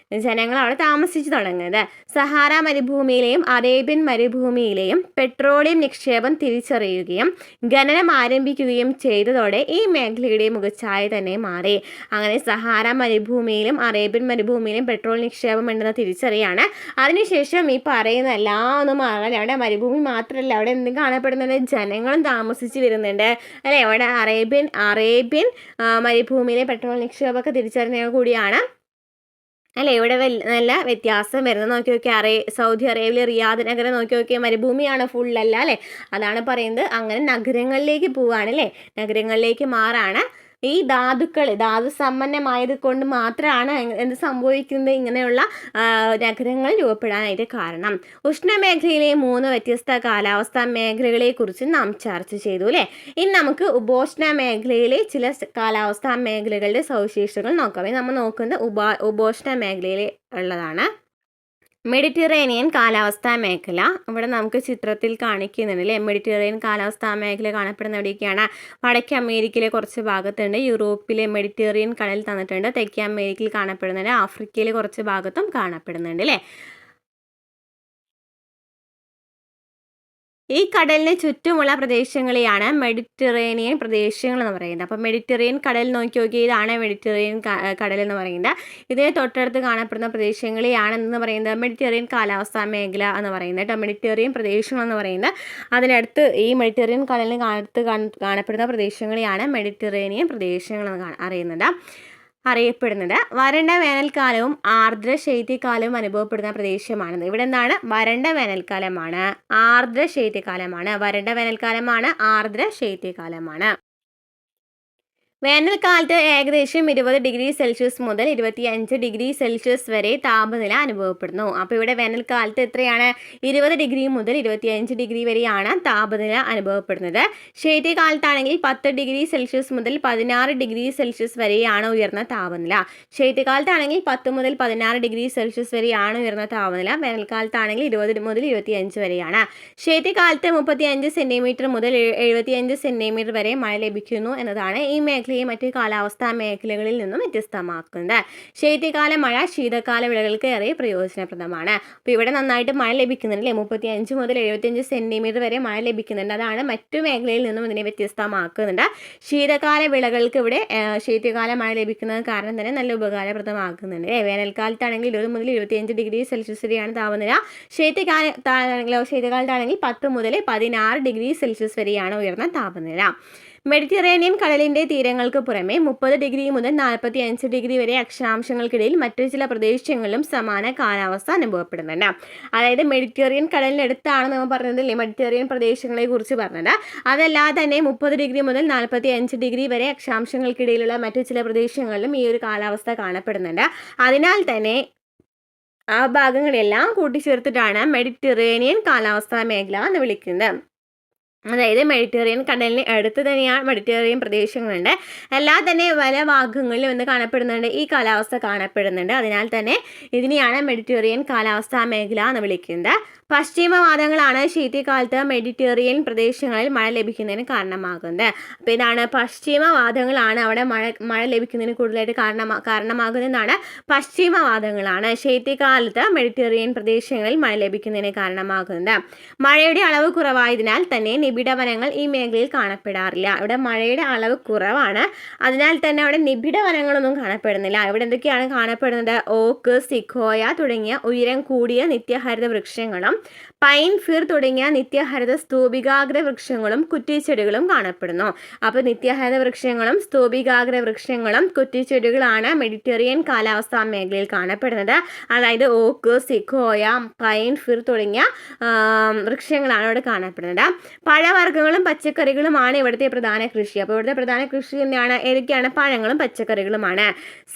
ജനങ്ങൾ അവിടെ താമസിച്ച് തുടങ്ങുന്നത്. സഹാറ മരുഭൂമിയിലെയും അറേബ്യൻ മരുഭൂമിയിലെയും പെട്രോളിയം നിക്ഷേപം തിരിച്ചറിയുകയും ഖനനം ആരംഭിക്കുകയും ചെയ്തതോടെ ഈ മേഖലയുടെ മുഖച്ഛായ തന്നെ മാറി. അങ്ങനെ സഹാറ മരുഭൂമിയിലും അറേബ്യൻ മരുഭൂമിയിലും പെട്രോൾ നിക്ഷേപം ഉണ്ടെന്ന് തിരിച്ചറിയാണ്. അതിനുശേഷം ഈ പറയുന്ന എല്ലാം ഒന്നും മാറാൻ അവിടെ മരുഭൂമി മാത്രമല്ല, അവിടെ എന്തും കാണപ്പെടുന്നത്? ജനങ്ങളും താമസിച്ച് വരുന്നുണ്ട് അല്ലേ? അവിടെ അറേബ്യൻ മരുഭൂമിയിലെ പെട്രോൾ നിക്ഷേപമൊക്കെ തിരിച്ചറിഞ്ഞ കൂടിയാണ് അല്ലേ? ഇവിടെ നല്ല വ്യത്യാസം വരുന്നത്. നോക്കി സൗദി അറേബ്യയിലെ റിയാദ് നഗരം നോക്കി മരുഭൂമിയാണ് ഫുള്ളല്ല അല്ലേ? അതാണ് പറയുന്നത്. അങ്ങനെ നഗരങ്ങളിലേക്ക് പോവുകയാണ് അല്ലേ? നഗരങ്ങളിലേക്ക് മാറാണ്. ഈ ധാതു സമ്പന്നമായത് കൊണ്ട് മാത്രമാണ് എന്ത് സംഭവിക്കുന്നത്? ഇങ്ങനെയുള്ള നഗരങ്ങൾ രൂപപ്പെടാനായിട്ട് കാരണം. ഉഷ്ണമേഖലയിലെ 3 വ്യത്യസ്ത കാലാവസ്ഥാ മേഖലകളെക്കുറിച്ച് നാം ചർച്ച ചെയ്തു അല്ലേ? ഇനി നമുക്ക് ഉപോഷ്ണ മേഖലയിലെ ചില കാലാവസ്ഥാ മേഖലകളുടെ സവിശേഷതകൾ നോക്കാം. നമ്മൾ നോക്കുന്നത് ഉപോഷ്ണ മേഖലയിൽ ഉള്ളതാണ്. മെഡിറ്ററേനിയൻ കാലാവസ്ഥാ മേഖല ഇവിടെ നമുക്ക് ചിത്രത്തിൽ കാണിക്കുന്നുണ്ട് അല്ലേ? മെഡിറ്ററേനിയൻ കാലാവസ്ഥാ മേഖല കാണപ്പെടുന്ന എവിടെയൊക്കെയാണ്? വടക്കേ അമേരിക്കയിലെ കുറച്ച് ഭാഗത്തുണ്ട്, യൂറോപ്പിലെ മെഡിറ്ററേനിയൻ കടൽ തന്നിട്ടുണ്ട്, തെക്കേ അമേരിക്കയിൽ കാണപ്പെടുന്നുണ്ട്, ആഫ്രിക്കയിലെ കുറച്ച് ഭാഗത്തും കാണപ്പെടുന്നുണ്ട് അല്ലേ? ഈ കടലിന് ചുറ്റുമുള്ള പ്രദേശങ്ങളെയാണ് മെഡിറ്ററേനിയൻ പ്രദേശങ്ങൾ എന്ന് പറയുന്നത്. അപ്പോൾ മെഡിറ്ററേനിയൻ കടൽ നോക്കി ഇതാണ് മെഡിറ്ററേനിയൻ കടൽ എന്ന് പറയുന്നത്. ഇതിനെ തൊട്ടടുത്ത് കാണപ്പെടുന്ന പ്രദേശങ്ങളെയാണ് എന്ന് പറയുന്നത് മെഡിറ്ററേനിയൻ കാലാവസ്ഥാ മേഖല എന്ന് പറയുന്നത് കേട്ടോ. മെഡിറ്ററേനിയൻ പ്രദേശങ്ങൾ എന്ന് പറയുന്നത് അതിനടുത്ത് ഈ മെഡിറ്ററേനിയൻ കടലിന് അടുത്ത് കാണപ്പെടുന്ന പ്രദേശങ്ങളെയാണ് മെഡിറ്ററേനിയൻ പ്രദേശങ്ങൾ എന്ന് അറിയപ്പെടുന്നത്. വരണ്ട വേനൽക്കാലവും ആർദ്ര ശൈത്യകാലവും അനുഭവപ്പെടുന്ന പ്രദേശമാണിത്. ഇവിടെ എന്താണ്? വരണ്ട വേനൽക്കാലമാണ്, ആർദ്ര ശൈത്യകാലമാണ്. വരണ്ട വേനൽക്കാലമാണ്, ആർദ്ര ശൈത്യകാലമാണ്. വേനൽക്കാലത്ത് ഏകദേശം 20 ഡിഗ്രി സെൽഷ്യസ് മുതൽ 25 ഡിഗ്രി സെൽഷ്യസ് വരെ താപനില അനുഭവപ്പെടുന്നു. അപ്പോൾ ഇവിടെ വേനൽക്കാലത്ത് എത്രയാണ്? 20 ഡിഗ്രി മുതൽ 25 ഡിഗ്രി വരെയാണ് താപനില അനുഭവപ്പെടുന്നത്. ശൈത്യകാലത്താണെങ്കിൽ 10 ഡിഗ്രി സെൽഷ്യസ് മുതൽ 16 ഡിഗ്രി സെൽഷ്യസ് വരെയാണ് ഉയർന്ന താപനില. ശൈത്യകാലത്താണെങ്കിൽ 10 മുതൽ 16 ഡിഗ്രി സെൽഷ്യസ് വരെയാണ് ഉയർന്ന താപനില. വേനൽക്കാലത്താണെങ്കിൽ 20 മുതൽ 25 വരെയാണ്. ശൈത്യകാലത്ത് 35 സെൻറ്റിമീറ്റർ മുതൽ 75 സെൻറ്റിമീറ്റർ വരെ മഴ ലഭിക്കുന്നു എന്നതാണ് ഈ മേഖലയെ മറ്റ് കാലാവസ്ഥാ മേഖലകളിൽ നിന്നും വ്യത്യസ്തമാക്കുന്നത്. ശൈത്യകാല മഴ ശീതകാല വിളകൾക്ക് ഏറെ പ്രയോജനപ്രദമാണ്. അപ്പോൾ ഇവിടെ നന്നായിട്ട് മഴ ലഭിക്കുന്നുണ്ട് അല്ലേ? 35 മുതൽ 75 സെൻറ്റിമീറ്റർ വരെ മഴ ലഭിക്കുന്നുണ്ട്. അതാണ് മറ്റു മേഖലയിൽ നിന്നും ഇതിനെ വ്യത്യസ്തമാക്കുന്നുണ്ട്. ശീതകാല വിളകൾക്ക് ഇവിടെ ശൈത്യകാല മഴ ലഭിക്കുന്നത് കാരണം തന്നെ നല്ല ഉപകാരപ്രദമാക്കുന്നുണ്ട്. വേനൽക്കാലത്താണെങ്കിൽ 20 മുതൽ 25 ഡിഗ്രി സെൽഷ്യസ് വരെയാണ് താപനില. ശൈത്യകാലത്താണെങ്കിൽ 10 മുതൽ 16 ഡിഗ്രി സെൽഷ്യസ് വരെയാണ് ഉയർന്ന താപനില. മെഡിറ്ററേനിയൻ കടലിൻ്റെ തീരങ്ങൾക്ക് പുറമെ 30 ഡിഗ്രി മുതൽ 45 ഡിഗ്രി വരെ അക്ഷാംശങ്ങൾക്കിടയിൽ മറ്റു ചില പ്രദേശങ്ങളിലും സമാന കാലാവസ്ഥ അനുഭവപ്പെടുന്നുണ്ട്. അതായത് മെഡിറ്ററേനിയൻ കടലിനടുത്താണ് നമ്മൾ പറഞ്ഞതല്ലേ മെഡിറ്ററേനിയൻ പ്രദേശങ്ങളെ കുറിച്ച് പറഞ്ഞത്. അതല്ലാതെ തന്നെ 30 ഡിഗ്രി മുതൽ 45 ഡിഗ്രി വരെ അക്ഷാംശങ്ങൾക്കിടയിലുള്ള മറ്റു ചില പ്രദേശങ്ങളിലും ഈ ഒരു കാലാവസ്ഥ കാണപ്പെടുന്നുണ്ട്. അതിനാൽ തന്നെ ആ ഭാഗങ്ങളെല്ലാം കൂട്ടിച്ചേർത്തിട്ടാണ് മെഡിറ്ററേനിയൻ കാലാവസ്ഥാ മേഖല എന്ന് വിളിക്കുന്നത്. അതായത് മെഡിറ്ററേനിയൻ കടലിന് അടുത്ത് തന്നെയാണ് മെഡിറ്ററേനിയൻ പ്രദേശങ്ങളുണ്ട്. എല്ലാ തന്നെ പല ഭാഗങ്ങളിലും എന്ത് കാണപ്പെടുന്നുണ്ട്? ഈ കാലാവസ്ഥ കാണപ്പെടുന്നുണ്ട്. അതിനാൽ തന്നെ ഇതിനെയാണ് മെഡിറ്ററേനിയൻ കാലാവസ്ഥാ മേഖല എന്ന് വിളിക്കുന്നത്. പശ്ചിമവാതങ്ങളാണ് ശൈത്യകാലത്ത് മെഡിറ്ററേനിയൻ പ്രദേശങ്ങളിൽ മഴ ലഭിക്കുന്നതിന് കാരണമാകുന്നത്. അപ്പോൾ ഇതാണ് പശ്ചിമവാതങ്ങളാണ് അവിടെ മഴ ലഭിക്കുന്നതിന് കൂടുതലായിട്ട് കാരണമാകുന്നതാണ് പശ്ചിമവാതങ്ങളാണ് ശൈത്യകാലത്ത് മെഡിറ്ററേനിയൻ പ്രദേശങ്ങളിൽ മഴ ലഭിക്കുന്നതിന് കാരണമാകുന്നത്. മഴയുടെ അളവ് കുറവായതിനാൽ തന്നെ നിബിഡ വനങ്ങൾ ഈ മേഖലയിൽ കാണപ്പെടാറില്ല. ഇവിടെ മഴയുടെ അളവ് കുറവാണ്, അതിനാൽ തന്നെ അവിടെ നിബിഡ വനങ്ങളൊന്നും കാണപ്പെടുന്നില്ല. ഇവിടെ എന്തൊക്കെയാണ് കാണപ്പെടുന്നത്? ഓക്ക്, സിഖോയ തുടങ്ങിയ ഉയരം കൂടിയ നിത്യഹരിത വൃക്ഷങ്ങളും പൈൻ, ഫിർ തുടങ്ങിയ നിത്യഹരിത സ്തൂപികാഗ്ര വൃക്ഷങ്ങളും കുറ്റിച്ചെടികളും കാണപ്പെടുന്നു. അപ്പോൾ നിത്യഹരിത വൃക്ഷങ്ങളും സ്തൂപികാഗ്ര വൃക്ഷങ്ങളും കുറ്റിച്ചെടികളാണ് മെഡിറ്ററേനിയൻ കാലാവസ്ഥാ മേഖലയിൽ കാണപ്പെടുന്നത്. അതായത് ഓക്ക്, സിക്കോയ, പൈൻ, ഫിർ തുടങ്ങിയ വൃക്ഷങ്ങളാണ് ഇവിടെ കാണപ്പെടുന്നത്. പഴവർഗ്ഗങ്ങളും പച്ചക്കറികളുമാണ് ഇവിടുത്തെ പ്രധാന കൃഷി. അപ്പോൾ ഇവിടുത്തെ പ്രധാന കൃഷി എന്താണ്? ഏതൊക്കെയാണ്? പഴങ്ങളും പച്ചക്കറികളുമാണ്.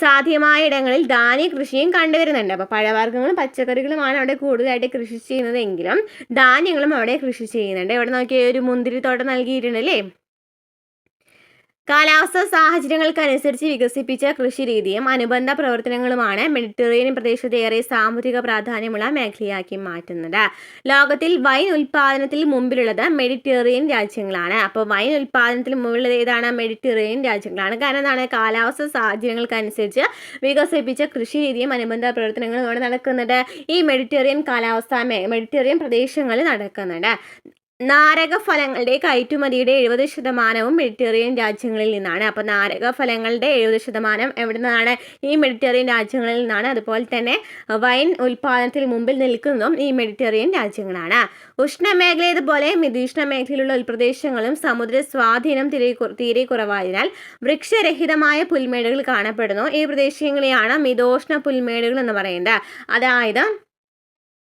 സാധ്യമായ ഇടങ്ങളിൽ ധാന്യ കൃഷിയും കണ്ടുവരുന്നുണ്ട്. അപ്പോൾ പഴവർഗ്ഗങ്ങളും പച്ചക്കറികളുമാണ് അവിടെ കൂടുതലായിട്ട് കൃഷി ചെയ്യുന്നതെങ്കിലും ധാന്യങ്ങളും അവിടെ കൃഷി ചെയ്യുന്നുണ്ട്. ഇവിടെ നോക്കിയ ഒരു മുന്തിരിത്തോട്ടം നൽകിയിട്ടുണ്ടല്ലേ. കാലാവസ്ഥാ സാഹചര്യങ്ങൾക്കനുസരിച്ച് വികസിപ്പിച്ച കൃഷിരീതിയും അനുബന്ധ പ്രവർത്തനങ്ങളുമാണ് മെഡിറ്ററേനിയൻ പ്രദേശത്തെ ഏറെ സാമ്പത്തിക പ്രാധാന്യമുള്ള മേഖലയാക്കി മാറ്റുന്നത്. ലോകത്തിൽ വൈൻ ഉൽപ്പാദനത്തിൽ മുമ്പിലുള്ളത് മെഡിറ്ററേനിയൻ രാജ്യങ്ങളാണ്. അപ്പോൾ വൈൻ ഉൽപ്പാദനത്തിൽ മുമ്പിലുള്ളത് ഏതാണ്? മെഡിറ്ററേനിയൻ രാജ്യങ്ങളാണ്. കാരണം എന്താണ്? കാലാവസ്ഥാ സാഹചര്യങ്ങൾക്കനുസരിച്ച് വികസിപ്പിച്ച കൃഷിരീതിയും അനുബന്ധ പ്രവർത്തനങ്ങളും ഇവിടെ നടക്കുന്നത് ഈ മെഡിറ്ററേനിയൻ പ്രദേശങ്ങളിൽ നടക്കുന്നുണ്ട്. നാരകഫലങ്ങളുടെ കയറ്റുമതിയുടെ 70% മെഡിറ്ററേനിയൻ രാജ്യങ്ങളിൽ നിന്നാണ്. അപ്പോൾ നാരകഫലങ്ങളുടെ 70% എവിടെ നിന്നാണ്? ഈ മെഡിറ്ററേനിയൻ രാജ്യങ്ങളിൽ നിന്നാണ്. അതുപോലെ തന്നെ വൈൻ ഉൽപ്പാദനത്തിൽ മുമ്പിൽ നിൽക്കുന്നതും ഈ മെഡിറ്ററേനിയൻ രാജ്യങ്ങളാണ്. ഉഷ്ണമേഖലയതുപോലെ മിതീഷ്ണ മേഖലയിലുള്ള ഉൾപ്രദേശങ്ങളും സമുദ്ര സ്വാധീനം തീരെ കുറവായതിനാൽ വൃക്ഷരഹിതമായ പുൽമേടുകൾ കാണപ്പെടുന്നു. ഈ പ്രദേശങ്ങളെയാണ് മിതോഷ്ണ പുൽമേടുകൾ എന്ന് പറയുന്നത്. അതായത്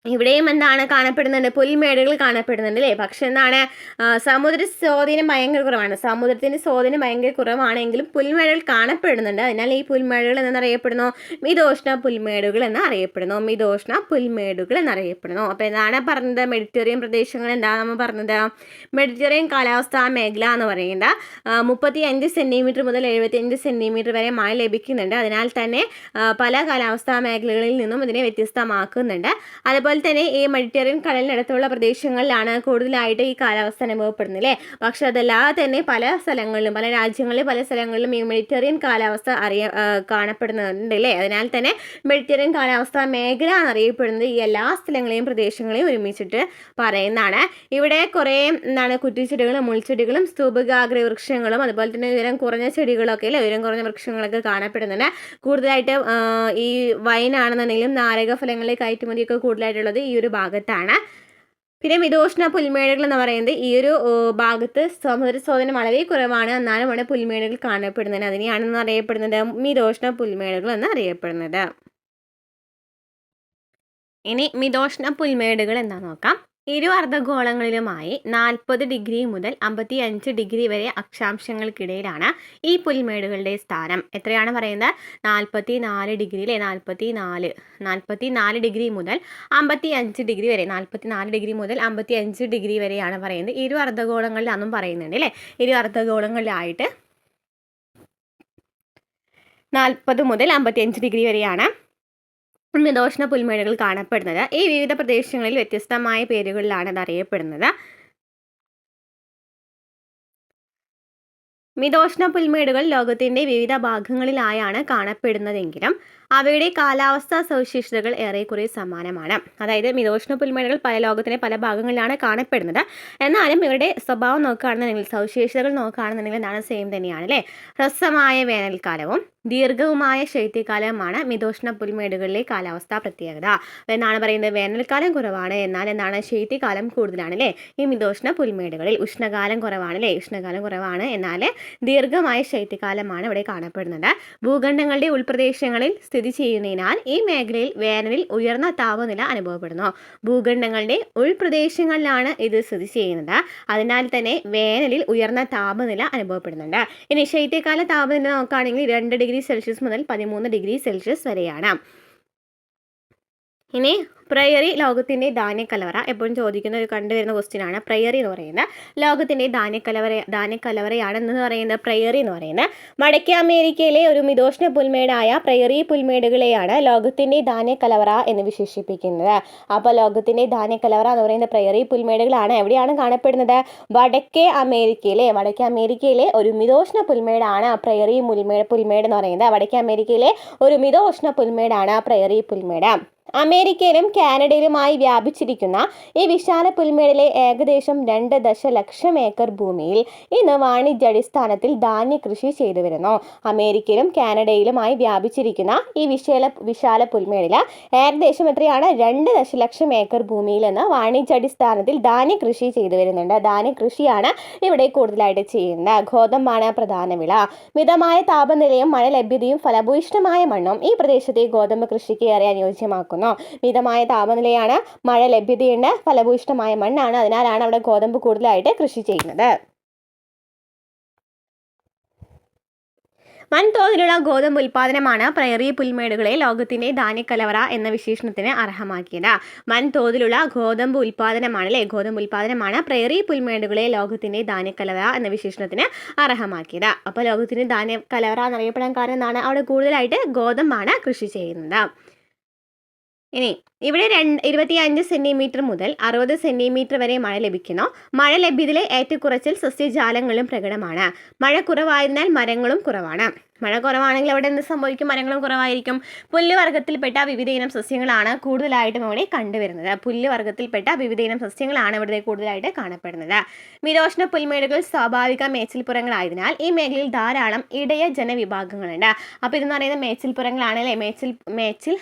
ഇവിടെയും എന്താണ് കാണപ്പെടുന്നുണ്ട്? പുൽമേടുകൾ കാണപ്പെടുന്നുണ്ട് അല്ലേ. പക്ഷെ എന്താണ്? സമുദ്ര സ്വാധീനം ഭയങ്കര കുറവാണ്. സമുദ്രത്തിൻ്റെ സ്വാധീനം ഭയങ്കര കുറവാണെങ്കിലും പുൽമേടുകൾ കാണപ്പെടുന്നുണ്ട്. അതിനാൽ ഈ പുൽമേടുകൾ എന്നറിയപ്പെടുന്നു മിതോഷ്ണ പുൽമേടുകൾ എന്നറിയപ്പെടുന്നു. അപ്പോൾ എന്താണ് പറഞ്ഞത്? മെഡിറ്ററേനിയൻ പ്രദേശങ്ങൾ എന്താണ് നമ്മൾ പറഞ്ഞത്? മെഡിറ്ററേനിയൻ കാലാവസ്ഥാ മേഖല എന്ന് പറയുന്നത് 35 സെൻറ്റിമീറ്റർ മുതൽ 75 സെൻറ്റിമീറ്റർ വരെ മഴ ലഭിക്കുന്നുണ്ട്. അതിനാൽ തന്നെ പല കാലാവസ്ഥാ മേഖലകളിൽ നിന്നും ഇതിനെ വ്യത്യസ്തമാക്കുന്നുണ്ട്. അതുപോലെ തന്നെ ഈ മെഡിറ്ററേനിയൻ കടലിനടുത്തുള്ള പ്രദേശങ്ങളിലാണ് കൂടുതലായിട്ട് ഈ കാലാവസ്ഥ അനുഭവപ്പെടുന്നത് അല്ലേ. പക്ഷെ അതല്ലാതെ തന്നെ പല രാജ്യങ്ങളിലും പല സ്ഥലങ്ങളിലും ഈ മെഡിറ്ററേനിയൻ കാലാവസ്ഥ കാണപ്പെടുന്നുണ്ട് അല്ലേ. അതിനാൽ തന്നെ മെഡിറ്ററേനിയൻ കാലാവസ്ഥാ മേഖല എന്നറിയപ്പെടുന്നത് ഈ എല്ലാ സ്ഥലങ്ങളെയും പ്രദേശങ്ങളെയും ഒരുമിച്ചിട്ട് പറയുന്നതാണ്. ഇവിടെ കുറേ കുറ്റിച്ചെടികളും മുൾച്ചെടികളും സ്തൂപികാഗ്ര വൃക്ഷങ്ങളും അതുപോലെ തന്നെ ഉയരം കുറഞ്ഞ ചെടികളൊക്കെ അല്ലേ, ഉയരം കുറഞ്ഞ വൃക്ഷങ്ങളൊക്കെ കാണപ്പെടുന്നുണ്ട്. കൂടുതലായിട്ട് ഈ വൈനാണെന്നുണ്ടെങ്കിലും നാരകഫലങ്ങളിലെ കയറ്റുമതിയൊക്കെ കൂടുതലായിട്ടുള്ളത് ഈ ഒരു ഭാഗത്താണ്. പിന്നെ മിതോഷ്ണ പുൽമേടുകൾ എന്ന് പറയുന്നത് ഈ ഒരു ഭാഗത്ത് സമുദ്ര സ്വാധീനം വളരെ കുറവാണ്. എന്നാലും അവിടെ പുൽമേടുകൾ കാണപ്പെടുന്നത്. അതിനെയാണെന്ന് അറിയപ്പെടുന്നത് മിതോഷ്ണ പുൽമേടുകൾ എന്ന് അറിയപ്പെടുന്നത്. ഇനി മിതോഷ്ണ പുൽമേടുകൾ എന്താണെന്ന് നോക്കാം. ഇരു അർദ്ധഗോളങ്ങളിലുമായി 40 ഡിഗ്രി മുതൽ 55 ഡിഗ്രി വരെ അക്ഷാംശങ്ങൾക്കിടയിലാണ് ഈ പുൽമേടുകളുടെ സ്ഥാനം. എത്രയാണ് പറയുന്നത്? 44 ഡിഗ്രി അല്ലേ. 44 ഡിഗ്രി മുതൽ 55 ഡിഗ്രി വരെ 44 ഡിഗ്രി മുതൽ 55 ഡിഗ്രി വരെയാണ് പറയുന്നത്. ഇരു അർദ്ധഗോളങ്ങളിലാണെന്നും പറയുന്നുണ്ട് അല്ലേ. ഇരു അർദ്ധഗോളങ്ങളിലായിട്ട് 40 മുതൽ 55 ഡിഗ്രി വരെയാണ് മിതോഷ്ണ പുൽമേടുകൾ കാണപ്പെടുന്നത്. ഈ വിവിധ പ്രദേശങ്ങളിൽ വ്യത്യസ്തമായ പേരുകളിലാണ് ഇത് അറിയപ്പെടുന്നത്. മിതോഷ്ണ പുൽമേടുകൾ ലോകത്തിൻ്റെ വിവിധ ഭാഗങ്ങളിലായാണ് കാണപ്പെടുന്നതെങ്കിലും അവയുടെ കാലാവസ്ഥാ സവിശേഷതകൾ ഏറെക്കുറെ സമാനമാണ്. അതായത് മിതോഷ്ണ പുൽമേടുകൾ ലോകത്തിൻ്റെ പല ഭാഗങ്ങളിലാണ് കാണപ്പെടുന്നത്. എന്നാലും ഇവരുടെ സ്വഭാവം നോക്കുകയാണെന്നുണ്ടെങ്കിൽ, സവിശേഷതകൾ നോക്കുകയാണെന്നുണ്ടെങ്കിൽ എന്താണ്? സെയിം തന്നെയാണ് അല്ലേ. ഹ്രസ്വമായ വേനൽക്കാലവും ദീർഘവുമായ ശൈത്യകാലവുമാണ് മിതോഷ്ണ പുൽമേടുകളിലെ കാലാവസ്ഥാ പ്രത്യേകത. എന്നാണ് പറയുന്നത്? വേനൽക്കാലം കുറവാണ്, എന്നാൽ എന്താണ്? ശൈത്യകാലം കൂടുതലാണ് അല്ലേ ഈ മിതോഷ്ണ പുൽമേടുകളിൽ. ഉഷ്ണകാലം കുറവാണ് അല്ലേ. ഉഷ്ണകാലം കുറവാണ്, എന്നാൽ ദീർഘമായ ശൈത്യകാലമാണ് ഇവിടെ കാണപ്പെടുന്നത്. ഭൂഖണ്ഡങ്ങളുടെ ഉൾപ്രദേശങ്ങളിൽ സ്ഥിതി ചെയ്യുന്നതിനാൽ ഈ മേഖലയിൽ വേനലിൽ ഉയർന്ന താപനില അനുഭവപ്പെടുന്നു. ഭൂഖണ്ഡങ്ങളുടെ ഉൾപ്രദേശങ്ങളിലാണ് ഇത് സ്ഥിതി ചെയ്യുന്നത്. അതിനാൽ തന്നെ വേനലിൽ ഉയർന്ന താപനില അനുഭവപ്പെടുന്നുണ്ട്. ഇനി ശൈത്യകാല താപനില നോക്കുകയാണെങ്കിൽ 2 ഡിഗ്രി സെൽഷ്യസ് മുതൽ 13 ഡിഗ്രി സെൽഷ്യസ് വരെയാണ്. ഇനി പ്രയറി ലോകത്തിൻ്റെ ധാന്യക്കലവറ എപ്പോഴും ചോദിക്കുന്ന ഒരു കണ്ടുവരുന്ന ക്വസ്റ്റ്യനാണ്. പ്രയറി എന്ന് പറയുന്നത് ലോകത്തിൻ്റെ ധാന്യക്കലവറയാണെന്ന് പറയുന്നത് പ്രയറി എന്ന് പറയുന്നത്. വടക്കേ അമേരിക്കയിലെ ഒരു മിതോഷ്ണ പുൽമേടായ പ്രയറി പുൽമേടുകളെയാണ് ലോകത്തിൻ്റെ ധാന്യക്കലവറ എന്ന് വിശേഷിപ്പിക്കുന്നത്. അപ്പോൾ ലോകത്തിൻ്റെ ധാന്യക്കലവറ എന്ന് പറയുന്നത് പ്രയറി പുൽമേടുകളാണ്. എവിടെയാണ് കാണപ്പെടുന്നത്? വടക്കേ അമേരിക്കയിലെ ഒരു മിതോഷ്ണ പുൽമേടാണ് പ്രയറി പുൽമേട് എന്ന് പറയുന്നത്. വടക്കേ അമേരിക്കയിലെ ഒരു മിതോഷ്ണ പുൽമേടാണ് പ്രയറി പുൽമേട്. അമേരിക്കയിലും കാനഡയിലുമായി വ്യാപിച്ചിരിക്കുന്ന ഈ വിശാല പുൽമേടിലെ ഏകദേശം 2 ദശലക്ഷം ഏക്കർ ഭൂമിയിൽ ഇന്ന് വാണിജ്യാടിസ്ഥാനത്തിൽ ധാന്യ കൃഷി ചെയ്തു വരുന്നു. അമേരിക്കയിലും കാനഡയിലുമായി വ്യാപിച്ചിരിക്കുന്ന ഈ വിശാല പുൽമേടിൽ ഏകദേശം എത്രയാണ് 2 ദശലക്ഷം ഏക്കർ ഭൂമിയിൽ നിന്ന് വാണിജ്യാടിസ്ഥാനത്തിൽ ധാന്യ കൃഷി ചെയ്തു വരുന്നുണ്ട്. ധാന്യ കൃഷിയാണ് ഇവിടെ കൂടുതലായിട്ട് ചെയ്യുന്നത്. ഗോതമ്പാണ് പ്രധാന വിള. മിതമായ താപനിലയും മഴ ലഭ്യതയും ഫലഭൂയിഷ്ഠമായ മണ്ണും ഈ പ്രദേശത്തെ ഗോതമ്പ് കൃഷിക്ക് ഏറെ അനുയോജ്യമാക്കുന്നു. മിതമായ താപനിലയാണ്, മഴ ലഭ്യതയുണ്ട്, ഫലഭൂയിഷ്ഠമായ മണ്ണാണ്. അതിനാലാണ് അവിടെ ഗോതമ്പ് കൂടുതലായിട്ട് കൃഷി ചെയ്യുന്നത്. വൻതോതിലുള്ള ഗോതമ്പ് ഉൽപ്പാദനമാണ് പ്രയറി പുൽമേടുകളെ ലോകത്തിന്റെ ധാന്യക്കലവറ എന്ന വിശേഷണത്തിന് അർഹമാക്കിയത്. വൻതോതിലുള്ള ഗോതമ്പ് ഉൽപ്പാദനമാണ് പ്രയറി പുൽമേടുകളെ ലോകത്തിന്റെ ധാന്യക്കലവറ എന്ന വിശേഷണത്തിന് അർഹമാക്കിയത്. അപ്പോൾ ലോകത്തിന്റെ ധാന്യക്കലവറ എന്നറിയപ്പെടാൻ കാരണം എന്താണ്? അവിടെ കൂടുതലായിട്ട് ഗോതമ്പാണ് കൃഷി ചെയ്യുന്നത്. ഇനി ഇവിടെ 25 സെന്റിമീറ്റർ മുതൽ 60 സെന്റിമീറ്റർ വരെ മഴ ലഭിക്കുന്നു. മഴ ലഭ്യതയിലെ ഏറ്റക്കുറച്ചിൽ സസ്യജാലങ്ങളിലും പ്രകടമാണ്. മഴ കുറവായതിനാൽ മരങ്ങളും കുറവാണ്. മഴ കുറവാണെങ്കിൽ അവിടെ എന്ത് സംഭവിക്കും? മരങ്ങളും കുറവായിരിക്കും. പുല്ലുവർഗ്ഗത്തിൽപ്പെട്ട വിവിധയിനം സസ്യങ്ങളാണ് കൂടുതലായിട്ടും ഇവിടെ കണ്ടുവരുന്നത്. പുല്ലുവർഗ്ഗത്തിൽപ്പെട്ട വിവിധയിനം സസ്യങ്ങളാണ് ഇവിടെ കൂടുതലായിട്ട് കാണപ്പെടുന്നത്. മിതോഷ്ണ പുൽമേടുകൾ സ്വാഭാവിക മേച്ചിൽപ്പുറങ്ങളായതിനാൽ ഈ മേഖലയിൽ ധാരാളം ഇടയ ജനവിഭാഗങ്ങളുണ്ട്. അപ്പോൾ ഇതെന്ന് പറയുന്നത് മേച്ചിൽപ്പുറങ്ങളാണ് അല്ലേ? മേച്ചിൽ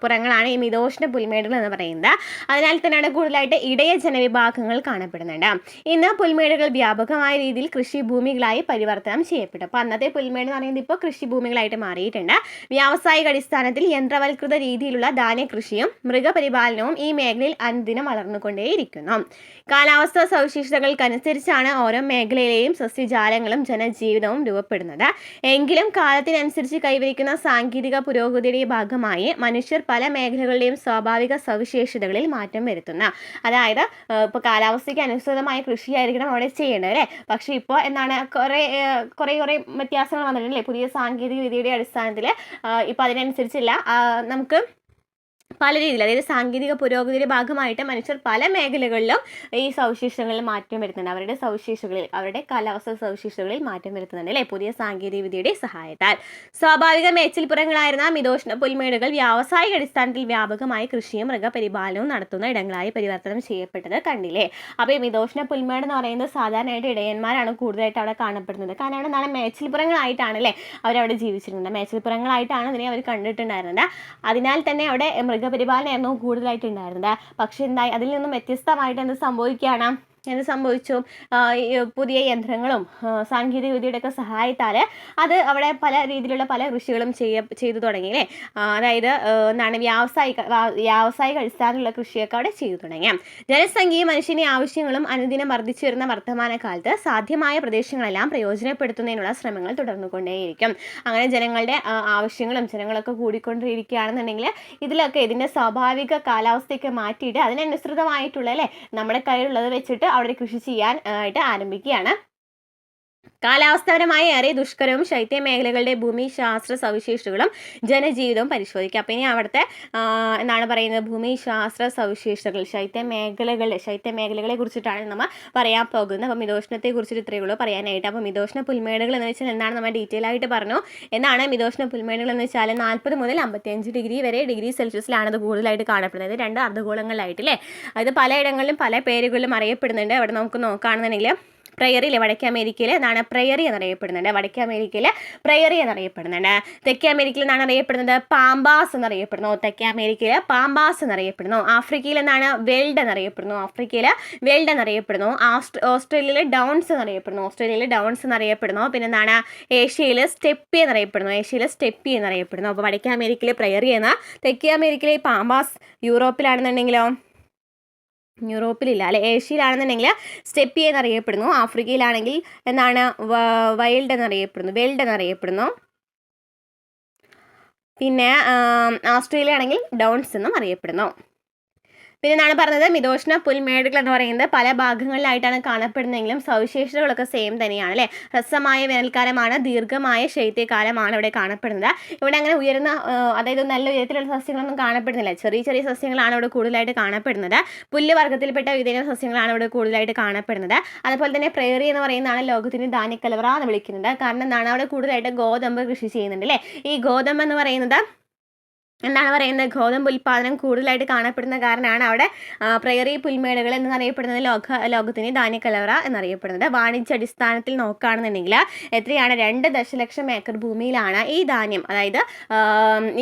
പുറങ്ങളാണ് ഈ മിതോഷ്ണ പുൽമേടുകൾ എന്ന് പറയുന്നത്. അതിനാൽ തന്നെയാണ് കൂടുതലായിട്ട് ഇടയ ജനവിഭാഗങ്ങൾ കാണപ്പെടുന്നുണ്ട്. ഇന്ന് പുൽമേടുകൾ വ്യാപകമായ രീതിയിൽ കൃഷിഭൂമികളായി പരിവർത്തനം ചെയ്യപ്പെട്ടു. അപ്പോൾ അന്നത്തെ പുൽമേട് എന്ന് പറയുന്നത് ഇപ്പോൾ കൃഷിഭൂമികളായിട്ട് മാറിയിട്ടുണ്ട്. വ്യാവസായിക അടിസ്ഥാനത്തിൽ യന്ത്രവൽകൃത രീതിയിലുള്ള ധാന്യ കൃഷിയും മൃഗപരിപാലനവും ഈ മേഖലയിൽ അനുദിനം വളർന്നുകൊണ്ടേയിരിക്കുന്നു. കാലാവസ്ഥാ സവിശേഷതകൾക്കനുസരിച്ചാണ് ഓരോ മേഖലയിലെയും സസ്യജാലങ്ങളും ജനജീവിതവും രൂപപ്പെടുന്നത്. എങ്കിലും കാലത്തിനനുസരിച്ച് കൈവരിക്കുന്ന സാങ്കേതിക പുരോഗതിയുടെ ഭാഗമായി മനുഷ്യർ പല മേഖലകളുടെയും സ്വാഭാവിക സവിശേഷതകളിൽ മാറ്റം വരുത്തുന്നു. അതായത് ഇപ്പോൾ കാലാവസ്ഥയ്ക്ക് അനുസൃതമായ കൃഷിയായിരിക്കണം അവിടെ ചെയ്യേണ്ടത് അല്ലേ? പക്ഷേ ഇപ്പോൾ എന്താണ് കുറേ വ്യത്യാസങ്ങൾ വന്നിട്ടുണ്ട്. പുതിയ സാങ്കേതിക വിദ്യയുടെ അടിസ്ഥാനത്തിൽ ഇപ്പോൾ അതിനനുസരിച്ചില്ല നമുക്ക് പല രീതിയിൽ, അതായത് സാങ്കേതിക പുരോഗതിയുടെ ഭാഗമായിട്ട് മനുഷ്യർ പല മേഖലകളിലും ഈ സവിശേഷതകളിൽ മാറ്റം വരുന്നുണ്ട്. അവരുടെ കാലാവസ്ഥാ സവിശേഷതകളിൽ മാറ്റം വരുത്തുന്നുണ്ട് അല്ലേ? പുതിയ സാങ്കേതിക വിദ്യയുടെ സഹായത്താൽ. സ്വാഭാവിക മേച്ചിൽപ്പുറങ്ങളായിരുന്ന മിതോഷ്ണ പുൽമേടുകൾ വ്യാവസായിക അടിസ്ഥാനത്തിൽ വ്യാപകമായി കൃഷിയും മൃഗപരിപാലനവും നടത്തുന്ന ഇടങ്ങളായി പരിവർത്തനം ചെയ്യപ്പെട്ടത് കണ്ടില്ലേ? അപ്പോൾ ഈ മിതോഷ്ണ പുൽമേട് എന്ന് പറയുന്നത് സാധാരണയായിട്ട് ഇടയന്മാരാണ് കൂടുതലായിട്ട് അവിടെ കാണപ്പെടുന്നത്. കാരണം അവിടെ എന്താണ്? മേച്ചിൽപ്പുറങ്ങളായിട്ടാണ് അല്ലേ അവരവിടെ ജീവിച്ചിരുന്നത്. മേച്ചിൽപ്പുറങ്ങളായിട്ടാണ് അതിനെ അവർ കണ്ടിട്ടുണ്ടായിരുന്നത്. അതിനാൽ തന്നെ അവിടെ മൃഗപരിപാലനമായിരുന്നു കൂടുതലായിട്ടുണ്ടായിരുന്നത്. പക്ഷെ എന്തായി? അതിൽ നിന്നും വ്യത്യസ്തമായിട്ട് എന്ത് സംഭവിച്ചു? പുതിയ യന്ത്രങ്ങളും സാങ്കേതിക വിദ്യയുടെയൊക്കെ സഹായത്താൽ അത് അവിടെ പല രീതിയിലുള്ള പല കൃഷികളും ചെയ്തു തുടങ്ങി അല്ലേ? അതായത് എന്താണ്? വ്യാവസായിക അടിസ്ഥാനത്തിലുള്ള കൃഷിയൊക്കെ അവിടെ ചെയ്തു തുടങ്ങി. ജനസംഖ്യയും മനുഷ്യന്റെ ആവശ്യങ്ങളും അനുദിനം വർദ്ധിച്ചു വരുന്ന വർത്തമാനകാലത്ത് സാധ്യമായ പ്രദേശങ്ങളെല്ലാം പ്രയോജനപ്പെടുത്തുന്നതിനുള്ള ശ്രമങ്ങൾ തുടർന്നുകൊണ്ടേയിരിക്കും. അങ്ങനെ ജനങ്ങളുടെ ആവശ്യങ്ങളും ജനങ്ങളൊക്കെ കൂടിക്കൊണ്ടിരിക്കുകയാണെന്നുണ്ടെങ്കിൽ ഇതിന്റെ സ്വാഭാവിക കാലാവസ്ഥയൊക്കെ മാറ്റിയിട്ട് അതിനനുസൃതമായിട്ടുള്ള അല്ലേ നമ്മുടെ കയ്യിലുള്ളത് വെച്ചിട്ട് അവിടെ കൃഷി ചെയ്യാൻ ആയിട്ട് ആരംഭിക്കുകയാണ്. കാലാവസ്ഥാപരമായി ഏറെ ദുഷ്കരവും ശൈത്യ മേഖലകളുടെ ഭൂമിശാസ്ത്ര സവിശേഷതകളും ജനജീവിതവും പരിശോധിക്കുക. അപ്പോൾ ഇനി അവിടുത്തെ എന്താണ് പറയുന്നത്? ഭൂമിശാസ്ത്ര സവിശേഷതകൾ, ശൈത്യ മേഖലകളെ കുറിച്ചിട്ടാണ് നമ്മൾ പറയാൻ പോകുന്നത്. അപ്പോൾ മിതോഷ്ണത്തെ കുറിച്ചിട്ട് ഇത്രയേ ഉള്ളൂ പറയാനായിട്ട്. അപ്പോൾ മിതോഷ്ണ പുൽമേടുകൾ എന്ന് വെച്ചാൽ എന്താണ് നമ്മൾ ഡീറ്റെയിൽ ആയിട്ട് പറഞ്ഞു. എന്താണ് മിതോഷ്ണ പുൽമേടുകൾ എന്ന് വെച്ചാൽ 40 മുതൽ 55 ഡിഗ്രി സെൽഷ്യസിലാണ് അത് കൂടുതലായിട്ട് കാണപ്പെടുന്നത്. 2 അർദ്ധഗോളങ്ങളിലായിട്ടില്ലേ? അത് പലയിടങ്ങളിലും പല പേരുകളിലും അറിയപ്പെടുന്നുണ്ട്. അവിടെ നമുക്ക് നോക്കുകയാണെന്നുണ്ടെങ്കിൽ പ്രയറിയിലെ വടക്കേ അമേരിക്കയിൽ എന്താണ്? പ്രയറി എന്നറിയപ്പെടുന്നുണ്ട്. വടക്കേ അമേരിക്കയിൽ പ്രയറി എന്നറിയപ്പെടുന്നുണ്ട്. തെക്കേ അമേരിക്കയിൽ എന്താണ് അറിയപ്പെടുന്നത്? പാമ്പാസ് എന്നറിയപ്പെടുന്നു. തെക്കേ അമേരിക്കയിൽ പാമ്പാസ് എന്നറിയപ്പെടുന്നു. ആഫ്രിക്കയിൽ എന്താണ്? വെൽഡ് എന്നറിയപ്പെടുന്നു. ഓസ്ട്രേലിയയിൽ ഡൗൺസ് എന്നറിയപ്പെടുന്നു. പിന്നെ എന്താണ്? ഏഷ്യയിൽ സ്റ്റെപ്പി എന്നറിയപ്പെടുന്നു. അപ്പോൾ വടക്കേ അമേരിക്കയിൽ പ്രയറി എന്ന, തെക്കേ അമേരിക്കയിലെ പാമ്പാസ്, യൂറോപ്പിലില്ല അല്ലെ? ഏഷ്യയിലാണെന്നുണ്ടെങ്കിൽ സ്റ്റെപ്പി എന്നറിയപ്പെടുന്നു. ആഫ്രിക്കയിലാണെങ്കിൽ എന്താണ്? വെൽഡ് എന്നറിയപ്പെടുന്നു. പിന്നെ ഓസ്ട്രേലിയ ആണെങ്കിൽ ഡൗൺസ് എന്നും അറിയപ്പെടുന്നു. പിന്നെ എന്താണ് പറഞ്ഞത്? മിതോഷ്ണ പുൽമേടുകൾ എന്ന് പറയുന്നത് പല ഭാഗങ്ങളിലായിട്ടാണ് കാണപ്പെടുന്നതെങ്കിലും സവിശേഷതകളൊക്കെ സെയിം തന്നെയാണ് അല്ലേ? ഹ്രസ്വമായ വേനൽക്കാലമാണ്, ദീർഘമായ ശൈത്യകാലമാണ് ഇവിടെ കാണപ്പെടുന്നത്. ഇവിടെ അങ്ങനെ ഉയർന്ന അതായത് നല്ല ഉയരത്തിലുള്ള സസ്യങ്ങളൊന്നും കാണപ്പെടുന്നില്ല. ചെറിയ ചെറിയ സസ്യങ്ങളാണ് ഇവിടെ കൂടുതലായിട്ട് കാണപ്പെടുന്നത്. പുല്ല് വർഗ്ഗത്തിൽപ്പെട്ട വിവിധ സസ്യങ്ങളാണ് ഇവിടെ കൂടുതലായിട്ട് കാണപ്പെടുന്നത്. അതുപോലെ തന്നെ പ്രയറി എന്ന് പറയുന്നതാണ് ലോകത്തിന് ധാന്യക്കലവറ എന്ന് വിളിക്കുന്നത്. കാരണം എന്താണ്? അവിടെ കൂടുതലായിട്ട് ഗോതമ്പ് കൃഷി ചെയ്യുന്നുണ്ട് അല്ലേ? ഈ ഗോതമ്പ് എന്ന് പറയുന്നത് എന്താണ് പറയുന്നത്, ഗോതമ്പ് ഉൽപ്പാദനം കൂടുതലായിട്ട് കാണപ്പെടുന്ന കാരണമാണ് അവിടെ പ്രയറി പുൽമേടുകൾ എന്നറിയപ്പെടുന്നത് ലോകത്തിന് ധാന്യക്കലവറ എന്നറിയപ്പെടുന്നത്. വാണിജ്യ അടിസ്ഥാനത്തിൽ നോക്കുകയാണെന്നുണ്ടെങ്കിൽ എത്രയാണ്, 2 ദശലക്ഷം ഏക്കർ ഭൂമിയിലാണ് ഈ ധാന്യം, അതായത്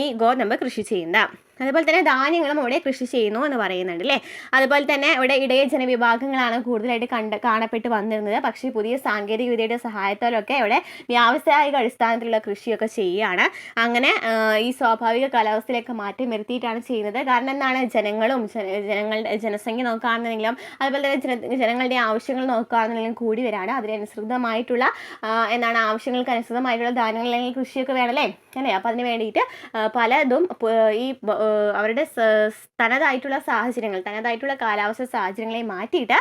ഈ ഗോതമ്പ് കൃഷി ചെയ്യുന്നത്. അതുപോലെ തന്നെ ധാന്യങ്ങളും ഇവിടെ കൃഷി ചെയ്യുന്നു എന്ന് പറയുന്നുണ്ട് അല്ലേ. അതുപോലെ തന്നെ ഇവിടെ ഇടയ ജനവിഭാഗങ്ങളാണ് കൂടുതലായിട്ട് കാണപ്പെട്ട് വന്നിരുന്നത്. പക്ഷേ പുതിയ സാങ്കേതിക വിദ്യയുടെ സഹായത്താലൊക്കെ ഇവിടെ വ്യാവസായിക അടിസ്ഥാനത്തിലുള്ള കൃഷിയൊക്കെ ചെയ്യുകയാണ്. അങ്ങനെ ഈ സ്വാഭാവിക കാലാവസ്ഥയിലേക്ക് മാറ്റം വരുത്തിയിട്ടാണ് ചെയ്യുന്നത്. കാരണം എന്താണ്, ജനങ്ങളുടെ ജനസംഖ്യ നോക്കുകയാണെന്നുണ്ടെങ്കിലും അതുപോലെ തന്നെ ജനങ്ങളുടെ ആവശ്യങ്ങൾ നോക്കുകയാണെന്നുണ്ടെങ്കിലും കൂടി വരാണ്. അതിനനുസൃതമായിട്ടുള്ള ആവശ്യങ്ങൾക്ക് അനുസൃതമായിട്ടുള്ള ധാന്യങ്ങൾ അല്ലെങ്കിൽ കൃഷിയൊക്കെ വേണമല്ലേ അല്ലേ. അപ്പം അതിന് വേണ്ടിയിട്ട് പലതും ഈ അവരുടെ തനതായിട്ടുള്ള തനതായിട്ടുള്ള കാലാവസ്ഥ സാഹചര്യങ്ങളെ മാറ്റിയിട്ട്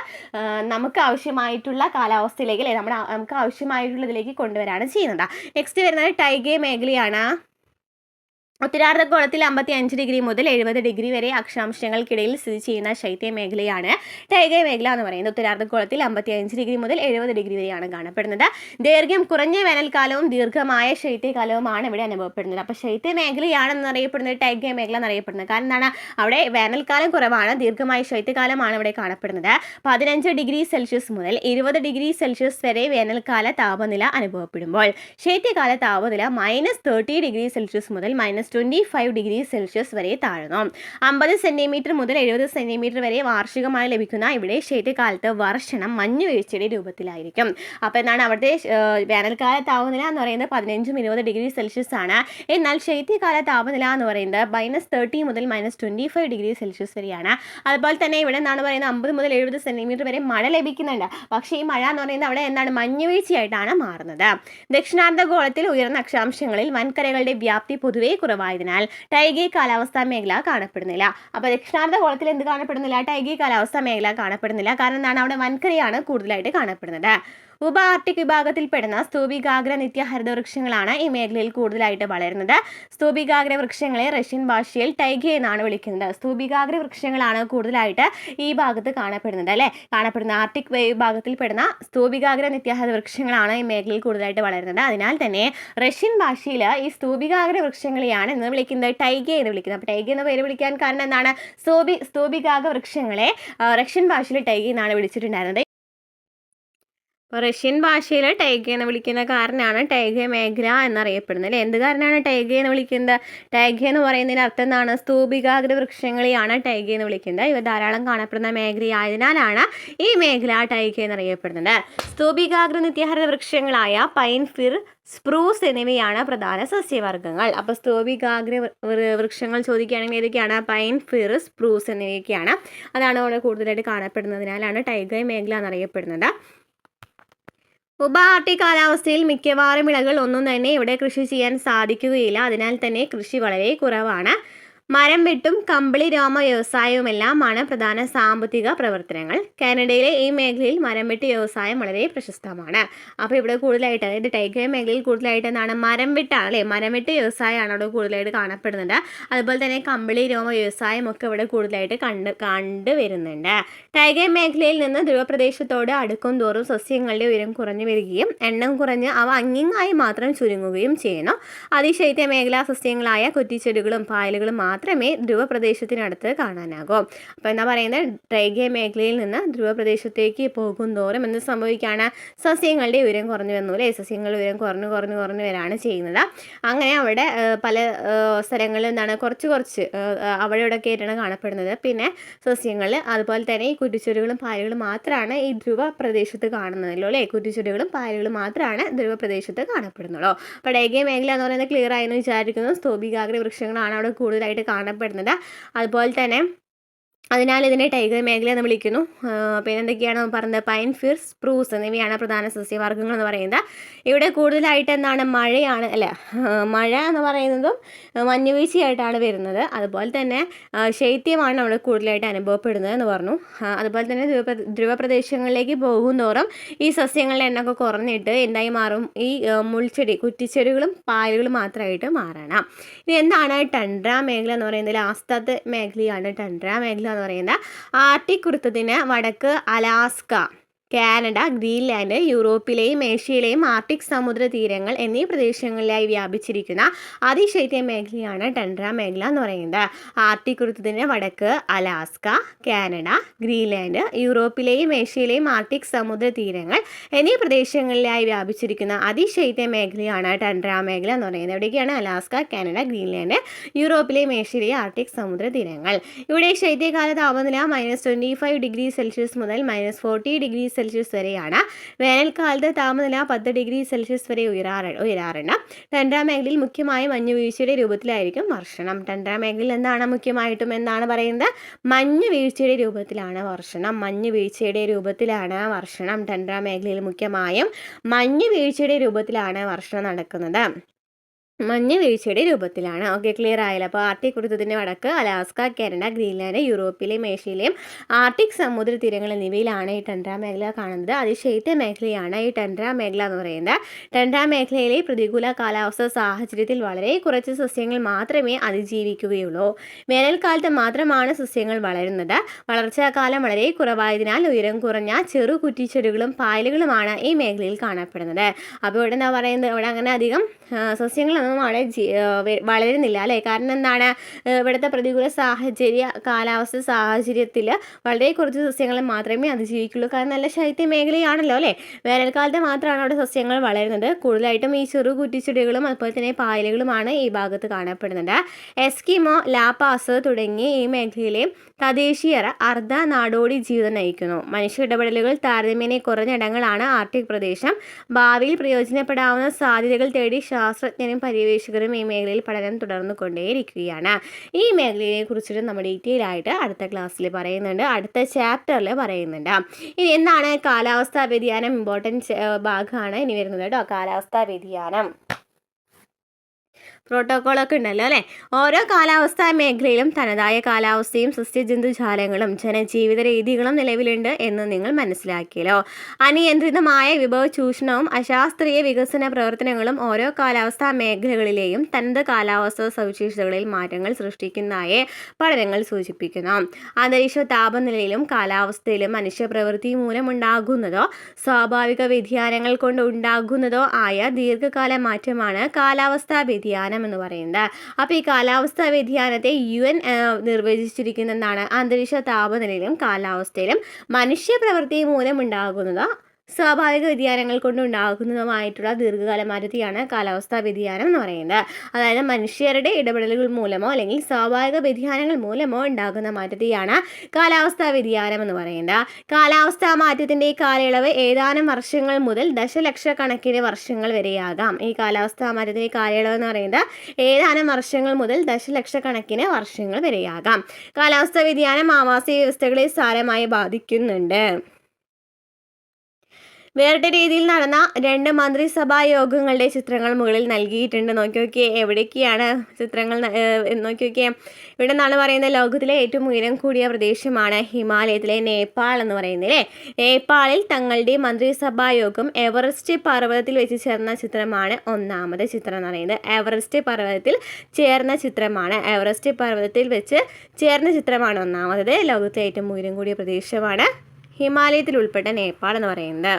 നമുക്ക് ആവശ്യമായിട്ടുള്ള കാലാവസ്ഥയിലേക്ക് അല്ലേ നമുക്ക് ആവശ്യമായിട്ടുള്ളതിലേക്ക് കൊണ്ടുവരാണ് ചെയ്യുന്നത്. നെക്സ്റ്റ് വരുന്നത് ടൈഗേ മേഖലയാണ്. ഉത്തരാർദ്ധഗോളത്തിൽ 55 ഡിഗ്രി മുതൽ 70 ഡിഗ്രി വരെ അക്ഷാംശങ്ങൾക്കിടയിൽ സ്ഥിതി ചെയ്യുന്ന ശൈത്യ മേഖലയാണ് ടൈഗേ മേഖല എന്ന് പറയുന്നത്. ഉത്തരാർദ്ധഗോളത്തിൽ 55 ഡിഗ്രി മുതൽ 70 ഡിഗ്രി വരെയാണ് കാണപ്പെടുന്നത്. ദൈർഘ്യം കുറഞ്ഞ വേനൽക്കാലവും ദീർഘമായ ശൈത്യകാലവുമാണ് ഇവിടെ അനുഭവപ്പെടുന്നത്. അപ്പോൾ ശൈത്യ മേഖലയാണെന്നറിയപ്പെടുന്നത് ടൈഗേ മേഖല എന്നറിയപ്പെടുന്നത്. കാരണം എന്താണ്, അവിടെ വേനൽക്കാലം കുറവാണ്, ദീർഘമായ ശൈത്യകാലമാണ് ഇവിടെ കാണപ്പെടുന്നത്. 15 ഡിഗ്രി സെൽഷ്യസ് മുതൽ 20 ഡിഗ്രി സെൽഷ്യസ് വരെ വേനൽക്കാല താപനില അനുഭവപ്പെടുമ്പോൾ ശൈത്യകാല താപനില -30 ഡിഗ്രി സെൽഷ്യസ് മുതൽ -25 ഡിഗ്രി സെൽഷ്യസ് വരെ താഴ്ന്നു. 50 സെന്റിമീറ്റർ മുതൽ 70 സെന്റിമീറ്റർ വരെ വാർഷികമായി ലഭിക്കുന്ന ഇവിടെ ശൈത്യകാലത്ത് വർഷണം മഞ്ഞുവീഴ്ചയുടെ രൂപത്തിലായിരിക്കും. അപ്പോൾ എന്താണ്, അവിടുത്തെ വേനൽക്കാല താപനില എന്ന് പറയുന്നത് 15-20 ഡിഗ്രി സെൽഷ്യസ് ആണ്. എന്നാൽ ശൈത്യകാല താപനില എന്ന് പറയുന്നത് -30 മുതൽ -25 ഡിഗ്രി സെൽഷ്യസ് വരെയാണ്. അതുപോലെ തന്നെ ഇവിടെ എന്താണ് പറയുന്നത്, 50 മുതൽ 70 സെന്റിമീറ്റർ വരെ മഴ ലഭിക്കുന്നുണ്ട്. പക്ഷേ ഈ മഴ എന്ന് പറയുന്നത് അവിടെ എന്താണ്, മഞ്ഞുവീഴ്ചയായിട്ടാണ് മാറുന്നത്. ദക്ഷിണാർദ്ധഗോളത്തിൽ ഉയർന്ന അക്ഷാംശങ്ങളിൽ വൻകരകളുടെ വ്യാപ്തി പൊതുവെ കുറവായതിനാൽ ടൈഗേ കാലാവസ്ഥാ മേഖല കാണപ്പെടുന്നില്ല. അപ്പോൾ ദക്ഷിണാർദ്ധഗോളത്തിൽ എന്ത് കാണപ്പെടുന്നില്ല, ടൈഗേ കാലാവസ്ഥാ മേഖല കാണപ്പെടുന്നില്ല. കാരണം എന്താണ്, അവിടെ വൻകരയാണ് കൂടുതലായിട്ട് കാണപ്പെടുന്നത്. ഉപ ആർട്ടിക് വിഭാഗത്തിൽപ്പെടുന്ന സ്തൂപികാഗ്ര നിത്യഹരിത വൃക്ഷങ്ങളാണ് ഈ മേഖലയിൽ കൂടുതലായിട്ട് വളരുന്നത്. സ്തൂപികാഗ്ര വൃക്ഷങ്ങളെ റഷ്യൻ ഭാഷയിൽ ടൈഗേ എന്നാണ് വിളിക്കുന്നത്. സ്തൂപികാഗ്ര വൃക്ഷങ്ങളാണ് കൂടുതലായിട്ട് ഈ ഭാഗത്ത് കാണപ്പെടുന്നത് അല്ലേ. ആർട്ടിക് വിഭാഗത്തിൽപ്പെടുന്ന സ്തൂപികാഗ്ര നിത്യഹരിത വൃക്ഷങ്ങളാണ് ഈ മേഖലയിൽ കൂടുതലായിട്ട് വളരുന്നത്. അതിനാൽ തന്നെ റഷ്യൻ ഭാഷയിൽ ഈ സ്തൂപികാഗ്ര വൃക്ഷങ്ങളെയാണ് എന്ന് വിളിക്കുന്നത്, ടൈഗേ എന്ന് വിളിക്കുന്നത്. അപ്പോൾ ടൈഗേ എന്ന പേര് വിളിക്കാൻ കാരണം എന്താണ്, സ്തൂപികാഗ്ര വൃക്ഷങ്ങളെ റഷ്യൻ ഭാഷയിൽ ടൈഗേ എന്നാണ് വിളിച്ചിട്ടുണ്ടായിരുന്നത്. റഷ്യൻ ഭാഷയിൽ ടൈഗേ എന്ന് വിളിക്കുന്ന കാരണമാണ് ടൈഗേ മേഖല എന്നറിയപ്പെടുന്നത് അല്ലേ. എന്ത് കാരണമാണ് ടൈഗേ എന്ന് വിളിക്കുന്നത്, ടൈഗേ എന്ന് പറയുന്നതിന് അർത്ഥം എന്താണ്, സ്തൂപികാഗ്ര വൃക്ഷങ്ങളെയാണ് ടൈഗേ എന്ന് വിളിക്കുന്നത്. ഇവ ധാരാളം കാണപ്പെടുന്ന മേഖലയായതിനാലാണ് ഈ മേഖല ടൈഗേ എന്നറിയപ്പെടുന്നത്. സ്തൂപികാഗ്ര നിത്യഹരിത വൃക്ഷങ്ങളായ പൈൻ, ഫിർ, സ്പ്രൂസ് എന്നിവയാണ് പ്രധാന സസ്യവർഗ്ഗങ്ങൾ. അപ്പോൾ സ്തൂപികാഗ്ര വൃക്ഷങ്ങൾ ചോദിക്കുകയാണെങ്കിൽ ഏതൊക്കെയാണ്, പൈൻ, ഫിർ, സ്പ്രൂസ് എന്നിവയൊക്കെയാണ്. അതാണ് അവിടെ കൂടുതലായിട്ട് കാണപ്പെടുന്നതിനാലാണ് ടൈഗേ മേഖല എന്നറിയപ്പെടുന്നത്. ഉപ ആർട്ടിക് കാലാവസ്ഥയിൽ മിക്കവാറും വിളകൾ ഒന്നും തന്നെ ഇവിടെ കൃഷി ചെയ്യാൻ സാധിക്കുകയില്ല. അതിനാൽ തന്നെ കൃഷി വളരെ കുറവാണ്. മരം വെട്ടും കമ്പിളി രോമ വ്യവസായവുമെല്ലാമാണ് പ്രധാന സാമ്പത്തിക പ്രവർത്തനങ്ങൾ. കാനഡയിലെ ഈ മേഖലയിൽ മരം വെട്ട് വ്യവസായം വളരെ പ്രശസ്തമാണ്. അപ്പോൾ ഇവിടെ കൂടുതലായിട്ട്, അതായത് ടൈഗേ മേഖലയിൽ കൂടുതലായിട്ട് എന്താണ്, മരം വെട്ടാണ് അല്ലേ. മരം വെട്ട് വ്യവസായമാണ് അവിടെ കൂടുതലായിട്ട് കാണപ്പെടുന്നത്. അതുപോലെ തന്നെ കമ്പിളി രോമ വ്യവസായമൊക്കെ ഇവിടെ കൂടുതലായിട്ട് കണ്ടുവരുന്നുണ്ട്. ടൈഗേ മേഖലയിൽ നിന്ന് ധ്രുവപ്രദേശത്തോട് അടുക്കും തോറും സസ്യങ്ങളുടെ ഉയരം കുറഞ്ഞു വരികയും എണ്ണം കുറഞ്ഞ് അവ അങ്ങിങ്ങായി മാത്രം ചുരുങ്ങുകയും ചെയ്യുന്നു. അതിശൈത്യ മേഖലാ സസ്യങ്ങളായ കുറ്റിച്ചെടികളും പായലുകളും മാത്രമേ ധ്രുവപ്രദേശത്തിനടുത്ത് കാണാനാകൂ. അപ്പോൾ എന്താ പറയുന്നത്, ടൈഗേ മേഖലയിൽ നിന്ന് ധ്രുവപ്രദേശത്തേക്ക് പോകുന്തോറും എന്ത് സംഭവിക്കുകയാണ്, സസ്യങ്ങളുടെ ഉയരം കുറഞ്ഞു വന്നു അല്ലേ. സസ്യങ്ങളുടെ ഉയരം കുറഞ്ഞു വരാണ് ചെയ്യുന്നത്. അങ്ങനെ അവിടെ പല സ്ഥലങ്ങളിൽ എന്താണ്, കുറച്ച് അവിടെയൊക്കെ ആയിട്ടാണ് കാണപ്പെടുന്നത്. പിന്നെ സസ്യങ്ങൾ അതുപോലെ തന്നെ ഈ കുറ്റിച്ചെടികളും പായലുകളും മാത്രമാണ് ഈ ധ്രുവപ്രദേശത്ത് കാണുന്നതല്ലോ അല്ലേ. കുറ്റിച്ചെടികളും പായലുകളും മാത്രമാണ് ധ്രുവപ്രദേശത്ത് കാണപ്പെടുന്നുള്ളൂ. അപ്പോൾ ടൈഗേ മേഖല എന്ന് പറയുന്നത് ക്ലിയർ ആയെന്ന് വിചാരിക്കുന്നു. സ്തൂപികാഗ്ര വൃക്ഷങ്ങളാണ് അവിടെ കൂടുതലായിട്ട് കാണപ്പെടുന്നത്. അതുപോലെ തന്നെ അതിനാൽ ഇതിനെ ടൈഗർ മേഖല എന്ന് വിളിക്കുന്നു. പിന്നെ എന്തൊക്കെയാണ് പറഞ്ഞത്, പൈൻ, ഫിർ, സ്പ്രൂസ് എന്നിവയാണ് പ്രധാന സസ്യവർഗ്ഗങ്ങൾ എന്ന് പറയുന്നത്. ഇവിടെ കൂടുതലായിട്ട് എന്താണ്, മഴയാണ് അല്ലേ. മഴ എന്ന് പറയുന്നതും മഞ്ഞുവീഴ്ചയായിട്ടാണ് വരുന്നത്. അതുപോലെ തന്നെ ശൈത്യമാണ് അവിടെ കൂടുതലായിട്ട് അനുഭവപ്പെടുന്നത് എന്ന് പറഞ്ഞു. അതുപോലെ തന്നെ ധ്രുവപ്രദേശങ്ങളിലേക്ക് പോകുന്തോറും ഈ സസ്യങ്ങളുടെ എണ്ണമൊക്കെ കുറഞ്ഞിട്ട് എന്തായി മാറും, ഈ മുൾച്ചെടി, കുറ്റിച്ചെടികളും പായലുകളും മാത്രമായിട്ട് മാറണം. ഇനി എന്താണ് ടണ്ട്ര മേഖല എന്ന് പറയുന്നത്, ലാസ്റ്റത്തെ മേഖലയാണ് ടണ്ട്ര മേഖല എന്ന് പറയുന്നത്. ആർട്ടിക് വൃത്തത്തിന് വടക്ക് അലാസ്ക, കാനഡ, ഗ്രീൻലാൻഡ്, യൂറോപ്പിലെയും ഏഷ്യയിലെയും ആർട്ടിക് സമുദ്ര തീരങ്ങൾ എന്നീ പ്രദേശങ്ങളിലായി വ്യാപിച്ചിരിക്കുന്ന അതിശൈത്യ മേഖലയാണ് ടണ്ട്ര മേഖല എന്ന് പറയുന്നത്. ആർട്ടിക് വൃത്തത്തിന് വടക്ക് അലാസ്ക, കാനഡ, ഗ്രീൻലാൻഡ്, യൂറോപ്പിലെയും ഏഷ്യയിലെയും ആർട്ടിക് സമുദ്ര തീരങ്ങൾ എന്നീ പ്രദേശങ്ങളിലായി വ്യാപിച്ചിരിക്കുന്ന അതിശൈത്യ മേഖലയാണ് ടണ്ട്ര മേഖല എന്ന് പറയുന്നത്. എവിടേക്കാണ്? അലാസ്ക, കാനഡ, ഗ്രീൻലാൻഡ്, യൂറോപ്പിലെയും ഏഷ്യയിലെയും ആർട്ടിക് സമുദ്ര തീരങ്ങൾ. ഇവിടെ ശൈത്യകാല താപനില -25 ഡിഗ്രി സെൽഷ്യസ് മുതൽ -40 ഡിഗ്രി സെൽഷ്യസ് വരെയാണ്. വേനൽക്കാലത്ത് താപനില 10 ഡിഗ്രി സെൽഷ്യസ് വരെ ഉയരാറുണ്ട്. ടണ്ട്ര മേഖലയിൽ മുഖ്യമായും മഞ്ഞുവീഴ്ചയുടെ രൂപത്തിലായിരിക്കും വർഷണം. ടണ്ട്ര മേഖലയിൽ എന്താണ് മുഖ്യമായിട്ടും എന്താണ് പറയുന്നത്? മഞ്ഞുവീഴ്ചയുടെ രൂപത്തിലാണ് വർഷണം. മഞ്ഞുവീഴ്ചയുടെ രൂപത്തിലാണ് വർഷണം. ടണ്ട്ര മേഖലയിൽ മുഖ്യമായും മഞ്ഞുവീഴ്ചയുടെ രൂപത്തിലാണ് വർഷണം നടക്കുന്നത്. മഞ്ഞുവീഴ്ചയുടെ രൂപത്തിലാണ്. ഓക്കെ, ക്ലിയർ ആയല്ലോ. അപ്പോൾ ആർട്ടിക് വൃത്തത്തിൻ്റെ വടക്ക് അലാസ്ക, കാനഡ, ഗ്രീൻലാൻഡ്, യൂറോപ്പിലെയും ഏഷ്യയിലെയും ആർട്ടിക് സമുദ്ര തീരങ്ങൾ എന്നിവയിലാണ് ഈ ടണ്ട്ര മേഖല കാണുന്നത്. അതിശൈത്യ മേഖലയാണ് ഈ ടണ്ട്ര മേഖല എന്ന് പറയുന്നത്. ടണ്ട്ര മേഖലയിലെ പ്രതികൂല കാലാവസ്ഥ സാഹചര്യത്തിൽ വളരെ കുറച്ച് സസ്യങ്ങൾ മാത്രമേ അതിജീവിക്കുകയുള്ളൂ. വേനൽക്കാലത്ത് മാത്രമാണ് സസ്യങ്ങൾ വളരുന്നത്. വളർച്ചാകാലം വളരെ കുറവായതിനാൽ ഉയരം കുറഞ്ഞ ചെറു കുറ്റിച്ചെടികളും പായലുകളുമാണ് ഈ മേഖലയിൽ കാണപ്പെടുന്നത്. അപ്പോൾ ഇവിടെ എന്താ പറയുന്നത്? ഇവിടെ അങ്ങനെ അധികം സസ്യങ്ങളൊന്നും വളരുന്നില്ല അല്ലേ? കാരണം എന്താണ്? ഇവിടുത്തെ പ്രതികൂല കാലാവസ്ഥ സാഹചര്യത്തിൽ വളരെ കുറച്ച് സസ്യങ്ങൾ മാത്രമേ അതിജീവിക്കുള്ളൂ. കാരണം നല്ല ശൈത്യ മേഖലയാണല്ലോ അല്ലേ? വേനൽക്കാലത്ത് മാത്രമാണ് അവിടെ സസ്യങ്ങൾ വളരുന്നത്. കൂടുതലായിട്ടും ഈ ചെറു കുറ്റിച്ചെടികളും അതുപോലെ തന്നെ പായലുകളുമാണ് ഈ ഭാഗത്ത് കാണപ്പെടുന്നത്. എസ്കിമോ, ലാപാസ് തുടങ്ങി ഈ മേഖലയിലെ തദ്ദേശീയർ അർദ്ധ നാടോടി ജീവിതം നയിക്കുന്നു. മനുഷ്യ ഇടപെടലുകൾ താരതമ്യേന കുറഞ്ഞ ഇടങ്ങളാണ് ആർട്ടിക് പ്രദേശം. ഭാവിയിൽ പ്രയോജനപ്പെടാവുന്ന സാധ്യതകൾ തേടി ശാസ്ത്രജ്ഞരും പര്യവേഷകരും ഈ മേഖലയിൽ പഠനം തുടർന്നു കൊണ്ടേയിരിക്കുകയാണ്. ഈ മേഖലയെ കുറിച്ചിട്ട് നമ്മൾ ഡീറ്റെയിൽ ആയിട്ട് അടുത്ത ക്ലാസ്സിൽ പറയുന്നുണ്ട്, അടുത്ത ചാപ്റ്ററിൽ പറയുന്നുണ്ട്. ഇനി എന്താണ് കാലാവസ്ഥാ വ്യതിയാനം? ഇമ്പോർട്ടൻറ്റ് ഭാഗമാണ് ഇനി വരുന്നത് കേട്ടോ. കാലാവസ്ഥാ വ്യതിയാനം പ്രോട്ടോക്കോളൊക്കെ ഉണ്ടല്ലോ അല്ലേ? ഓരോ കാലാവസ്ഥാ മേഖലയിലും തനതായ കാലാവസ്ഥയും സസ്യജന്തുജാലങ്ങളും ജനജീവിത രീതികളും നിലവിലുണ്ട് എന്ന് നിങ്ങൾ മനസ്സിലാക്കിയല്ലോ. അനിയന്ത്രിതമായ വിഭവ ചൂഷണവും അശാസ്ത്രീയ വികസന പ്രവർത്തനങ്ങളും ഓരോ കാലാവസ്ഥാ മേഖലകളിലെയും തനത് കാലാവസ്ഥാ സവിശേഷതകളിൽ മാറ്റങ്ങൾ സൃഷ്ടിക്കുന്നതായി പഠനങ്ങൾ സൂചിപ്പിക്കുന്നു. അന്തരീക്ഷ താപനിലയിലും കാലാവസ്ഥയിലും മനുഷ്യപ്രവൃത്തി മൂലമുണ്ടാകുന്നതോ സ്വാഭാവിക വ്യതിയാനങ്ങൾ കൊണ്ട് ഉണ്ടാകുന്നതോ ആയ ദീർഘകാല മാറ്റമാണ് കാലാവസ്ഥാ വ്യതിയാനം എന്ന് പറയുന്നത്. അപ്പോൾ ഈ കാലാവസ്ഥാ വ്യതിയാനത്തെ UN നിർവചിച്ചിരിക്കുന്നതാണ് അന്തരീക്ഷ താപനിലയിലും കാലാവസ്ഥയിലും മനുഷ്യപ്രവൃത്തി മൂലമുണ്ടാകുന്നത് സ്വാഭാവിക വ്യതിയാനങ്ങൾ കൊണ്ടുണ്ടാകുന്നതുമായിട്ടുള്ള ദീർഘകാല മാറ്റത്തെയാണ് കാലാവസ്ഥാ വ്യതിയാനം എന്ന് പറയുന്നത്. അതായത് മനുഷ്യരുടെ ഇടപെടലുകൾ മൂലമോ അല്ലെങ്കിൽ സ്വാഭാവിക വ്യതിയാനങ്ങൾ മൂലമോ ഉണ്ടാകുന്ന മാറ്റത്തെയാണ് കാലാവസ്ഥാ വ്യതിയാനം എന്ന് പറയുന്നത്. കാലാവസ്ഥാ മാറ്റത്തിൻ്റെ കാലയളവ് ഏതാനും വർഷങ്ങൾ മുതൽ ദശലക്ഷക്കണക്കിന് വർഷങ്ങൾ വരെയാകാം. ഈ കാലാവസ്ഥാ മാറ്റത്തിൻ്റെ കാലയളവ് എന്ന് പറയുന്നത് ഏതാനും വർഷങ്ങൾ മുതൽ ദശലക്ഷക്കണക്കിന് വർഷങ്ങൾ വരെയാകാം. കാലാവസ്ഥാ വ്യതിയാനം ആവാസ വ്യവസ്ഥകളെ സാരമായി ബാധിക്കുന്നുണ്ട്. വേറിട്ട രീതിയിൽ നടന്ന 2 മന്ത്രിസഭാ യോഗങ്ങളുടെ ചിത്രങ്ങൾ മുകളിൽ നൽകിയിട്ടുണ്ട്. നോക്കിയൊക്കെ എവിടേക്കാണ് ചിത്രങ്ങൾ നോക്കിയൊക്കെ. ഇവിടെ നിന്നാണ് പറയുന്നത് ലോകത്തിലെ ഏറ്റവും ഉയരം കൂടിയ പ്രദേശമാണ് ഹിമാലയത്തിലെ നേപ്പാൾ എന്ന് പറയുന്നത് അല്ലേ? നേപ്പാളിൽ തങ്ങളുടെ മന്ത്രിസഭാ യോഗം എവറസ്റ്റ് പർവ്വതത്തിൽ വെച്ച് ചേർന്ന ചിത്രമാണ് ഒന്നാമത് ചിത്രം എന്ന് പറയുന്നത്. എവറസ്റ്റ് പർവ്വതത്തിൽ ചേർന്ന ചിത്രമാണ്. എവറസ്റ്റ് പർവ്വതത്തിൽ വെച്ച് ചേർന്ന ചിത്രമാണ് ഒന്നാമത്. ലോകത്തിലെ ഏറ്റവും ഉയരം കൂടിയ പ്രദേശമാണ് ഹിമാലയത്തിൽ ഉൾപ്പെട്ട നേപ്പാൾ എന്ന് പറയുന്നത്.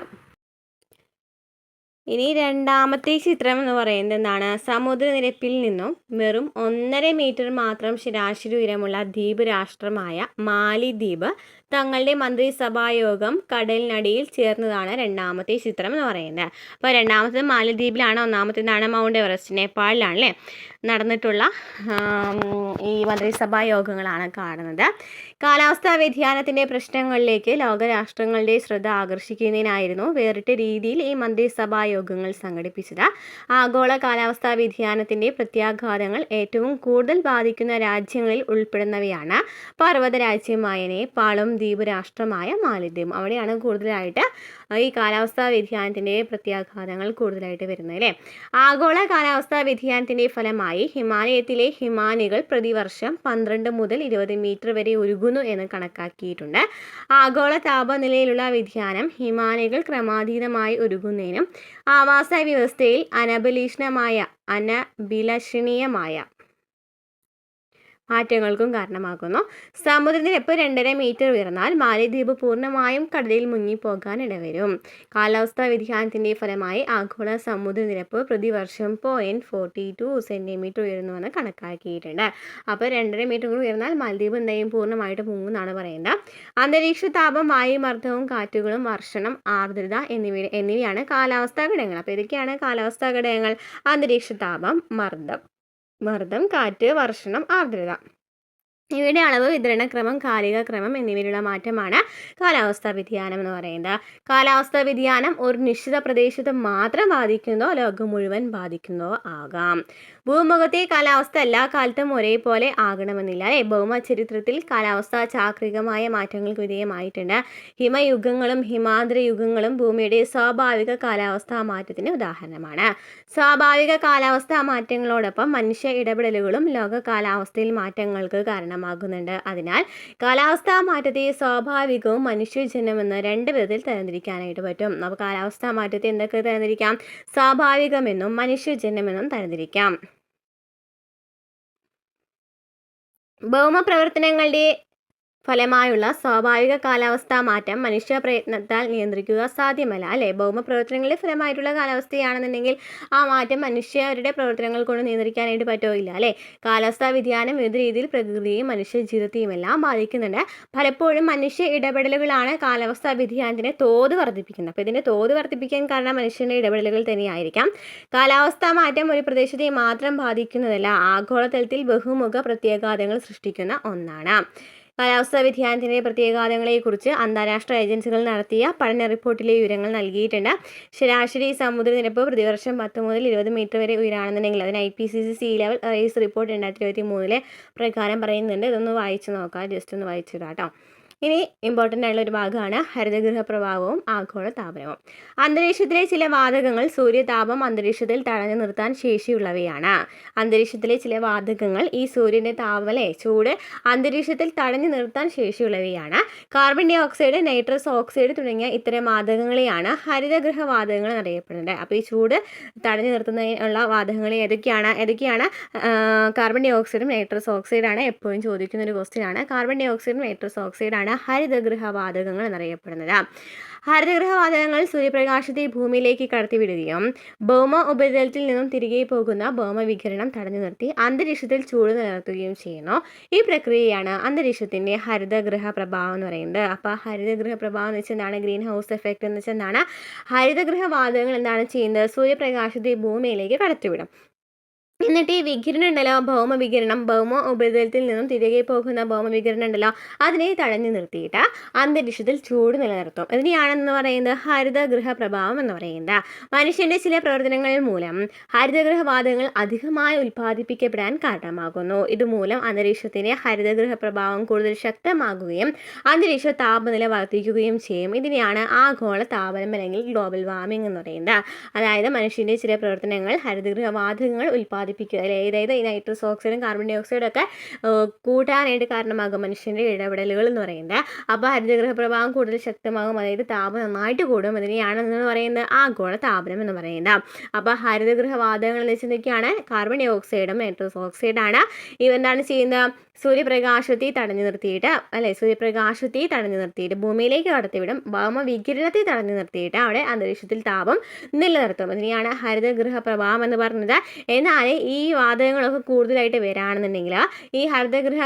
ഇനി രണ്ടാമത്തെ ചിത്രം എന്ന് പറയുന്നത് എന്താണ്? സമുദ്രനിരപ്പിൽ നിന്നും വെറും 1.5 മീറ്റർ മാത്രം ശരാശരി ഉയരമുള്ള ദ്വീപ് രാഷ്ട്രമായ മാലിദ്വീപ് തങ്ങളുടെ മന്ത്രിസഭായോഗം കടലിനടിയിൽ ചേർന്നതാണ് രണ്ടാമത്തെ ചിത്രം എന്ന് പറയുന്നത്. അപ്പോൾ രണ്ടാമത്തേത് മാലിദ്വീപിലാണ്, ഒന്നാമത്തേതാണ് മൗണ്ട് എവറസ്റ്റ് നേപ്പാളിലാണ് അല്ലേ നടന്നിട്ടുള്ള ഈ മന്ത്രിസഭാ യോഗങ്ങളാണ് കാണുന്നത്. കാലാവസ്ഥാ വ്യതിയാനത്തിൻ്റെ പ്രശ്നങ്ങളിലേക്ക് ലോകരാഷ്ട്രങ്ങളുടെ ശ്രദ്ധ ആകർഷിക്കുന്നതിനായിരുന്നു വേറിട്ട രീതിയിൽ ഈ മന്ത്രിസഭാ യോഗങ്ങൾ സംഘടിപ്പിച്ചത്. ആഗോള കാലാവസ്ഥാ വ്യതിയാനത്തിൻ്റെ പ്രത്യാഘാതങ്ങൾ ഏറ്റവും കൂടുതൽ ബാധിക്കുന്ന രാജ്യങ്ങളിൽ ഉൾപ്പെടുന്നവയാണ് പർവ്വത രാജ്യമായ നേപ്പാളും ദ്വീപ് രാഷ്ട്രമായ മാലിദ്വീപും. അവിടെയാണ് കൂടുതലായിട്ട് ഈ കാലാവസ്ഥാ വ്യതിയാനത്തിൻ്റെ പ്രത്യാഘാതങ്ങൾ കൂടുതലായിട്ട് വരുന്നത് അല്ലേ? ആഗോള കാലാവസ്ഥാ വ്യതിയാനത്തിൻ്റെ ഫലമായി ഹിമാലയത്തിലെ ഹിമാനികൾ പ്രതിവർഷം 12 മുതൽ 20 മീറ്റർ വരെ ഉരുകുന്നു എന്ന് കണക്കാക്കിയിട്ടുണ്ട്. ആഗോള താപനിലയിലുള്ള വ്യതിയാനം ഹിമാനികൾ ക്രമാതീതമായി ഉരുകുന്നതിനും ആവാസ വ്യവസ്ഥയിൽ അനഭിലഷണീയമായ മാറ്റങ്ങൾക്കും കാരണമാകുന്നു. സമുദ്രനിരപ്പ് 2.5 മീറ്റർ ഉയർന്നാൽ മാലിദ്വീപ് പൂർണ്ണമായും കടലിൽ മുങ്ങിപ്പോകാൻ ഇടവരും. കാലാവസ്ഥാ വ്യതിയാനത്തിന്റെ ഫലമായി ആഗോള സമുദ്രനിരപ്പ് പ്രതിവർഷം 0.42 സെന്റിമീറ്റർ ഉയരുന്നുവെന്ന് കണക്കാക്കിയിട്ടുണ്ട്. അപ്പോൾ 2.5 മീറ്റർ കൂടി ഉയർന്നാൽ മാലദ്വീപ് എന്തായും പൂർണ്ണമായിട്ട് മുങ്ങുമെന്നാണ് പറയുന്നത്. അന്തരീക്ഷ താപം, വായുമർദ്ദവും, കാറ്റുകളും, വർഷണം, ആർദ്രത എന്നിവയാണ് കാലാവസ്ഥാ ഘടകങ്ങൾ. അപ്പോൾ ഇതൊക്കെയാണ് കാലാവസ്ഥാ ഘടകങ്ങൾ: അന്തരീക്ഷ താപം, മർദ്ദം, കാറ്റ്, വർഷണം, ആർദ്രത. ഇവയുടെ അളവ്, വിതരണക്രമം, കാലിക ക്രമം എന്നിവയിലുള്ള മാറ്റമാണ് കാലാവസ്ഥാ വ്യതിയാനം എന്ന് പറയുന്നത്. കാലാവസ്ഥാ വ്യതിയാനം ഒരു നിശ്ചിത പ്രദേശത്ത് മാത്രം ബാധിക്കുന്നതോ ലോകം മുഴുവൻ ബാധിക്കുന്നതോ ആകാം. ഭൂമുഖത്തെ കാലാവസ്ഥ എല്ലാ കാലത്തും ഒരേപോലെ ആകണമെന്നില്ല. ഭൗമചരിത്രത്തിൽ കാലാവസ്ഥ ചാക്രികമായ മാറ്റങ്ങൾക്ക് വിധേയമായിട്ടുണ്ട്. ഹിമയുഗങ്ങളും ഹിമാദ്രയുഗങ്ങളും ഭൂമിയുടെ സ്വാഭാവിക കാലാവസ്ഥാ മാറ്റത്തിന് ഉദാഹരണമാണ്. സ്വാഭാവിക കാലാവസ്ഥാ മാറ്റങ്ങളോടൊപ്പം മനുഷ്യ ഇടപെടലുകളും ലോക കാലാവസ്ഥയിൽ മാറ്റങ്ങൾക്ക് കാരണമാകുന്നുണ്ട്. അതിനാൽ കാലാവസ്ഥാ മാറ്റത്തെ സ്വാഭാവികവും മനുഷ്യജന്യമെന്ന് 2 വിധത്തിൽ തരംതിരിക്കാനായിട്ട് പറ്റും. നമുക്ക് കാലാവസ്ഥാ മാറ്റത്തെ എന്തൊക്കെ തരംതിരിക്കാം? സ്വാഭാവികമെന്നും മനുഷ്യജന്യമെന്നും തരംതിരിക്കാം. ഭൗമപ്രവർത്തനങ്ങളുടെ ഫലമായുള്ള സ്വാഭാവിക കാലാവസ്ഥാ മാറ്റം മനുഷ്യ പ്രയത്നത്താൽ നിയന്ത്രിക്കുക സാധ്യമല്ല. അല്ലേ? ഭൗമപ്രവർത്തനങ്ങളുടെ ഫലമായിട്ടുള്ള കാലാവസ്ഥയാണെന്നുണ്ടെങ്കിൽ ആ മാറ്റം മനുഷ്യരുടെ പ്രവർത്തനങ്ങൾ കൊണ്ട് നിയന്ത്രിക്കാനായിട്ട് പറ്റുമോ? ഇല്ല. അല്ലേ? കാലാവസ്ഥാ വ്യതിയാനം വിവിധ രീതിയിൽ പ്രകൃതിയെയും മനുഷ്യ ജീവിതത്തെയും എല്ലാം ബാധിക്കുന്നുണ്ട്. പലപ്പോഴും മനുഷ്യ ഇടപെടലുകളാണ് കാലാവസ്ഥാ വ്യതിയാനത്തിന് തോത് വർദ്ധിപ്പിക്കുന്നത്. അപ്പോൾ ഇതിൻ്റെ തോത് വർദ്ധിപ്പിക്കാൻ കാരണം മനുഷ്യൻ്റെ ഇടപെടലുകൾ തന്നെയായിരിക്കാം. കാലാവസ്ഥാ മാറ്റം ഒരു പ്രദേശത്തെ മാത്രം ബാധിക്കുന്നതല്ല, ആഗോളതലത്തിൽ ബഹുമുഖ പ്രത്യാഘാതങ്ങൾ സൃഷ്ടിക്കുന്ന ഒന്നാണ്. കാലാവസ്ഥാ വ്യതിയാനത്തിൻ്റെ പ്രത്യാഘാതങ്ങളെക്കുറിച്ച് അന്താരാഷ്ട്ര ഏജൻസികൾ നടത്തിയ പഠന റിപ്പോർട്ടിലെ വിവരങ്ങൾ നൽകിയിട്ടുണ്ട്. ശരാശരി സമുദ്രനിരപ്പ് പ്രതിവർഷം 10 മുതൽ 20 മീറ്റർ വരെ ഉയരാണെന്നുണ്ടെങ്കിൽ അതിന് IPCC see level rice report 2023 പ്രകാരം പറയുന്നുണ്ട്. ഇതൊന്ന് വായിച്ചു നോക്കാം, ജസ്റ്റ് ഒന്ന് വായിച്ചിടാം കേട്ടോ. ഇനി ഇമ്പോർട്ടൻ്റ് ആയിട്ടുള്ള ഒരു ഭാഗമാണ് ഹരിതഗൃഹ പ്രഭാവവും ആഗോള താപനവും. അന്തരീക്ഷത്തിലെ ചില വാതകങ്ങൾ സൂര്യതാപം അന്തരീക്ഷത്തിൽ തടഞ്ഞു നിർത്താൻ ശേഷിയുള്ളവയാണ്. അന്തരീക്ഷത്തിലെ ചില വാതകങ്ങൾ ഈ സൂര്യൻ്റെ ചൂട് അന്തരീക്ഷത്തിൽ തടഞ്ഞു നിർത്താൻ ശേഷിയുള്ളവയാണ്. Carbon dioxide, nitrous oxide തുടങ്ങിയ ഇത്തരം വാതകങ്ങളെയാണ് ഹരിതഗൃഹ വാതകങ്ങൾ എന്നറിയപ്പെടുന്നത്. അപ്പോൾ ഈ ചൂട് തടഞ്ഞു നിർത്തുന്നതിനുള്ള വാതകങ്ങൾ ഏതൊക്കെയാണ്? കാർബൺ ഡൈ ഓക്സൈഡും നൈട്രസ് ഓക്സൈഡാണ്. എപ്പോഴും ചോദിക്കുന്ന ഒരു ക്വസ്റ്റ്യൻ ആണ്. കാർബൺ ഡൈ ഓക്സൈഡും നൈട്രസ് ഓക്സൈഡാണ് ഹരിതഗൃഹ വാതകങ്ങൾ എന്നറിയപ്പെടുന്നത്. ഹരിതഗൃഹ വാതകങ്ങൾ സൂര്യപ്രകാശത്തെ ഭൂമിയിലേക്ക് കടത്തിവിടുകയും ഭൗമ ഉപരിതലത്തിൽ നിന്നും തിരികെ പോകുന്ന ഭൗമവികിരണം തടഞ്ഞു നിർത്തി അന്തരീക്ഷത്തിൽ ചൂട് നിലനിർത്തുകയും ചെയ്യുന്നു. ഈ പ്രക്രിയയാണ് അന്തരീക്ഷത്തിൻ്റെ ഹരിതഗൃഹ പ്രഭാവം എന്ന് പറയുന്നത്. അപ്പോൾ ഹരിതഗൃഹ പ്രഭാവം എന്ന് വെച്ചാൽ എന്താണ്? ഗ്രീൻ ഹൗസ് എഫക്റ്റ് എന്ന് വെച്ചാൽ എന്താണ്? ഹരിതഗൃഹ വാതകങ്ങൾ എന്താണ് ചെയ്യുന്നത്? സൂര്യപ്രകാശത്തെ ഭൂമിയിലേക്ക് കടത്തിവിടും. എന്നിട്ട് ഈ വികിരണം ഉണ്ടല്ലോ, ഭൗമ ഉപരിതലത്തിൽ നിന്നും തിരികെ പോകുന്ന ഭൗമവികിരണം ഉണ്ടല്ലോ, അതിനെ തടഞ്ഞു നിർത്തിയിട്ട് അന്തരീക്ഷത്തിൽ ചൂട് നിലനിർത്തും. ഇതിനെയാണെന്ന് പറയുന്നത് ഹരിതഗൃഹ പ്രഭാവം എന്ന് പറയുന്നത്. മനുഷ്യൻ്റെ ചില പ്രവർത്തനങ്ങൾ മൂലം ഹരിതഗൃഹ വാതകങ്ങൾ അധികമായി ഉൽപ്പാദിപ്പിക്കപ്പെടാൻ കാരണമാകുന്നു. ഇതുമൂലം അന്തരീക്ഷത്തിൻ്റെ ഹരിതഗൃഹ പ്രഭാവം കൂടുതൽ ശക്തമാകുകയും അന്തരീക്ഷ താപനില വർദ്ധിക്കുകയും ചെയ്യും. ഇതിനെയാണ് ആഗോള താപനം അല്ലെങ്കിൽ ഗ്ലോബൽ വാർമിംഗ് എന്ന് പറയുന്നത്. അതായത് മനുഷ്യൻ്റെ ചില പ്രവർത്തനങ്ങൾ ഹരിതഗൃഹ വാതകങ്ങൾ ഉൽപ്പാദിപ്പിക്കുക, അതായത് ഈ നൈട്രസ് ഓക്സൈഡും കാർബൺ ഡൈ ഓക്സൈഡും ഒക്കെ കൂട്ടാനായിട്ട് കാരണമാകും മനുഷ്യൻ്റെ ഇടപെടലുകൾ എന്ന് പറയുന്നത്. അപ്പോൾ ഹരിതഗൃഹ പ്രഭാവം കൂടുതൽ ശക്തമാകും, അതായത് താപം നന്നായിട്ട് കൂടും. ഇതിനെയാണെന്ന് പറയുന്നത് ആഗോള താപനം എന്ന് പറയുന്നത്. അപ്പോൾ ഹരിതഗൃഹ വാതകങ്ങൾ എന്ന് വെച്ചിട്ടൊക്കെയാണ് കാർബൺ ഡൈ ഓക്സൈഡും നൈട്രസ് ഓക്സൈഡാണ്. ഇവന്താണ് ചെയ്യുന്നത്? സൂര്യപ്രകാശത്തെ തടഞ്ഞു നിർത്തിയിട്ട് ഭൂമിയിലേക്ക് കടത്തിവിടും. ഭൗമവികിരണത്തെ തടഞ്ഞു നിർത്തിയിട്ട് അവിടെ അന്തരീക്ഷത്തിൽ താപം നിലനിർത്തും. ഇതിനെയാണ് ഹരിതഗൃഹ പ്രഭാവം എന്ന് പറഞ്ഞത്. എന്നാൽ ഈ വാതകങ്ങളൊക്കെ കൂടുതലായിട്ട് വരാണെന്നുണ്ടെങ്കിൽ ഈ ഹരിതഗൃഹ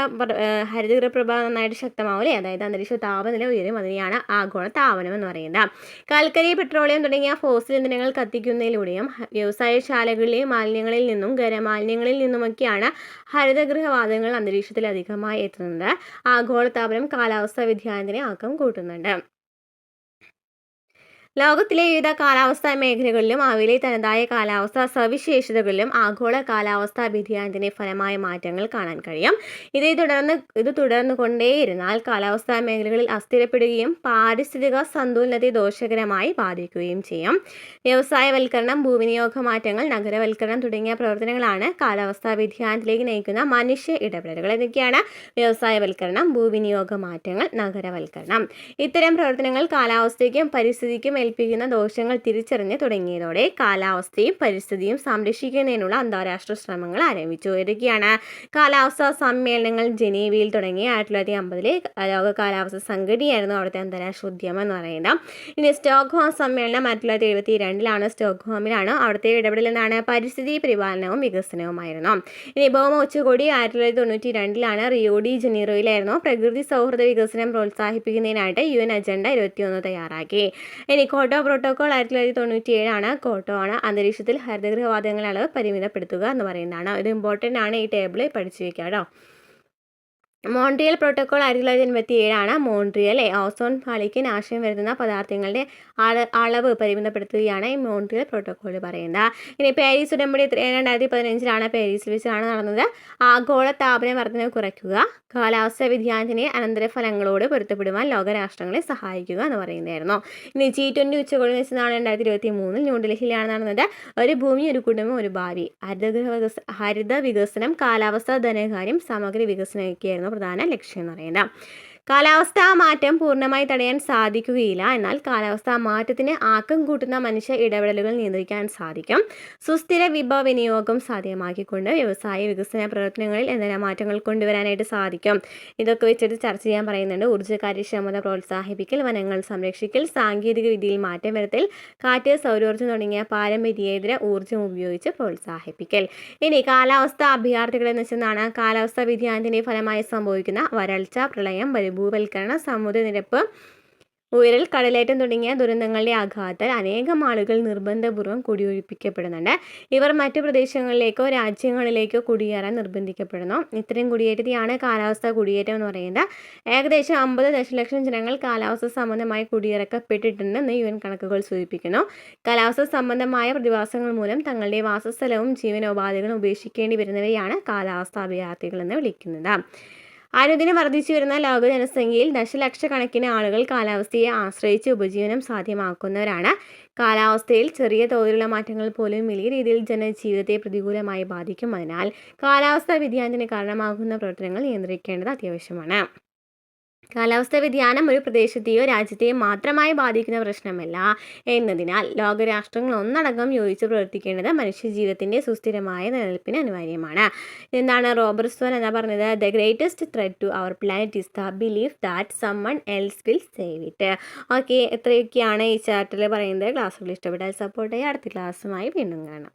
പ്രഭാവം നന്നായിട്ട് ശക്തമാവില്ലേ, അതായത് അന്തരീക്ഷ താപനില ഉയരും. അതിനെയാണ് ആഗോള താപനം എന്ന് പറയുന്നത്. കൽക്കരി, പെട്രോളിയം തുടങ്ങിയ ഫോസിൽ ഇന്ധനങ്ങൾ കത്തിക്കുന്നതിലൂടെയും വ്യവസായശാലകളിലെയും മാലിന്യങ്ങളിൽ നിന്നും ഖരമാലിന്യങ്ങളിൽ നിന്നുമൊക്കെയാണ് ഹരിതഗൃഹ വാതകങ്ങൾ അന്തരീക്ഷത്തിൽ അധികമായി എത്തുന്നത്. ആഗോളതാപനം കാലാവസ്ഥാ വ്യതിയാനത്തിന് ആക്കം കൂട്ടുന്നുണ്ട്. ലോകത്തിലെ വിവിധ കാലാവസ്ഥാ മേഖലകളിലും അവയിലെ തനതായ കാലാവസ്ഥാ സവിശേഷതകളിലും ആഗോള കാലാവസ്ഥാ വ്യതിയാനത്തിൻ്റെ ഫലമായ മാറ്റങ്ങൾ കാണാൻ കഴിയും. ഇത് തുടർന്നു കൊണ്ടേയിരുന്നാൽ കാലാവസ്ഥാ മേഖലകളിൽ അസ്ഥിരപ്പെടുകയും പാരിസ്ഥിതിക സന്തുലനത്തെ ദോഷകരമായി ബാധിക്കുകയും ചെയ്യും. വ്യവസായവൽക്കരണം, ഭൂവിനിയോഗ മാറ്റങ്ങൾ, നഗരവൽക്കരണം തുടങ്ങിയ പ്രവർത്തനങ്ങളാണ് കാലാവസ്ഥാ വ്യതിയാനത്തിലേക്ക് നയിക്കുന്ന മനുഷ്യ ഇടപെടലുകൾ. എന്നൊക്കെയാണ് ഭൂവിനിയോഗ മാറ്റങ്ങൾ, നഗരവൽക്കരണം. ഇത്തരം പ്രവർത്തനങ്ങൾ കാലാവസ്ഥയ്ക്കും പരിസ്ഥിതിക്കും ഏൽപ്പിക്കുന്ന ദോഷങ്ങൾ തിരിച്ചറിഞ്ഞ് തുടങ്ങിയതോടെ കാലാവസ്ഥയും പരിസ്ഥിതിയും സംരക്ഷിക്കുന്നതിനുള്ള അന്താരാഷ്ട്ര ശ്രമങ്ങൾ ആരംഭിച്ചു. ഏതൊക്കെയാണ്? കാലാവസ്ഥാ സമ്മേളനങ്ങൾ ജനീവയിൽ തുടങ്ങി 1950 ലോക കാലാവസ്ഥ സംഘടനയായിരുന്നു അവിടുത്തെ അന്താരാഷ്ട്ര ഉദ്യമം എന്ന് പറയുന്നത്. ഇനി സ്റ്റോക്ക്ഹോം സമ്മേളനം 1972 സ്റ്റോക്ക്ഹോമിലാണ്. അവിടുത്തെ ഇടപെടൽ എന്താണ്? പരിസ്ഥിതി പരിപാലനവും വികസനവുമായിരുന്നു. ഇനി ഭൗമ ഉച്ചകോടി 1992 റിയോ ഡി ജനീറോയിലായിരുന്നു. പ്രകൃതി സൗഹൃദ വികസനം പ്രോത്സാഹിപ്പിക്കുന്നതിനായിട്ട് UN അജണ്ട 21 തയ്യാറാക്കി. ഇനി കോട്ടോ പ്രോട്ടോകോൾ 1997 കോട്ടോ ആണ് അന്തരീക്ഷത്തിൽ ഹരിതഗൃഹവാതകങ്ങളുടെ അളവ് പരിമിതപ്പെടുത്തുക എന്ന് പറയുന്നതാണ്. ഇത് ഇമ്പോർട്ടൻ്റ് ആണ്, ഈ ടേബിൾ പഠിച്ചു വെക്കുക കേട്ടോ. മോൺട്രിയൽ പ്രോട്ടോകോൾ 1987 മോൺട്രിയൽ ഓസോൺ പാളിക്ക് നാശം വരുത്തുന്ന പദാർത്ഥങ്ങളുടെ അളവ് പരിമിതപ്പെടുത്തുകയാണ് ഈ മോൺട്രിയൽ പ്രോട്ടോകോൾ പറയുന്നത്. ഇനി പാരീസ് ഉടമ്പടി 2015 പാരീസിൽ വെച്ചാണ് നടന്നത്. ആഗോള താപന വർധന കുറയ്ക്കുക, കാലാവസ്ഥാ വ്യതിയാനത്തിന്റെ അനന്തരഫലങ്ങളോട് പൊരുത്തപ്പെടുവാൻ ലോകരാഷ്ട്രങ്ങളെ സഹായിക്കുക എന്ന് പറയുന്നതായിരുന്നു. ഇനി G20 ഉച്ചകോടി വെച്ചതാണ് 2023 ന്യൂഡൽഹിയിലാണ് നടന്നത്. ഒരു ഭൂമി, ഒരു കുടുംബം, ഒരു ഭാവി, ഹരിത വികസനം, കാലാവസ്ഥ, ധനകാര്യം, സമഗ്ര വികസനമൊക്കെയായിരുന്നു പ്രധാന ലക്ഷ്യം എന്ന് പറയുന്നത്. കാലാവസ്ഥാ മാറ്റം പൂർണ്ണമായി തടയാൻ സാധിക്കുകയില്ല, എന്നാൽ കാലാവസ്ഥാ മാറ്റത്തിന് ആക്കം കൂട്ടുന്ന മനുഷ്യ ഇടപെടലുകൾ നിയന്ത്രിക്കാൻ സാധിക്കും. സുസ്ഥിര വിഭവ വിനിയോഗം സാധ്യമാക്കിക്കൊണ്ട് വ്യവസായ വികസന പ്രവർത്തനങ്ങളിൽ എന്തെല്ലാം മാറ്റങ്ങൾ കൊണ്ടുവരാനായിട്ട് സാധിക്കും. ഇതൊക്കെ വെച്ചിട്ട് ചർച്ച ചെയ്യാൻ പറയുന്നുണ്ട്. ഊർജ്ജ കാര്യക്ഷമത പ്രോത്സാഹിപ്പിക്കൽ, വനങ്ങൾ സംരക്ഷിക്കൽ, സാങ്കേതിക വിദ്യയിൽ മാറ്റം വരുത്തൽ, കാറ്റ്, സൗരോർജ്ജം തുടങ്ങിയ പാരമ്പര്യേതര ഊർജ്ജം ഉപയോഗിച്ച് പ്രോത്സാഹിപ്പിക്കൽ. ഇനി കാലാവസ്ഥാ അഭയാർത്ഥികൾ എന്ന് വെച്ചെന്നാണ് കാലാവസ്ഥാ വ്യതിയാനത്തിന്റെ ഫലമായി സംഭവിക്കുന്ന വരൾച്ച, പ്രളയം, ഭൂവൽക്കരണം, സമുദ്രനിരപ്പ് ഉയരൽ, കടലേറ്റം തുടങ്ങിയ ദുരന്തങ്ങളുടെ ആഘാതത്താൽ അനേകം ആളുകൾ നിർബന്ധപൂർവ്വം കുടിയൊഴിപ്പിക്കപ്പെടുന്നുണ്ട്. ഇവർ മറ്റു പ്രദേശങ്ങളിലേക്കോ രാജ്യങ്ങളിലേക്കോ കുടിയേറാൻ നിർബന്ധിക്കപ്പെടുന്നു. ഇത്തരം കുടിയേറ്റത്തെയാണ് കാലാവസ്ഥാ കുടിയേറ്റം എന്ന് പറയുന്നത്. ഏകദേശം 50 ദശലക്ഷം ജനങ്ങൾ കാലാവസ്ഥ സംബന്ധമായി കുടിയിറക്കപ്പെട്ടിട്ടുണ്ടെന്ന് UN കണക്കുകൾ സൂചിപ്പിക്കുന്നു. കാലാവസ്ഥ സംബന്ധമായ പ്രതിഭാസങ്ങൾ മൂലം തങ്ങളുടെ വാസസ്ഥലവും ജീവനോപാധികളും ഉപേക്ഷിക്കേണ്ടി വരുന്നവരെയാണ് കാലാവസ്ഥാ അഭയാർത്ഥികൾ എന്ന് വിളിക്കുന്നത്. അനുദിനം വർദ്ധിച്ചു വരുന്ന ലോക ജനസംഖ്യയിൽ ദശലക്ഷക്കണക്കിന് ആളുകൾ കാലാവസ്ഥയെ ആശ്രയിച്ച് ഉപജീവനം സാധ്യമാക്കുന്നവരാണ്. കാലാവസ്ഥയിൽ ചെറിയ തോതിലുള്ള മാറ്റങ്ങൾ പോലും വലിയ രീതിയിൽ ജനജീവിതത്തെ പ്രതികൂലമായി ബാധിക്കും. അതിനാൽ കാലാവസ്ഥാ വ്യതിയാനത്തിന് കാരണമാകുന്ന പ്രവർത്തനങ്ങൾ നിയന്ത്രിക്കേണ്ടത് അത്യാവശ്യമാണ്. കാലാവസ്ഥാ വ്യതിയാനം ഒരു പ്രദേശത്തെയോ രാജ്യത്തെയോ മാത്രമായി ബാധിക്കുന്ന പ്രശ്നമല്ല എന്നതിനാൽ ലോകരാഷ്ട്രങ്ങൾ ഒന്നടങ്കം യോജിച്ച് പ്രവർത്തിക്കേണ്ടത് മനുഷ്യജീവിതത്തിൻ്റെ സുസ്ഥിരമായ നിലനിൽപ്പിന് അനിവാര്യമാണ്. എന്താണ് റോബർട്ട് സ്വൻ എന്താ പറഞ്ഞത്? The greatest threat to our planet is the belief that someone else will save it. Okay, ഇത്രയൊക്കെയാണ് ഈ ചാപ്റ്ററിൽ പറയുന്നത്. ക്ലാസ്സുകൾ ഇഷ്ടപ്പെട്ടാൽ സപ്പോർട്ട് ചെയ്യുക. അടുത്ത ക്ലാസ്സുമായി വീണ്ടും കാണാം.